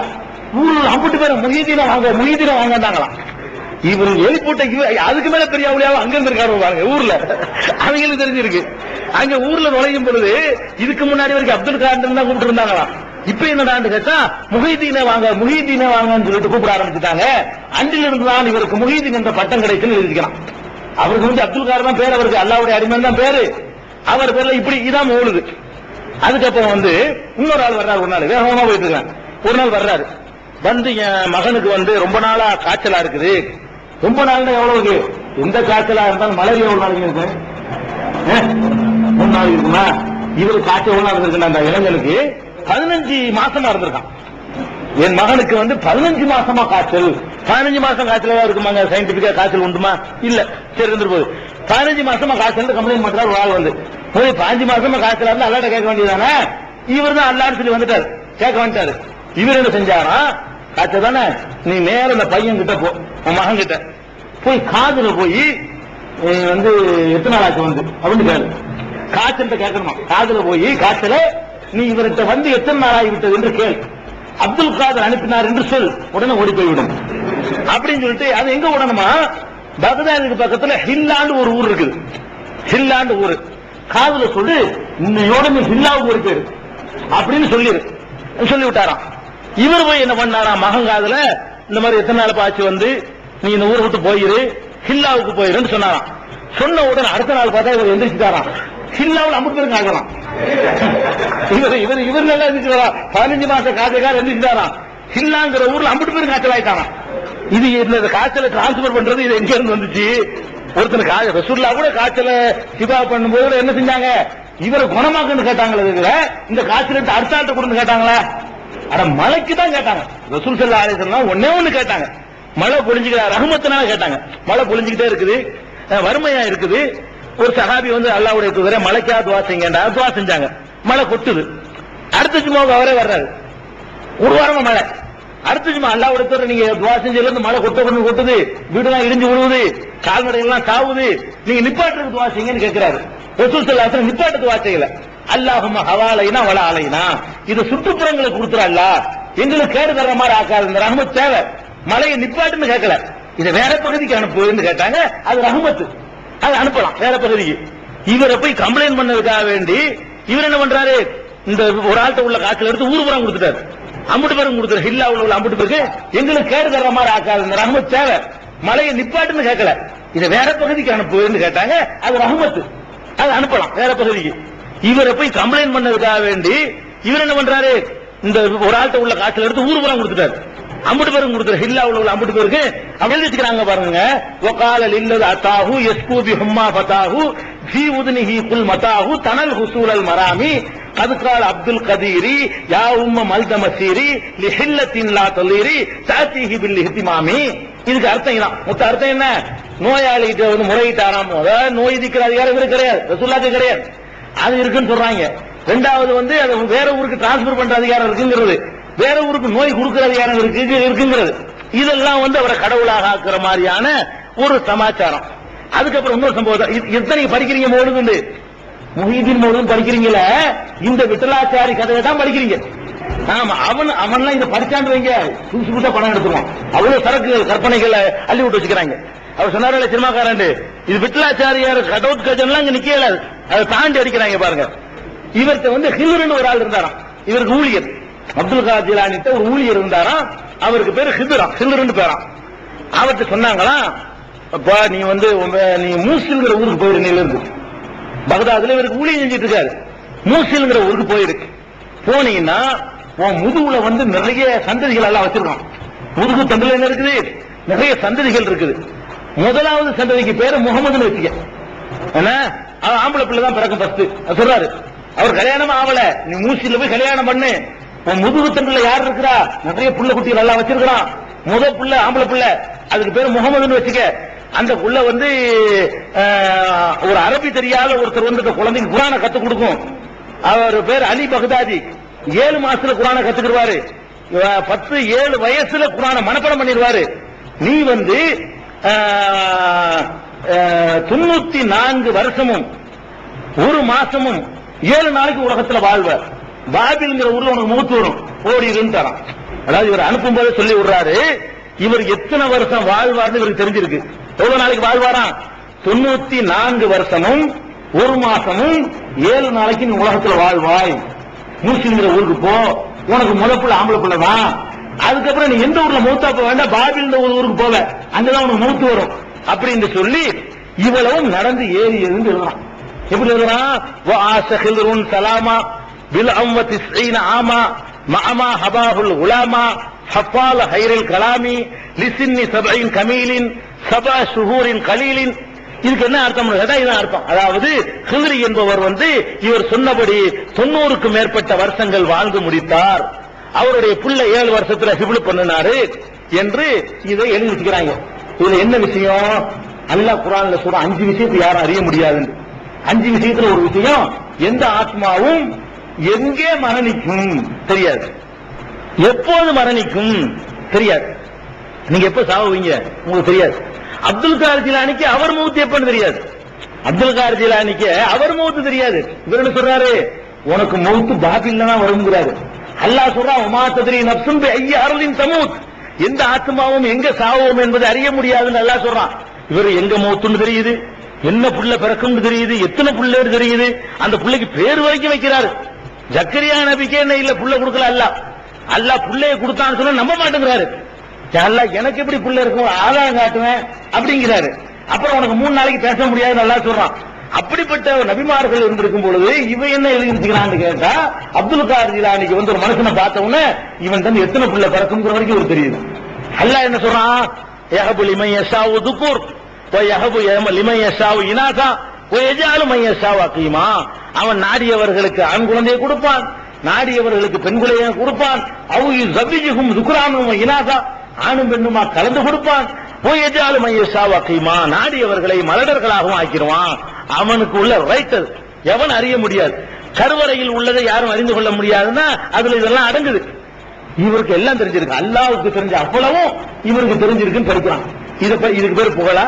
[SPEAKER 2] ஊர்ல 50 பேர் முஹியத்தீனை வாங்க முஹியத்தீனை வாங்கட்டாங்களாம். இவர் எழுப்பிட்ட அதுக்கு மேல பெரிய அவளியாவும் அங்க இருந்திருக்காரு பாருங்க ஊர்ல. அவங்களுக்கு தெரிஞ்சிருக்கு. அங்க ஊர்ல நுழையும் பொழுது இதுக்கு முன்னாடி வரைக்கும் அப்துல் காதர் தான் கூப்பிட்டு இருந்தாங்களாம். இப்ப என்னடான்னு கேட்டா முஹிதீனை வாங்க முஹிதீனை வாங்கன்னு சொல்லிட்டு கூப்பிட ஆரம்பிச்சுட்டாங்க. அன்றிலிருந்து தான் இவருக்கு முஹிதீன் என்ற பட்டம் கிடைச்சுன்னு எழுதிக்கலாம். அவருக்கு வந்து அப்துல் காதர் தான் பேர், அவருக்கு அல்லாவுடைய அடிமை தான் பேரு. அவர் பேர்ல இப்படி இதான் மௌலுது. அதுக்கப்புறம் வந்து இன்னொரு ஆள் வர்றாரு. ஒரு நாள் வேகமா போயிட்டு இருக்காங்க. ஒரு நாள் வர்றாரு. வந்து என் மகனுக்கு வந்து ரொம்ப நாளா காய்ச்சலா இருக்குது. ரொம்ப நாள் எவ்வளவு? எந்த காய்ச்சலா இருந்தாலும் மலேரியா ஒரு நாளைக்கு இருக்கு, 3 நாள் இருக்குமா? இவரு காய்ச்சல் ஒண்ணா இருந்திருக்கு. அந்த இளைஞனுக்கு 15 மாசமா இருந்திருக்கான். என் மகனுக்கு வந்து 15 மாசமா காய்ச்சல். 15 மாசம் காய்ச்சலா இருக்குமாங்க? சயின்டிபிக்கா காய்ச்சல் உண்டுமா? இல்ல. சரி இருந்துட்டு போகுது. 15 மாசமா காய்ச்சல் கம்ப்ளைண்ட் பண்றாரு ஒரு ஆள் வந்து. 15 மாசமா காய்ச்சலா இருந்தா அல்லாட்ட கேட்க வேண்டியதானே? இவர் தான் அல்லான்னு சொல்லி வந்துட்டாரு, கேட்க வந்துட்டாரு. இவர் என்ன செஞ்சாரா? காய்ச்சல் தானே, நீ நேரம் அந்த பையன் கிட்ட போ, உன் மகன் கிட்ட போய் காதுல போய் வந்து எத்தனை நாள் ஆச்சு வந்து அப்படின்னு கேளு. காய்ச்சல் கேட்கணுமா? காதுல போய் காய்ச்சல நீ இவர்கிட்ட வந்து எத்தனை நாள் ஆகிவிட்டது என்று கேள். அப்துல் காதர் அனுப்பினார் என்று சொல், உடனே ஓடி போய்விடும் அப்படின்னு சொல்லிட்டு. அது எங்க விடணுமா? பகதாதுக்கு பக்கத்துல ஹில்லாண்டு ஒரு ஊர் இருக்குது. ஹில்லாண்டு ஊரு காதுல சொல்லு, இன்னையோட நீ ஹில்லாவுக்கு ஒரு பேரு அப்படின்னு சொல்லி விட்டாராம். இவர் போய் என்ன பண்ணாராம்? மகன் காதுல இந்த மாதிரி எத்தனை நாள் ஆச்சு வந்து நீ இந்த ஊரை விட்டு போயிரு, ஹில்லாவுக்கு போயிருன்னு சொன்னாராம். சொன்ன உடனே அடுத்த நாள் பார்த்தா இவர் எந்திரிச்சுட்டாராம். ஹில்லாவில் 50 பேருக்கு ஆகலாம். இவர் நல்லா எந்திரிச்சுட்டாராம். 15 மாசம் காய்ச்சல் எந்திரிச்சுட்டாராம். ஹில்லாங்கிற ஊர்ல 50 பேருக்கு காய்ச்சல் ஆயிட்டாராம். இது இந்த காய்ச்சலை டிரான்ஸ்பர் பண்றது இது எங்க இருந்து வந்துச்சு? ஒருத்தனுக்கு ரசூல்லா கூட காய்ச்சல சிவா பண்ணும்போது என்ன செஞ்சாங்க? இவரை குணமாக்குன்னு கேட்டாங்களே, இந்த காய்ச்சல் அடுத்த ஆள்கிட்ட கொடுத்து கேட்டாங்களா? ஆனா மழைக்கு தான் கேட்டாங்க. ரசூல் ஸல்லல்லாஹு அலைஹி வஸல்லம் ஒண்ணே ஒண்ணு கேட்டாங்க, மழை பொழிஞ்சுக்கிற ரஹ்மத்துனால கேட்டாங்க. மழை பொழிஞ்சுக்கிட்டே இருக்குது, வறுமையா இருக்குது. ஒரு சஹாபி வந்து அல்லாஹ்வுடைய தூதரே மழைக்கா துவா செய்யுங்கடா, துவா செஞ்சாங்க. மழை கொட்டுது. அடுத்த ஜும்மாவுக்கு அவரே வர்றாரு, ஒரு வாரமா மழை. அடுத்த ஜும்மா அல்லாஹ்வுடைய தூதர் நீங்க துவா செஞ்சதுல இருந்து மழை கொட்டுது, வீடுலாம் இடிஞ்சு விழுவுது, கால்நடைகள்லாம் சாவுது, நீங்க நிப்பாட்டுறது துவா செய்யுங்கன்னு கேட்கிறாரு. ரசூல் ஸல்லல்லாஹு அலைஹி வஸல்லம் நிப்பாட்டு துவா செய்யல. அல்லாஹும்ம ஹவாலைனா வலா அலைனா, இது சுற்றுப்புறங்களுக்கு கொடுத்துற அல்லாஹ், எங்களுக்கு கேடு தர்ற மாதிரி ஆக்காது, இந்த ரஹ்மத் தேவை, மழையை நிப்பாட்டுன்னு கேட்கல, இதை வேற பகுதிக்கு அனுப்புன்னு கேட்டாங்க. அது ரஹ்மத்து, அது அனுப்பலாம் வேற பகுதிக்கு. இவரை போய் கம்ப்ளைண்ட் பண்ணதுக்காக வேண்டி இவர் என்ன பண்றாரு? இந்த ஒரு ஆள்கிட்ட உள்ள காய்ச்சல் எடுத்து ஊர் புறம் கொடுத்துட்டாரு. அம்புட்டு பேரும் கொடுத்துரு, ஹில்லா உள்ள அம்புட்டு பேருக்கு எங்களுக்கு கேடு தர்ற மாதிரி ஆக்காது, இந்த ரஹ்மத் தேவை, மழையை நிப்பாட்டுன்னு கேட்கல, இதை வேற பகுதிக்கு அனுப்புன்னு கேட்டாங்க. அது ரஹ்மத்து, அது அனுப்பலாம் வேற பகுதிக்கு. இவரை போய் கம்ப்ளைண்ட் பண்ணதுக்காக வேண்டி இவர் என்ன பண்றாரு? இந்த ஒரு ஆள்கிட்ட உள்ள காய்ச்சல் எடுத்து ஊர் புறம் கொடுத்துட்டாரு. அம்புட்டு பேரும் கொடுத்துரு, ஹில்லா உள்ள அம்புட்டு பேருக்கு அப்படி வச்சுக்கிறாங்க பாருங்க. வகால லில்லது அதாஹு யஸ்கு பி ஹும்மா ஃபதாஹு ஃபீ உத்னிஹி குல் மதாஹு தனல் ஹுசூலல் மராமி கதுகால் அப்துல் கதீரி யா உம்ம மல்தமசீரி லிஹில்லத்தின் லா தலீரி தாத்திஹி பில் இஹ்திமாமி. இதுக்கு அர்த்தம் இதான். மொத்த அர்த்தம் என்ன? நோயாளிகிட்ட வந்து முறையிட்டாராம், அதாவது நோய் தீர்க்கிற அதிகாரம் இவருக்கு கிடையாது, ரசூலுல்லாஹ்க்கு கிடையாது, அது இருக்குன்னு சொல்றாங்க. ரெண்டாவது வந்து அது வேற ஊருக்கு டிரான்ஸ்பர் பண்ற அதிகாரம் இருக்குங்கிறது, வேற ஊருக்கு நோய் கொடுக்கிற அதிகாரம் இருக்குங்கிறது. இதெல்லாம் வந்து அவரை கடவுளாக ஆக்குற மாதிரியான ஒரு சமாச்சாரம். அதுக்கப்புறம் இன்னொரு சம்பவம், எத்தனை படிக்கிறீங்க மௌலூது? முஹீதீன் மௌலூது படிக்கிறீங்களா? இந்த விட்டலாச்சாரி கதையை தான் படிக்கிறீங்க. ஆமா, அவன்லாம் இதை படிச்சாண்டு வைங்க, புதுசு புதுசா பணம் எடுத்துருவான். அவ்வளவு சரக்கு கற்பனைகளை அள்ளி விட்டு வச்சுக்கிறாங்க. அவர் சொன்னாரு சினிமாக்காரன், இது விட்டலாச்சாரியார் கடவுட் கஜன்லாம் இங்க நிக்கல, அதை தாண்டி அடிக்கிறாங்க பாருங்க. இவர்கிட்ட வந்து ஹில்ருன்னு ஒரு ஆள் இருந்தாராம், இவருக்கு ஊழியர். அப்துல் காதர் ஜிலானிட்ட ஒரு ஊழியர் இருந்தாராம், அவருக்கு பேரு ஹில்ருன்னு பேராம். அவர்கிட்ட சொன்னாங்களாம், அப்பா நீ வந்து நீ மூசில்ங்கிற ஊருக்கு போயிருந்தீங்க இருந்து பகதாதுல இவருக்கு ஊழியம் செஞ்சுட்டு இருக்காரு. மூசில்ங்கிற ஊருக்கு போயிருக்கு. போனீங்கன்னா உன் முதுகுல வந்து நிறைய சந்ததிகள் எல்லாம் வச்சிருக்கான். முதுகு தண்டுல என்ன இருக்குது? நிறைய சந்ததிகள் இருக்குது. முதலாவது சந்ததிக்கு பேரு முகமதுன்னு வச்சுக்க. ஏன்னா ஆம்பளை பிள்ளை தான் பிறக்கும் ஃபர்ஸ்ட் சொல்றாரு. அவர் கல்யாணம் ஆவல, நீ மூசில போய் கல்யாணம் பண்ணு. உன் முதுகு தண்டுல யார் இருக்கிறா? நிறைய புள்ள குட்டிகள் எல்லாம் வச்சிருக்கிறான். முதல் புள்ள ஆம்பளை பிள்ளை, அதுக்கு பேரு முகமதுன்னு வச்சுக்க. அந்த புள்ள வந்து ஒரு அரபி தெரியாத ஒருத்தர் வந்து குழந்தைக்கு குரானை கத்துக் கொடுக்கும். அவர் பேர் அலி பகதாதி. 7 மாசத்துல குரானை கத்துக்கிடுவாரு. 7 வயசுல குரானை மனப்பாடம் பண்ணிடுவாரு. நீ வந்து 94 வருஷமும் 1 மாசமும் 7 நாளைக்கு உலகத்துல வாழ்வ. பாபில்ங்கிற ஊர்ல உனக்கு மூத்து வரும், ஓடிருன்னு தரான். அதாவது இவர் அனுப்பும் போது சொல்லி விடுறாரு, இவர் எத்தனை வருஷம் வாழ்வார்னு இவருக்கு தெரிஞ்சிருக்கு. எவ்வளவு நாளைக்கு வாழ்வாராம்? 94 வருஷமும் 1 மாசமும் 7 நாளைக்கு நீ உலகத்துல வாழ்வாய். மூசிங்கிற ஊருக்கு போ, உனக்கு முதப்புள்ள ஆம்பளை பிள்ளை தான். அதுக்கப்புறம் நீ எந்த ஊர்ல மூத்தா போக வேண்டாம், பாபில் ஊருக்கு போவ, அங்கதான் உனக்கு மூத்து வரும் அப்படின்னு சொல்லி இவ்வளவும் நடந்து ஏறி இருந்து எழுதுறான். எப்படி எழுதுறான்? சலாமா பில் அம்வத்தி ஆமா மாமா ஹபாஹுல் உலாமா ஹப்பால ஹைரில் கலாமி லிசின்னி சபையின் கமீலின் சபா ஷுஹூரின் கலீலின். இதுக்கு என்ன அர்த்தம்? இதான் அர்த்தம். அதாவது ஹில்ரி என்பவர் வந்து இவர் சொன்னபடி 90க்கும் மேற்பட்ட வருஷங்கள் வாழ்ந்து முடித்தார். அவருடைய புள்ள 7 வருஷத்துல ஹிப்லு பண்ணினாரு என்று இதை எழுதி வச்சுக்கிறாங்க. இதுல என்ன விஷயம்? அல்லாஹ் குர்ஆன்ல சொல்ற 5 விஷயத்தை யாரும் அறிய முடியாது. 5 விஷயத்துல ஒரு விஷயம், எந்த ஆத்மாவும் எங்கே மரணிக்கும் தெரியாது, எப்போது மரணிக்கும் தெரியாது. நீங்க எப்ப சாவுவீங்க உங்களுக்கு தெரியாது. அப்துல் காதர் ஜிலானிக்கு அவர் மௌத் எப்பன்னு தெரியாது. அப்துல் காதர் ஜிலானிக்கு அவர் மௌத் தெரியாது. இவர் என்ன சொல்றாரு? உனக்கு மௌத்து பாபில்ல தான் வருங்கிறாரு. அல்லாஹ் சொல்றான், உமா தத்ரி நஃப்ஸுன் பி ஐயி அர்லின் தமூத், எந்த ஆத்மாவும் எங்க சாவோம் என்பதை அறிய முடியாதுன்னு அல்லாஹ் சொல்றான். இவர் எங்க மௌத்துன்னு தெரியுது, என்ன புள்ள பிறக்கும் தெரியுது, எத்தனை புள்ளேன்னு தெரியுது, அந்த புள்ளைக்கு பேர் வரைக்கும் வைக்கிறாரு. ஜக்கரியா நபிக்கே என்ன இல்ல புள்ள கொடுக்கல அல்லாஹ். அல்லாஹ் புள்ளைய கொடுத்தான்னு சொன்னா நம்ப மாட்டேங்கிறாரு. அல்லாஹ் எனக்கு எப்படி புள்ள இருக்கும், ஆதாரம் காட்டுவேன் அப்படிங்கிறாரு. அப்புறம் உனக்கு 3 நாளைக்கு பேச முடியாதுன்னு அல்லாஹ் சொல்றான். அப்படிப்பட்ட நபிமார்கள் இருந்திருக்கும் பொழுது இவன் என்ன எழுதிக்கிறான்னு கேட்டா, அப்துல் காதர் ஜிலானிக்கு வந்து ஒரு மனுஷனை பார்த்த உடனே இவன் தான் எத்தனை புள்ள பிறக்கும் வரைக்கும் ஒரு தெரியுது. அல்லாஹ் என்ன சொல்றான்? யஹபு லிமன் யஷாஉ துக்குர் வ யஹபு லிமன் யஷாஉ இனாஸா வ யஜஅலு மன் யஷாஉ அகீமா. அவன் நாடியவர்களுக்கு ஆண் குழந்தையை கொடுப்பான், நாடியவர்களுக்கு பெண் குழந்தையை கொடுப்பான். அவு யுஸவ்விஜுஹும் துக்ரானும் வ இனாஸா, ஆணும் பெண்ணுமா கலந்து கொடுப்பான். வ யஜஅலு மன் யஷாஉ அகீமா, நாடியவர்களை மலடர்களாகவும் ஆக்கிடுவான். அவனுக்கு உள்ள ரைட் அது எவன் அறிய முடியாது. கருவறையில் உள்ளதை யாரும் அறிந்து கொள்ள முடியாதுன்னா அதுல இதெல்லாம் அடங்குது. இவருக்கு எல்லாம் தெரிஞ்சிருக்கு, அல்லாஹ்வுக்கு தெரிஞ்ச அவ்வளவும் இவருக்கு தெரிஞ்சிருக்குன்னு படிக்கிறான். இதுக்கு பேர் புகழா?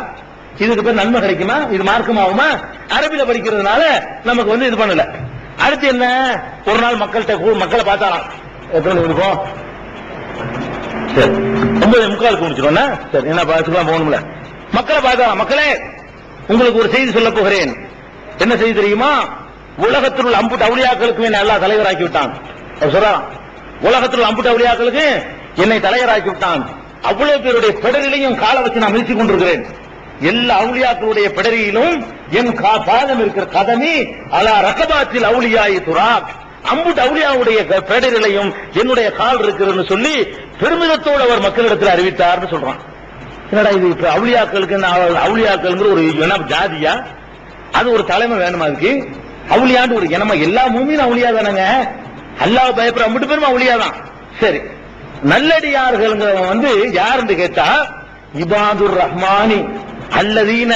[SPEAKER 2] இதுக்கு பேர் நன்மை கிடைக்குமா? இது மார்க்கமாகுமா? அரபில படிக்கிறதுனால நமக்கு இது பண்ணல. அடுத்து என்ன? ஒரு நாள் மக்களை பார்த்தாராம். எத்தனை இருக்கும்? சரி 9:45 முடிச்சிடும். சரி என்ன பார்த்துக்கலாம் போகணும்ல. மக்களை பார்த்தாராம். மக்களே, உங்களுக்கு ஒரு செய்தி சொல்ல போகிறேன். என்ன செய்தி தெரியுமா? உலகத்தில் உள்ள அம்புட்டு அவுலியாக்களுக்கு என்னை அல்லாஹ் தலைவராக்கி விட்டான். சொல்றான், உலகத்தில் அம்புட்டு அவுலியாக்களுக்கு என்னை தலைவராக்கி விட்டான். அவ்வளவு பேருடைய பெடரிலையும் காலை வச்சு நான் மிதித்துக் கொண்டிருக்கிறேன். எல்லா அவுலியாக்களுடைய பெடரியிலும் என் பாதம் இருக்கிற கதமி அலா ரகபாத்தில் அவுலியாயி துராக், அம்புட்டு அவுலியாவுடைய பெடரிலையும் என்னுடைய கால் இருக்கிறதுன்னு சொல்லி பெருமிதத்தோடு அவர் மக்களிடத்தில் அறிவித்தார்னு சொல்றான். என்னடா இது? இப்ப அவுலியாக்கள் ஒரு ஜாதியா? அது ஒரு தலைமை வேணுமா? அதுக்கு அவுலியாண்டு ஒரு இனமா? எல்லா மூமியும் அவுலியா தானங்க. அல்லாஹ் பயப்படுற அம்புட்டு பேரும் அவுலியா தான். சரி, நல்லடியார்கள் யாருன்னு கேட்டா இபாதுர் ரஹ்மானி அல்லதீன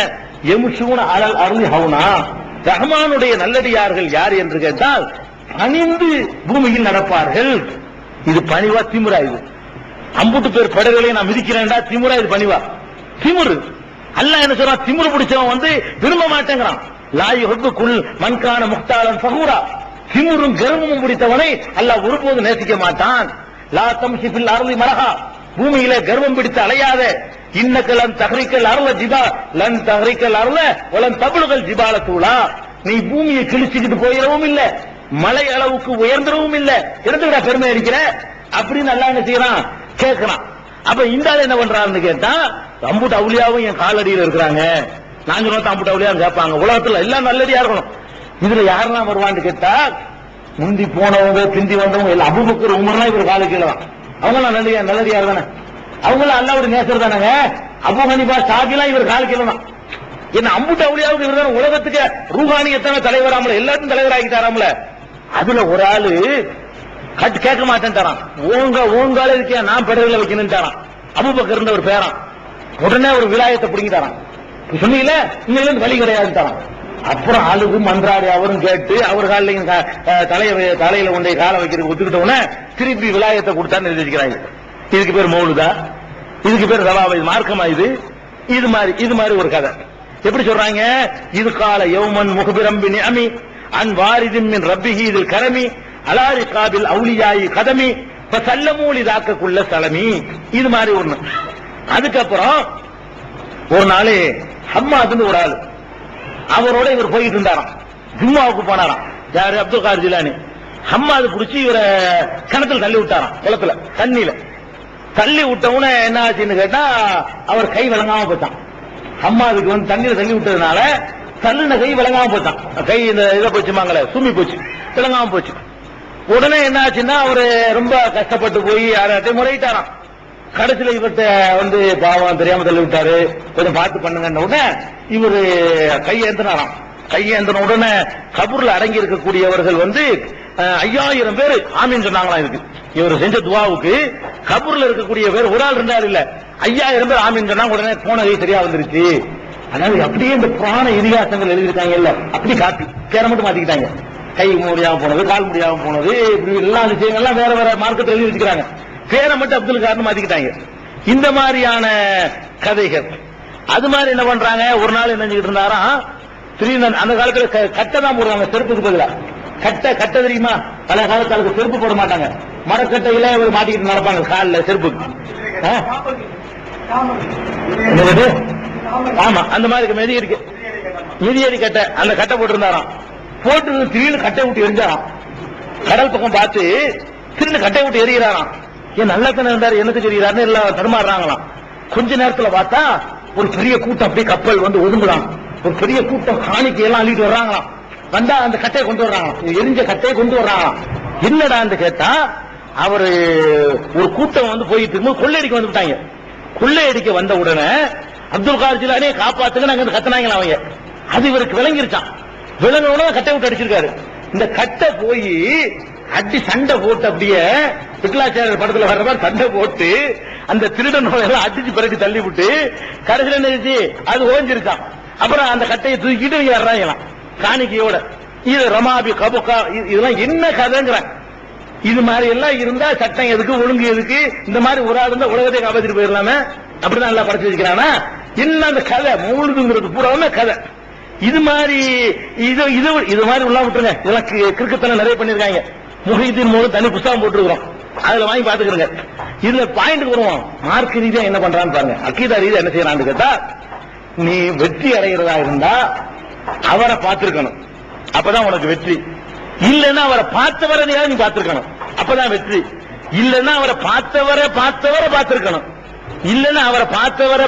[SPEAKER 2] யம்ஷூன அலல் அர்லி ஹவுனா, ரஹ்மானுடைய நல்லடியார்கள் யார் என்று கேட்டால் பணிந்து பூமியில் நடப்பார்கள். இது பணிவா திமுறா? இது அம்புட்டு பேர் படகளை நான் மிதிக்கிறேன்டா திமுறா? இது பணிவா? திமுரு. அல்லாஹ் என்ன சொல்றான்? திமுரு பிடிச்சவன் விரும்ப மாட்டேங்கிறான். லா யுஹிப்புல் மன்கான முக்தாலன் ஃபஹூரா, திமுரும் கர்வமும் பிடித்தவனை அல்லாஹ் ஒருபோது நேசிக்க மாட்டான். லா தம்ஷி ஃபில் அர்லி மரஹா, பூமியிலே கர்வம் பிடித்து அலையாத. இன்னக லன் தஹ்ரிகல் அர்ல ஜிபா லன் தஹ்ரிகல் அர்ல வலன் தப்லுகல் ஜிபால தூலா, நீ பூமியை கிழிச்சிட்டு போயிடவும் இல்ல, மலை அளவுக்கு உயர்ந்துடவும் இல்ல, இருந்துடா பெருமை அடிக்கிற அப்படின்னு அல்லாஹ் என்ன செய்யறான்? கேட்கிறான். அப்ப இந்த ஆள் என்ன பண்றாருன்னு கேட்டா, அம்புட்டு அவுலியாவும் என் காலடியில் இருக்கிறாங்க, நான் சொன்ன அம்புட்டு அவுலியா கேட்பாங்க. உலகத்துல எல்லாம் நல்லடியா இருக்கணும். இதுல யாரெல்லாம் வருவான்னு கேட்டா, முந்தி போனவங்க பிந்தி வந்தவங்க எல்லாம் அபூபக்கர் உமர்லாம் இவர் கால கீழே தான். அவங்க நல்லடியார் தானே, அவங்களும் அல்லாஹ்வுடைய நேசர் தானங்க. அபூ ஹனீஃபா ஷாஃபிலாம் இவர் கால கீழே தான். என்ன அம்புட்டு அவுலியாவுக்கு இவர் தான் உலகத்துக்கு ரூஹானியத்தான தலைவராமல, எல்லாத்தையும் தலைவராகிட்டாராமல. அதுல ஒரு ஆளு கேட்க மாட்டேன் தரான். ஓங்கால இருக்கியா நான் பெடர்ல வைக்கணும் தரான். அபூபக்கர் இருந்த ஒரு பேரான். உடனே ஒரு விலாயத்தை பிடிங்கி தரான். சொன்னீங்களே இங்க வழி கிடையாது தரான். அப்புறம் அழுது மன்றாடி அவரும் கேட்டு அவர் காலையும் தலையில கொண்டே காலை வைக்கிறது ஒத்துக்கிட்டவன திருப்பி விலாயத்தை கொடுத்தான்னு எழுதிக்கிறாங்க. இதுக்கு பேர் மௌலுதா? இதுக்கு பேர் சவாபா? இது மார்க்கமா? இது மாதிரி ஒரு கதை. எப்படி சொல்றாங்க? இது கால யௌமன் முகபிரம்பி நிஅமி அன் வாரிதின் மின் ரப்பிஹி இதில் கரமி அலாரி காபில் அவுலியாயி கதமி ஃபசல்லமூலி தாக்கக்குள்ள சலமி. இது மாதிரி ஒண்ணு. அதுக்கப்புறம் ஒரு நாள் ஹம்மாதுன்னு ஒரு ஆளு, அவரோட இவர் போயிட்டு இருந்தாராம். ஜும்மாவுக்கு போனாராம். யாரு? அப்துல் காதர் ஜிலானி. ஹம்மாது புடிச்சு இவரை கிணத்துல தள்ளி விட்டாராம். குளத்துல தண்ணியில தள்ளி விட்டவுன என்ன ஆச்சுன்னு கேட்டா, அவர் கை விளங்காம போச்சான். ஹம்மாதுக்கு தண்ணியில தள்ளி விட்டதுனால தள்ளுன கை விளங்காம போச்சான். கை இந்த இதை போச்சுமாங்களே, சுமி போச்சு, விளங்காம போச்சு. உடனே என்ன ஆச்சுன்னா, அவரு ரொம்ப கஷ்டப்பட்டு போய் யார்கிட்ட முறையிட்டாராம். கடைசியில இவர்கிட்ட பாவம் தெரியாம தள்ளி விட்டாரு, கொஞ்சம் பார்த்து பண்ணுங்க உடனே இவரு கையேந்தினாராம். கையேந்தின உடனே கபூர்ல அடங்கி இருக்கக்கூடியவர்கள் 5000 பேர் ஆமீன் சொன்னாங்களா. இதுக்கு இவர் செஞ்ச துவாவுக்கு கபூர்ல இருக்கக்கூடிய பேர் ஒரு ஆள் 2 ஆள் இல்ல, 5000 பேர் ஆமீன் சொன்னாங்க. உடனே போன கை சரியா வந்துருச்சு. அதாவது அப்படியே இந்த புராண இதிகாசங்கள் எழுதியிருக்காங்க இல்ல, அப்படி காப்பி பேரை மட்டும் மாத்திக்கிட்டாங்க. கை முடியாம போனது, கால் முடியாம போனது, இப்படி எல்லா விஷயங்கள்லாம் வேற வேற மார்க்கத்தில் எழுதி வச்சுக்கிறாங்க. பேரை மட்டும் அப்துல் கார்னு மாத்திக்கிட்டாங்க. இந்த மாதிரியான கதைகள். அது மாதிரி என்ன பண்றாங்க, ஒரு நாள் என்ன செஞ்சுட்டு இருந்தாராம், திடீர்னு அந்த காலத்துல கட்டை தான் போடுவாங்க செருப்புக்கு பதிலா. கட்டை தெரியுமா? பல காலத்தாளுக்கு செருப்பு போட மாட்டாங்க, மரக்கட்டையில மாட்டிக்கிட்டு நடப்பாங்க காலில் செருப்புக்கு. ஆமா, அந்த மாதிரி மெதி இருக்கு, மிதியடி கட்டை. அந்த கட்டை போட்டு இருந்தாராம். போட்டு திடீர்னு கட்டை விட்டு எரிஞ்சாராம். கடல் பக்கம் பார்த்து திடீர்னு கட்டை விட்டு எரிகிறாராம். ஏன் நல்ல தானே இருந்தாரு, என்னத்துக்கு எரிகிறாருன்னு எல்லாம் தருமாறுறாங்களாம். கொஞ்ச நேரத்துல பார்த்தா ஒரு பெரிய கூட்டம் அப்படியே கப்பல் ஒதுங்குறாங்க. ஒரு பெரிய கூட்டம் காணிக்கை எல்லாம் அள்ளிட்டு வர்றாங்களாம். வந்தா அந்த கட்டையை கொண்டு வர்றாங்களாம், எரிஞ்ச கட்டையை கொண்டு வர்றாங்களாம். என்னடான்னு கேட்டா, அவரு ஒரு கூட்டம் போயிட்டு இருக்கும்போது கொள்ளையடிக்க வந்துட்டாங்க. கொள்ளையடிக்க வந்த உடனே அப்துல் காதர் ஜிலானி காப்பாத்துங்க நாங்க கத்துனாங்களா அவங்க. அது இவருக்கு விளங்கிருச்சான். விளங்கோட கட்டை விட்டு அடிச்சிருக்காரு. இந்த கட்டை போய் அடி சண்டை போட்டு அப்படியே விட்லாச்சாரியர் படத்துல வர்ற மாதிரி சண்டை போட்டு அந்த திருடனோட எல்லாம் அடிச்சு பிறகு தள்ளி விட்டு கடைசியில் என்ன அது ஓஞ்சிருச்சான். அப்புறம் அந்த கட்டையை தூக்கிட்டு வர்றாங்களாம் காணிக்கையோட. இது ரமாபி கபுக்கா இதெல்லாம் என்ன கதைங்கிறாங்க. இது மாதிரி எல்லாம் இருந்தா சட்டம் எதுக்கு, ஒழுங்கு எதுக்கு? இந்த மாதிரி ஒரு ஆள் இருந்தா உலகத்தை காப்பாத்திட்டு போயிடலாமே. அப்படிதான் எல்லாம் படைச்சு வச்சுக்கிறானா? என்ன அந்த கதை மௌலுதுங்கிறது பூராமே கதை. இது மாதிரி இது மாதிரி உள்ள விட்டுருங்க. இதெல்லாம் கிறுக்குத்தனம் நிறைய பண்ணிருக்காங்க. முஹிதீன் மூலம் தனி புத்தகம் போட்டுருக்கிறோம், அதுல வாங்கி பாத்துக்கிறோங்க. இதுல பாயிண்ட் வருவோம். மார்க் ரீதியா என்ன பண்றான்னு பாருங்க. அக்கீதா ரீதியா என்ன செய்யறான்னு கேட்டா, நீ வெற்றி அடைகிறதா இருந்தா அவரை பார்த்திருக்கணும், அப்பதான் உனக்கு வெற்றி. இல்லன்னா அவரை பார்த்தவரை நீ பார்த்திருக்கணும், அப்பதான் வெற்றி. இல்லன்னா அவரை பார்த்தவரை பார்த்திருக்கணும். இல்லன்னா அவரை பார்த்தவரை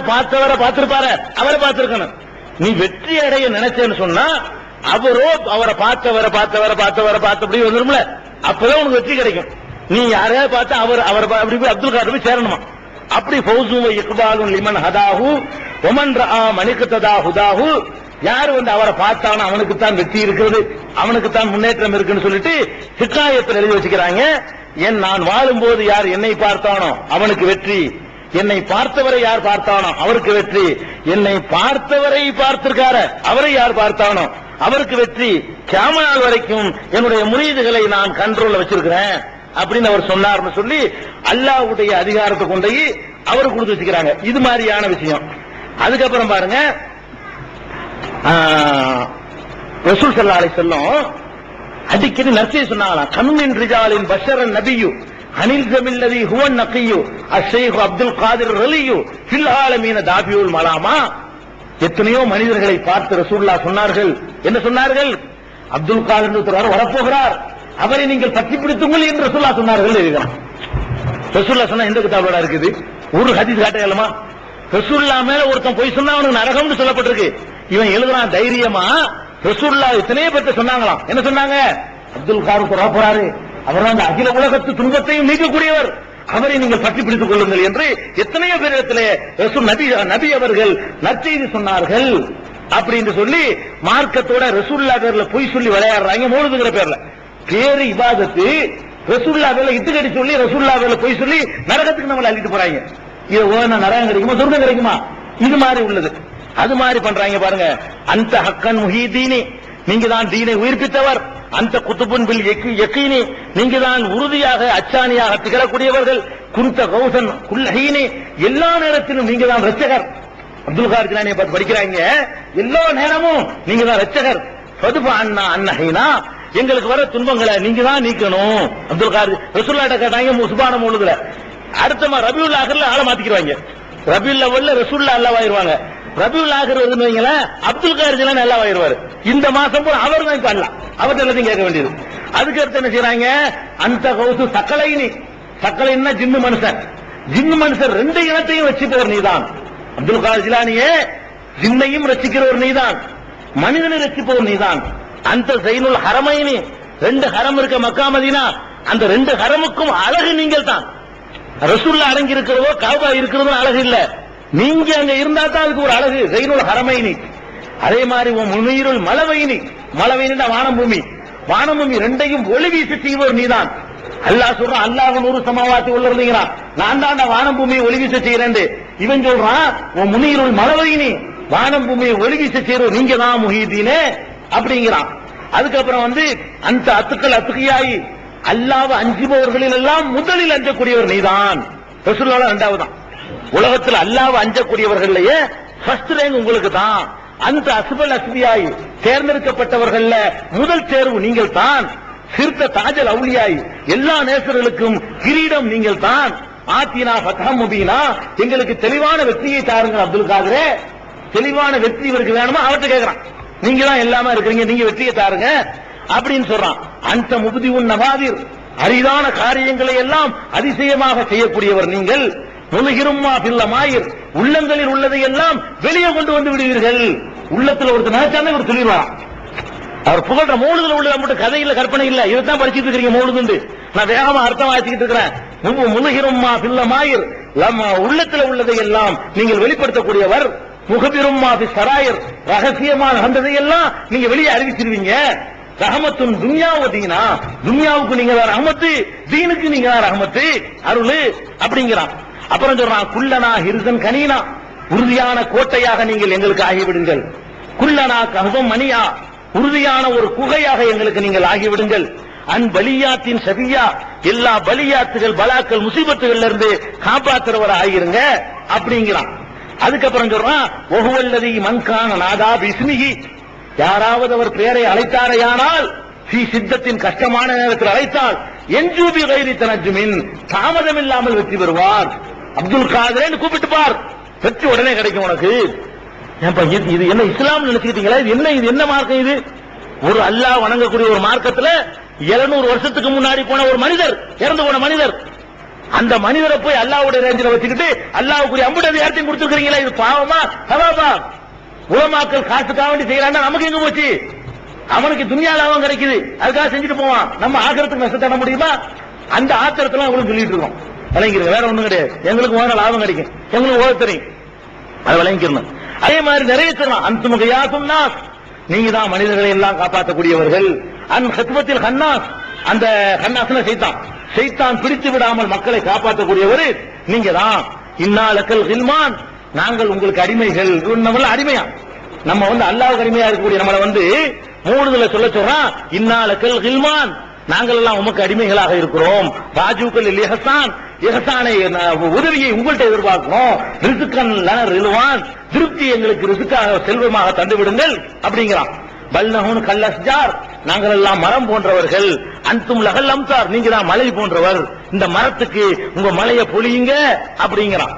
[SPEAKER 2] பார்த்திருப்பாரு, அவரை பார்த்திருக்கணும். நீ வெற்றி அடைய நினைச்சேன்னு சொன்னா அவரோ அவரை பார்த்தவரை பார்த்தபடி வந்துரும்ல, அப்பதான் உனக்கு வெற்றி கிடைக்கும். நீ யாரையாவது பார்த்தா அவர் அப்படி போய் அப்துல் காதர் போய் சேரணுமா? அப்படி ஃபௌசும் இக்பாலும் லிமன் ஹதாஹு ஒமன் ரஆ மனிகததா ஹுதாஹு. யார் வந்து அவரை பார்த்தானோ அவனுக்கு தான் வெற்றி இருக்கிறது, அவனுக்கு தான் முன்னேற்றம் இருக்குன்னு சொல்லிட்டு ஹிகாயத்தில் எழுதி வச்சுக்கிறாங்க. என் நான் வாழும்போது யார் என்னை பார்த்தானோ அவனுக்கு வெற்றி, என்னை பார்த்தவரை யார் பார்த்தானோ அவருக்கு வெற்றி, என்னை பார்த்தவரை பார்த்திருக்கார அவரை யார் பார்த்தானோ அவருக்கு வெற்றி. கியாமத் நாள் வரைக்கும் என்னுடைய முரீதுகளை நான் கண்ட்ரோல்ல வச்சிருக்கிறேன் அப்படின்னு அவர் சொன்னார்னு சொல்லி அல்லாஹ்வுடைய அதிகாரத்தை கொண்டு அவர் கொடுத்து வச்சுக்கிறாங்க. இது மாதிரியான விஷயம். அதுக்கப்புறம் பாருங்க, ரசூல் ஸல்லல்லாஹு அலைஹி வஸல்லம் அடிக்கடி நற்செய்தி சொன்னாங்களாம். கம்மின் ரிஜாலின் பஷரன் நபியு அனில் ஜமில்லதி ஹுவன் நகியு அஷேக் அப்துல் காதிர் ரலியு ஃபில் ஆலமீன தாபியுல் மலாமா. எத்தனையோ மனிதர்களை பார்த்து ரசூலுல்லாஹ் சொன்னார்கள். என்ன சொன்னார்கள்? அப்துல் காதிர் ஒருத்தர் வரப்போகிறார், அவரை நீங்கள் பற்றி பிடித்துங்கள் என்று ரசூலுல்லாஹ் சொன்னார்கள். ரசூலுல்லாஹ் சொன்னா எந்த கிதாபுல இருக்குது? ஒரு ஹதீஸ் காட்டலாமா? ரசூலுல்லாஹ் மேல ஒருத்தன் போய் சொன்னா அவனுக்கு நரகம்னு சொல்லப்பட்டிருக்கு. இவன் எழுதுறான் தைரியமா. ரசூலுல்லாஹ் எத்தனையோ பேர் சொன்னாங்களாம். என்ன சொன்னாங்க? அப்துல் காதிர் வரப்போறாரு, அவர் அந்த அகில உலகத்து துன்பத்தையும் நீக்கக்கூடியவர், அவரை நீங்கள் பற்றி பிடித்துக் கொள்ளுங்கள் என்று எத்தனையோ பேரிடத்திலே நபி அவர்கள் நற்செய்தி சொன்னார்கள். அப்படின்னு சொல்லி மார்க்கத்தோட ரசூலுல்லாஹ் பேர்ல பொய் சொல்லி விளையாடுறாங்க. மௌலிதுங்கிற பேர்ல பேரு இபாதத்து, ரசூலுல்லாஹ் பேர்ல இட்டுக்கடி சொல்லி ரசூலுல்லாஹ் பேர்ல பொய் சொல்லி நரகத்துக்கு நம்மளை அள்ளிட்டு போறாங்க. இது ஓன நரகம் கிடைக்குமா, சொர்க்கம் கிடைக்குமா? இது மாதிரி உள்ளது. அது மாதிரி பண்றாங்க பாருங்க. அந்த ஹக்கன் முஹீதீனி, நீங்க தான் தீனை உயிர்ப்பித்தவர். அந்த குத்துபுன் பில் யகீனி, நீங்க தான் உறுதியாக அச்சாணியாக திகழக்கூடியவர்கள். குந்த கௌசன் குல்லஹீனி, எல்லா நேரத்திலும் நீங்க தான் ரட்சகர். அப்துல் காதிர் ஜிலானியை பார்த்து படிக்கிறாங்க, எல்லா நேரமும் நீங்க தான் ரட்சகர். ஃபதுஃப அன்னா அன்னஹீனா, எங்களுக்கு வர துன்பங்களை நீங்க தான் நீக்கணும். அப்துல் காதிர் ரசூலுல்லாஹ் கேட்டாங்க முஸ்பான மௌலிதுல. அடுத்த ரபியுல் ஆகிர்ல ஆள மாத்திக்கிறாங்க. ரபியுல் அவ்வல்ல ரசூலுல்லாஹ் அல்லாஹ்வாயிருவாங்க. ரபியுல் ஆகிர் வருதுன்னு அப்துல் காதிர் ஜிலானி அல்லாஹ்வாயிருவாரு. இந்த மாசம் கூட அவர் தான் பண்ணலாம், அவர்கிட்ட எல்லாத்தையும் கேட்க வேண்டியது. அதுக்கு அடுத்து என்ன செய்யறாங்க? அந்த கௌசு சக்கலைனி, சக்கலைன்னா ஜின்னு மனுஷன், ஜின்னு மனுஷன் ரெண்டு இனத்தையும் வச்சுப்பவர் நீதான். அப்துல் காதிர் ஜிலானியே ஜின்னையும் ரசிக்கிறவர் நீதான், மனிதனை ரசிப்பவர் நீதான். அந்த ஸைனுல் ஹரமைனி, ரெண்டு ஹரம் இருக்க மக்கா மதீனா, அந்த ரெண்டு ஹரமுக்கும் அழகு நீங்கள் தான். ரசூலுல்லாஹ் அடங்கி இருக்கிறதோ காபா இருக்கிறதோ அழகு இல்ல, நீங்க அங்க இருந்தா தான் அதுக்கு ஒரு அழகு. ஸைனுல் ஹரமைனி. அதே மாதிரி முனீருல் மலவைனி, மலவைனா வானம் பூமி, வானம் பூமி ரெண்டையும் ஒளி வீசி செய்வர் நீதான். அல்லாஹ் சொல்றான், அல்லாஹ் நூறு சமாவாத்தி உள்ள இருந்தீங்கிறான், நான் தான் வானம் பூமியை ஒளி வீச செய்யறேன். இவன் சொல்றான் முனீருல் மலவைனி, வானம் பூமியை ஒளி வீச செய்யறோம் நீங்க தான் முஹீதீனே அப்படிங்கிறான். அதுக்கப்புறம் அந்த அத்துக்கள் அத்துகையாயி, அல்லாஹ்வை அஞ்சுபவர்களில் எல்லாம் முதலில் அஞ்சக்கூடியவர் நீதான். ரசூலுல்லாஹ் இரண்டாவது தான். உலகத்தில் அல்லாஹ்வை அஞ்சக்கூடியவர்களையே ஃபர்ஸ்ட் ரேங்க் உங்களுக்கு தான். அந்த அஸ்பல் அஸ்பியாய், தேர்ந்தெடுக்கப்பட்டவர்கள் முதல் தேர்வு நீங்கள் தான். சிறுத்த தாஜல் அவுலியாய், எல்லா நேசர்களுக்கும் கிரீடம் நீங்கள் தான். ஆத்தினா ஃபத்ஹம் முபீனா, எங்களுக்கு தெளிவான வெற்றியை தாருங்கள் அப்துல் காதிரே. தெளிவான வெற்றி இவருக்கு வேணுமா? அவர்கிட்ட கேட்கிறான். நீங்க தான் எல்லாமே இருக்கிறீங்க, நீங்க வெற்றியை தாருங்க அப்படின்னு சொல்றான். அந்த முப்திஉன் நவாதிர், அரிதான காரியங்களை எல்லாம் அதிசயமாக செய்யக்கூடியவர் நீங்கள். முழுகிரும்மா பில்லமாயிர், உள்ளங்களில் உள்ளதை எல்லாம் வெளியே கொண்டு வந்து விடுவீர்கள். உள்ளத்துல ஒருத்தர் நினைச்சானே ஒரு சொல்லிடுவான். அவர் புகழ்ற மௌலிதுல உள்ள மட்டும் கதை இல்ல, கற்பனை இல்ல. இதைத்தான் படிச்சுட்டு இருக்கீங்க மௌலிது. நான் வேகமா அர்த்தம் வாசிக்கிட்டு இருக்கிறேன். முழுகிரும்மா பில்லமாயிர், உள்ளத்தில் உள்ளதை எல்லாம் நீங்கள் வெளிப்படுத்தக்கூடியவர். முகபிரும் மாஃபி சராயர், ரகசியமான அந்ததையெல்லாம் நீங்க வெளியே அறிவிச்சிருவீங்க. ரஹமத்துன் துன்யாவ தீனா, துன்யாவுக்கு நீங்க தான் ரஹமத்து, தீனுக்கு நீங்க தான் ரஹமத்து, அருள் அப்படிங்கிறான். அப்புறம் சொல்றான் குல்லனா ஹிர்சன் கனீனா, உறுதியான கோட்டையாக நீங்கள் எங்களுக்கு ஆகிவிடுங்கள். குல்லனா கஹபம் மணியா, உறுதியான ஒரு குகையாக எங்களுக்கு நீங்கள் ஆகிவிடுங்கள். பலியாத்தின் சபியா, எல்லா பலியாத்துகள் பலாக்கள் முசீபத்துகள்ல இருந்து காப்பாற்றுறவர் ஆகிருங்க அப்படிங்கிறான். அதுக்கப்புறம் சொல்றான் ஒஹுவல்லதி மன்கான நாதா பிஸ்மிஹி, யாராவது அவர் பெயரை அழைத்தாரையானால் ஃபீ சித்தத்தின் கஷ்டமான நேரத்தில் அழைத்தால் என்ஜூபி கைரி தனஜுமின், தாமதம் இல்லாமல் வெற்றி பெறுவார். அப்துல் காதரேன்னு கூப்பிட்டு பார், வெற்றி உடனே கிடைக்கும் உனக்கு. இது என்ன இஸ்லாம் நினைச்சுக்கிட்டீங்களா? இது என்ன மார்க்கம்? இது ஒரு அல்லாஹ் வணங்கக்கூடிய ஒரு மார்க்கத்துல 700 வருஷத்துக்கு முன்னாடி போன ஒரு மனிதர், இறந்து போன மனிதர், அந்த மனிதரை போய் அல்லாஹ்வுடைய ரேஞ்சில வச்சுக்கிட்டு அல்லாஹ்வுக்குரிய அம்புடைய அதிகாரத்தையும் கொடுத்துருக்கீங்களா? இது பாவமா சவாபா? உலமாக்கள் காசுக்காக வேண்டி செய்யறாங்க, நமக்கு எங்க போச்சு? அவனுக்கு துன்யா லாபம் கிடைக்குது, அதுக்காக செஞ்சுட்டு போவான். நம்ம ஆகிறதுக்கு நஷ்டம் தர முடியுமா? அந்த ஆத்திரத்துல உங்களுக்கு சொல்லிட்டு இருக்கோம். விளங்கிருங்க, வேற ஒண்ணும் கிடையாது. எங்களுக்கு முதல்ல லாபம் கிடைக்கும், எங்களுக்கு ஓத தெரியும், அதை விளங்கிக்கணும். அதே மாதிரி நிறைய சொல்லலாம். அன்துமுகையா சொன்னாஸ், நீங்க தான் மனிதர்களை எல்லாம் காப்பாற்றக்கூடியவர்கள். அன் ஹத்வத்தில் ஹன்னாஸ், அந்த ஹன்னாஸ்னா சைத்தான் பிடித்து விடாமல் மக்களை காப்பாற்றக்கூடியவர் நீங்க தான். இன்னாலக்கல் கில்மான், நாங்கள் உங்களுக்கு அடிமைகள். நம்மள அடிமையா, நம்ம அல்லாஹ்வுக்கு அடிமையா இருக்கக்கூடிய நம்மள மூணுதுல சொல்றான் இன்னாலக்கல் கில்மான், நாங்கள் எல்லாம் உமக்கு அடிமைகளாக இருக்கிறோம். ராஜூக்கல் இஹ்சான், இஹ்சானை உதவியை உங்கள்கிட்ட எதிர்பார்க்கிறோம். ரிசுக்கன் ரிலுவான், திருப்தி எங்களுக்கு ரிசுக்காக செல்வமாக தந்து விடுங்கள் அப்படிங்கிறான். பல்னஹுன் கல்லஸ்ஜார், நாங்கள் எல்லாம் மரம் போன்றவர்கள். அன்தும் லகல் அம்சார், நீங்க தான் மலை போன்றவர். இந்த மரத்துக்கு உங்க மலையை பொழியுங்க அப்படிங்கிறான்.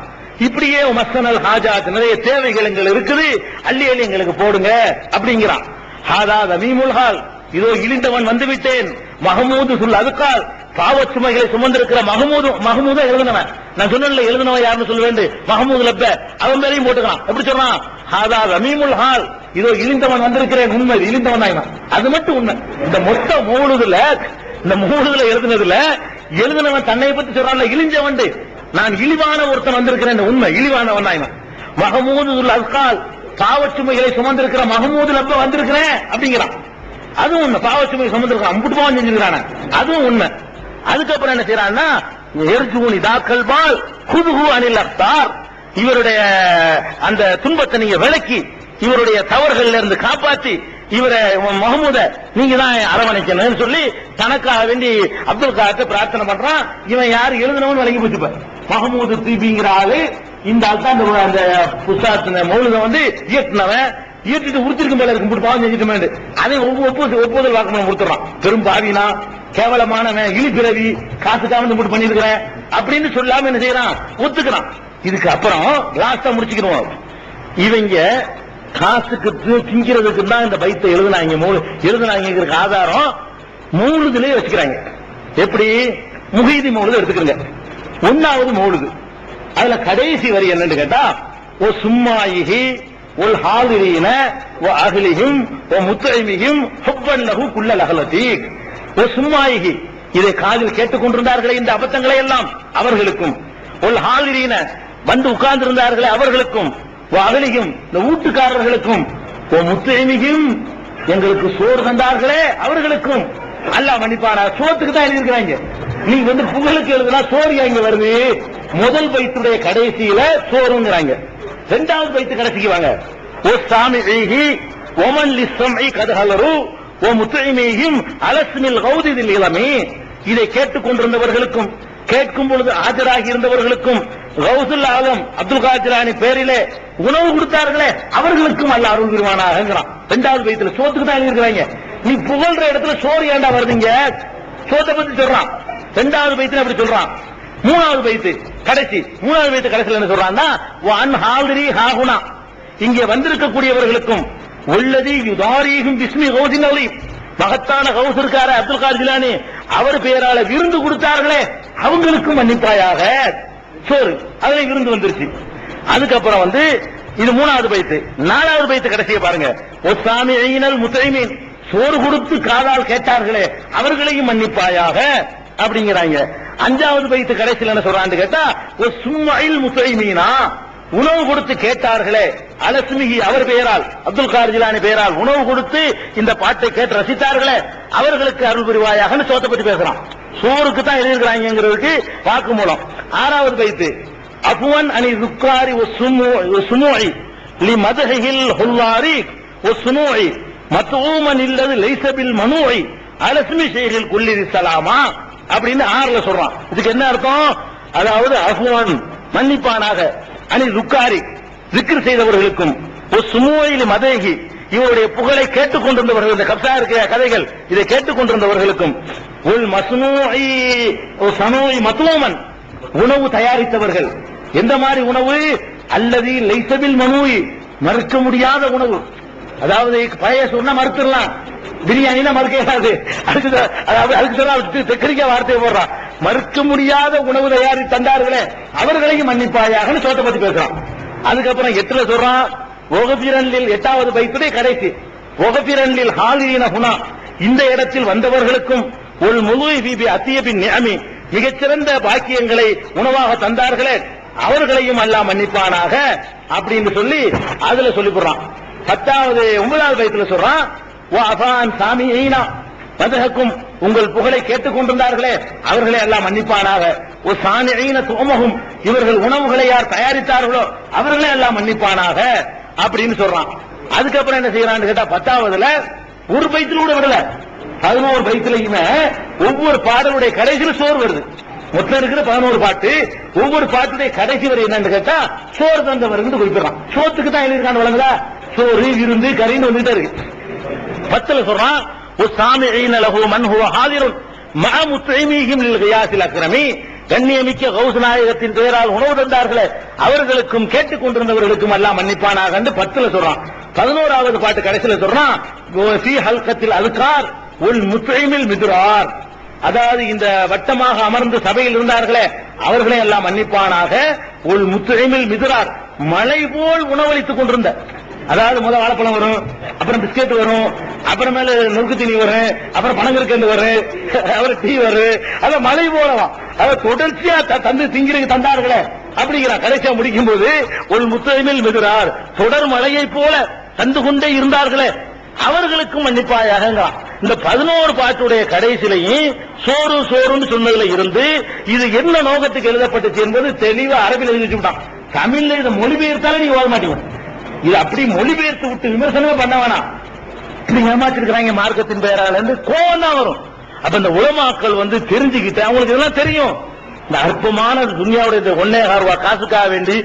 [SPEAKER 2] இப்படியே மஸ்னல் ஹாஜாத், நிறைய தேவைகள் எங்களுக்கு இருக்குது, அள்ளி அள்ளி எங்களுக்கு போடுங்க அப்படிங்கிறான். ஹாதா தமீமுல் ஹால், இதோ இழிந்தவன் வந்துவிட்டேன். மஹமூது சுல் அதுக்கால், பாவச் சுமைகளை சுமந்திருக்கிற மஹமூத எழுதினவன். நான் சொன்ன எழுதினவன் யாருன்னு சொல்ல வேண்டும், மஹமூது லப்ப, அவன் பேரையும் போட்டுக்கலாம். எப்படி சொல்றான்? ஹாதா ரமீமுல் ஹால், இதோ இழிந்தவன் வந்திருக்கிறேன். உண்மை, இழிந்தவன் தான், அது மட்டும் உண்மை. இந்த மொத்த மூணுதுல எழுதுனதுல எழுதினவன் தன்னை பத்தி சொல்றான், இழிஞ்சவன், நான் இழிவான ஒருத்தன் வந்திருக்கிறேன். உண்மை, இழிவானவன் தான். மஹமூது சுல் அதுக்கால், பாவச்சுமைகளை சுமந்திருக்கிற மஹமூது லப்ப வந்திருக்கிறேன் அப்படிங்கிறான். அதுவும் உண்மை, பாவச்சுமை சுமந்திருக்கான், அம்புட்டு பாவம் செஞ்சிருக்கான, அதுவும் உண்மை. அதுக்கப்புறம் என்ன செய்யறான்னா எர்ஜூனி தாக்கல் பால் குதுஹு அனில் அக்தார், இவருடைய அந்த துன்பத்தை நீங்க விலக்கி இவருடைய தவறுகள்ல இருந்து காப்பாற்றி இவரை மஹமூத நீங்க தான் அரவணைக்கணும்னு சொல்லி தனக்காக வேண்டி அப்துல் காத்தை பிரார்த்தனை பண்றான். இவன் யாரு எழுதினவன் விளங்கி போச்சுப்ப, மஹமூது தீபிங்கிற ஆளு இந்த ஆள் தான் அந்த புஸ்தகத்தின் மௌலிகை இயக்குனவன். இயற்றிட்டு உறுத்திருக்கும் மேல இருக்கும், பாவம் செஞ்சுட்டு அதை ஒப்புதல் வாக்குமூலம் கொடுத்துறான். பெரும் பாவினா, கேவலமானவன், இழிப்பிறவி, காசுக்காக வந்து பண்ணிருக்கிறேன் அப்படின்னு சொல்லாம என்ன செய்யறான், ஒத்துக்கிறான். இதுக்கு அப்புறம் லாஸ்டா முடிச்சுக்கிறோம். இவங்க காசுக்கு திங்கிறதுக்கு தான் இந்த பைத்தை எழுதுனாங்க. ஆதாரம் மௌலுதிலே வச்சுக்கிறாங்க. எப்படி? முஹீதி மௌலுது எடுத்துக்கிறங்க, 1வது மௌலுது. அதுல கடைசி வரி என்னன்னு கேட்டா, ஓ சும்மாயிஹி ஒல் ஹாதிரீன வ அஹ்லிஹிம் வ முத்இமிஹிம் ஹுப்பன் லஹு குல்லல் அஹ்லதி. ஓ சும்மாயிஹி, இதை காதில் கேட்டுக்கொண்டிருந்தார்களே இந்த அபத்தங்களை எல்லாம் அவர்களுக்கும், ஒல் ஹாதிரீன வந்து உட்கார்ந்திருந்தார்களே அவர்களுக்கும், வ அஹ்லிஹிம் இந்த வீட்டுக்காரர்களுக்கும், ஓ முத்இமிஹிம் எங்களுக்கு சோறு தந்தார்களே அவர்களுக்கும். அல்லாஹ் மன்னிப்பானா, சோத்துக்கு தான் எழுதியிருக்கிறாங்க. நீங்க புகழுக்கு எழுதுனா சோறு இங்க வருது. முதல் பைத்துடைய கடைசியில சோறுங்கிறாங்க, 2வது பைத்து கடைசிக்கு வாங்க. ஓ சாமிஹி ஒமன் லிஸ்ஸம்இ கத்ஹலரு ஓ முத்இமிஹிம் அலஸ்மில் கௌதில் இலமி, இதை கேட்டுக்கொண்டிருந்தவர்களுக்கும் கேட்கும் பொழுது ஆஜராகி இருந்தவர்களுக்கும் கௌசுல் ஆலம் அப்துல் காதிரானி பேரிலே உணவு கொடுத்தார்களே அவர்களுக்கும் அல்லாஹ் அருள் புரிவானாகங்கிறான். 2வது பைத்துல சோத்துக்கு தான் எழுதியிருக்கிறாங்க. நீ புகழ்ற இடத்துல சோறு ஏண்டா வருதுங்க? சோத்தை பத்தி சொல்றான் 2வது பைத்துல அப்படி சொல்றான். 3வது பைத்து கடைசி, 3வது பைத்து கடைசியில் என்ன சொல்றான்னா, வன் ஹாதிரி ஹாகுனா, இங்கே வந்திருக்கக்கூடியவர்களுக்கும் உள்ளதி யுதாரீகும் பிஸ்மி கௌசின் அலி, மகத்தான கௌஸ் இருக்கார அப்துல் காதிர் ஜிலானி, அவர் பெயரால விருந்து கொடுத்தார்களே அவங்களுக்கும் மன்னிப்பாயாக. சோறு அதுல விருந்து வந்துருச்சு. அதுக்கப்புறம் இது 3வது பைத்து. 4வது பைத்து கடைசியை பாருங்க. ஒசாமி ஐனல் முத்தைமீன், சோறு கொடுத்து காதால் கேட்டார்களே அவர்களையும் மன்னிப்பாயாக அப்படிங்கிறாங்க. 5வது பைத்து கடைசியில் என்ன சொல்றான்னு கேட்டா சும்மைல் முத்தைமீனா உணவு கொடுத்து கேட்டார்களே அலசுமிகி அவர் பெயரால் அப்துல் கார் ஜிலானி பெயரால் உணவு கொடுத்து இந்த பாட்டை கேட்டு ரசித்தார்களே அவர்களுக்கு அருள் புரிவாயாக சோத்தை பத்தி பேசுறான். சோறுக்கு தான் எழுதியிருக்கிறாங்கிறதுக்கு வாக்கு மூலம். 6வது பைத்து அஃபுவன் அனி துக்காரி சுமூஇ லி மதஹில் ஹுல்லாரி சுமூஇ மத்ஊமன் இல்லது லைஸபில் மனூஇ அலஸ்மி ஷேகில் குல்லிரி சலாமா அப்படின்னு 6ல சொல்றான். இதுக்கு என்ன அர்த்தம்? அதாவது அஃபுவன் மன்னிப்பானாக, அனி துக்காரி zikr செய்தவர்களுக்கும் சுமூஇ மதஹி இவருடைய புகழை கேட்டுக் கொண்டிருந்தவர்கள், இந்த கப்சா இருக்கிற கதைகள் இதை கேட்டுக் கொண்டிருந்தவர்களுக்கும் உல் மஸ்னூஇ சனூஇ மத்ஊமன் உணவு தயாரித்தவர்கள். எந்த மாதிரி உணவு? அல்லது லைஸபில் மனூஇ மறுக்க முடியாத உணவு. அதாவது பழைய சொன்னா மறுத்துடலாம், பிரியாணினா மறுக்காது. அதுக்கு தெக்கரிக்க வார்த்தையை போடுறான். மறுக்க முடியாத உணவு தயாரி தந்தார்களே அவர்களையும் மன்னிப்பாயாக சோத்தை பத்தி பேசுறான். அதுக்கப்புறம் 8ல சொல்றான் ஒகபிரன்லில் 8வது பைத்துடைய கடைசி ஒகபிரன்லில் ஹாலின ஹுனா இந்த இடத்தில் வந்தவர்களுக்கும் ஒரு முழு அத்தியபின் நியமி மிகச்சிறந்த பாக்கியங்களை உணவாக தந்தார்களே அவர்களையும் அல்லாஹ் மன்னிப்பானாக அப்படின்னு சொல்லி அதுல சொல்லி போடுறான். 10வது 9வது பைத்துல சொல்றான் வஅஃபான் சாமிஈனா மதஹக்கும் உங்கள் புகழை கேட்டுக் கொண்டிருந்தார்களே அவர்களை எல்லாம் மன்னிப்பானாக. ஒரு சானிஈன துமஹும் இவர்கள் உணவுகளை யார் தயாரித்தார்களோ அவர்களே எல்லாம் மன்னிப்பானாக அப்படின்னு சொல்றான். அதுக்கப்புறம் என்ன செய்யறான்னு கேட்டா 10வதுல ஒரு பைத்துல கூட விடல, 11 பைத்துலயுமே ஒவ்வொரு பாடலுடைய கடைசியில் சோறு வருது. மொத்தம் இருக்கிற 11 பாட்டு, ஒவ்வொரு பாட்டுடைய கடைசி வரை என்னன்னு கேட்டா சோறு தந்தவர்கள் குறிப்பிடறான். சோத்துக்கு தான் எழுதிருக்கான்னு வழங்குதா, சோறு விருந்து கறின்னு வந்துட்டே இருக்கு. 10ல சொல்றான் وَالسَّامِعِينَ لَهُ مَنْ هُوَ حَاضِرٌ مَعَ مُطْعِمِهِمْ لِلْغِيَاثِ الْأَكْرَمِ கண்ணியமிக்க கௌஸ் நாயகத்தின் பெயரால் உணவு தந்தார்களே அவர்களுக்கும் கேட்டுக் கொண்டிருந்தவர்களுக்கும் எல்லாம் மன்னிப்பானாக 10ல சொல்றான். 11வது பாட்டு கடைசியில சொல்றான் ஃபீ ஹல்கத்தில் அல்கார் உல் முத்இமில் மிதுரார் அதாவது இந்த வட்டமாக அமர்ந்து சபையில் இருந்தார்களே அவர்களே எல்லாம் மன்னிப்பானாக. உல் முத்இமில் மிதுரார் மழை போல் உணவளித்துக் கொண்டிருந்த, அதாவது முதல் வாழைப்பழம் வரும், அப்புறம் பிஸ்கெட் வரும், அப்புறமேல நொறுக்கு தீனி வரும், அப்புறம் பனங்கற்கண்டு வரும், அப்புறம் டீ வரும், அத மழை போலவாம். அத தொடர்ச்சியா தந்து திங்கிறதுக்கு தந்தார்களே அப்படிங்கிறான். கடைசியா முடிக்கும் போது ஒரு முத்தமிழ் மிதுரார் தொடர் மழையை போல தந்து கொண்டே இருந்தார்களே அவர்களுக்கும் மன்னிப்பாயாக. இந்த 11 பாட்டுடைய கடைசிலையும் சோறு சோறுன்னு சொன்னதுல இருந்து இது என்ன நோக்கத்துக்கு எழுதப்பட்டுச்சு என்பது தெளிவா அரபில் எழுதி வச்சுட்டான். தமிழ்ல இதை மொழிபெயர்த்தாலும் நீங்க ஓட மாட்டீங்க. இது அப்படி மொழிபெயர்த்து விட்டு விமர்சனமே பண்ண வேணாம். இப்படி ஏமாற்றிருக்கிறாங்க மார்க்கத்தின் பெயரால் கோவம் தான் வரும். அப்ப இந்த உலமாக்கள் தெரிஞ்சுக்கிட்டு அவங்களுக்கு இதெல்லாம் தெரியும். இந்த அற்பமான துன்யாவுடைய இந்த 1.25 ரூபாய் காசுக்காக வேண்டி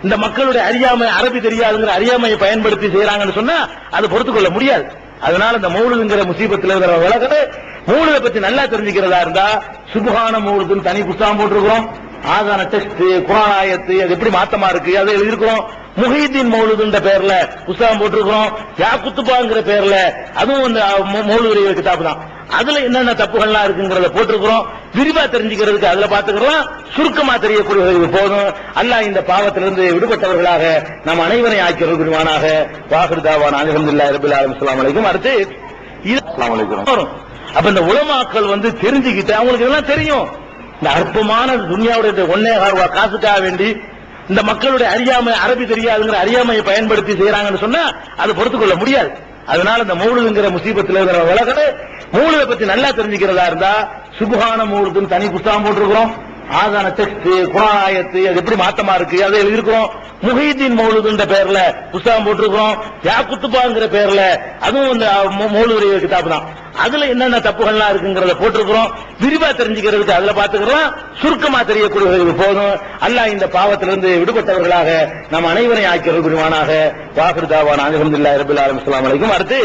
[SPEAKER 2] இந்த மக்களுடைய அறியாமை, அரபி தெரியாதுங்கிற அறியாமையை பயன்படுத்தி செய்யறாங்கன்னு சொன்னா அது பொறுத்துக் கொள்ள முடியாது. அதனால இந்த மௌலுதுங்கிற முசீபத்தில் இருக்கிற உலகத்தை மௌலுதை பத்தி நல்லா தெரிஞ்சுக்கிறதா இருந்தா சுப்ஹான மௌலுதுன்னு தனி புத்தகம் போட்டிருக்கிறோம். ஆதான டெஸ்ட், குர்ஆன் ஆயத்து அது எப்படி மாத்தமா இருக்கு அதை எழுதியிருக்கிறோம். முஹீதீன் மௌலுதுன்ற பேர்ல புத்தகம் போட்டிருக்கிறோம். யாக்குத்துபாங்கிற பேர்ல அதுவும் மௌலுதுடைய கிதாபு தான். அதுல என்னென்ன தப்புகள்லாம் இருக்குங்கிறத போட்டிருக்கிறோம். விரிவா தெரிஞ்சுக்கிறதுக்கு அதுல பாத்துக்கிறோம். சுருக்கமா தெரியக்கூடியது போதும். அல்லாஹ் இந்த பாவத்திலிருந்து விடுபட்டவர்களாக நம் அனைவரை ஆக்கியவர்கள் புரிவானாக. வாஹிர் தாவானா அல்ஹம்துலில்லாஹி ரப்பில் ஆலமீன். அஸ்ஸலாமு அலைக்கும். அடுத்து அஸ்ஸலாமு அலைக்கும். அப்ப இந்த உலமாக்கள் தெரிஞ்சுக்கிட்டு அவங்களுக்கு இதெல்லாம் தெரியும். இந்த அற்பமான துன்யாவுடைய 1.25 ரூபாய் காசுக்காக வேண்டி இந்த மக்களுடைய அறியாமை, அரபி தெரியாதுங்கிற அறியாமையை பயன்படுத்தி செய்யறாங்கன்னு சொன்னா அது பொறுத்துக் கொள்ள முடியாது. அதனால இந்த மௌலுதுங்கிற முசீபத்தில் இருக்கிற உலகத்தை மௌலுதை பத்தி நல்லா தெரிஞ்சுக்கிறதா இருந்தா சுப்ஹான மௌலுதுன்னு தனி புத்தகம் போட்டிருக்கிறோம். ஆதான டெஸ்ட், குர்ஆன் ஆயத்து அது எப்படி மாத்தமா இருக்கு அதை எழுதியிருக்கிறோம். முஹீதீன் மௌலுதுன்ற பேர்ல புத்தகம் போட்டிருக்கிறோம். யாக்குத்துபாங்கிற பேர்ல அதுவும் மௌலுதுடைய கிதாபு தான். அதுல என்னென்ன தப்புகள்லாம் இருக்குங்கிறத போட்டிருக்கிறோம். விரிவா தெரிஞ்சுக்கிறதுக்கு அதுல பாத்துக்கிறோம். சுருக்கமா தெரியக்கூடியது போதும். அல்லாஹ் இந்த பாவத்திலிருந்து விடுபட்டவர்களாக நம் அனைவரை ஆக்கியவர்கள் புரிவானாக. வாஹிர் தாவானா அல்ஹம்துலில்லாஹி ரப்பில் ஆலமீன். அஸ்ஸலாமு அலைக்கும். அடுத்து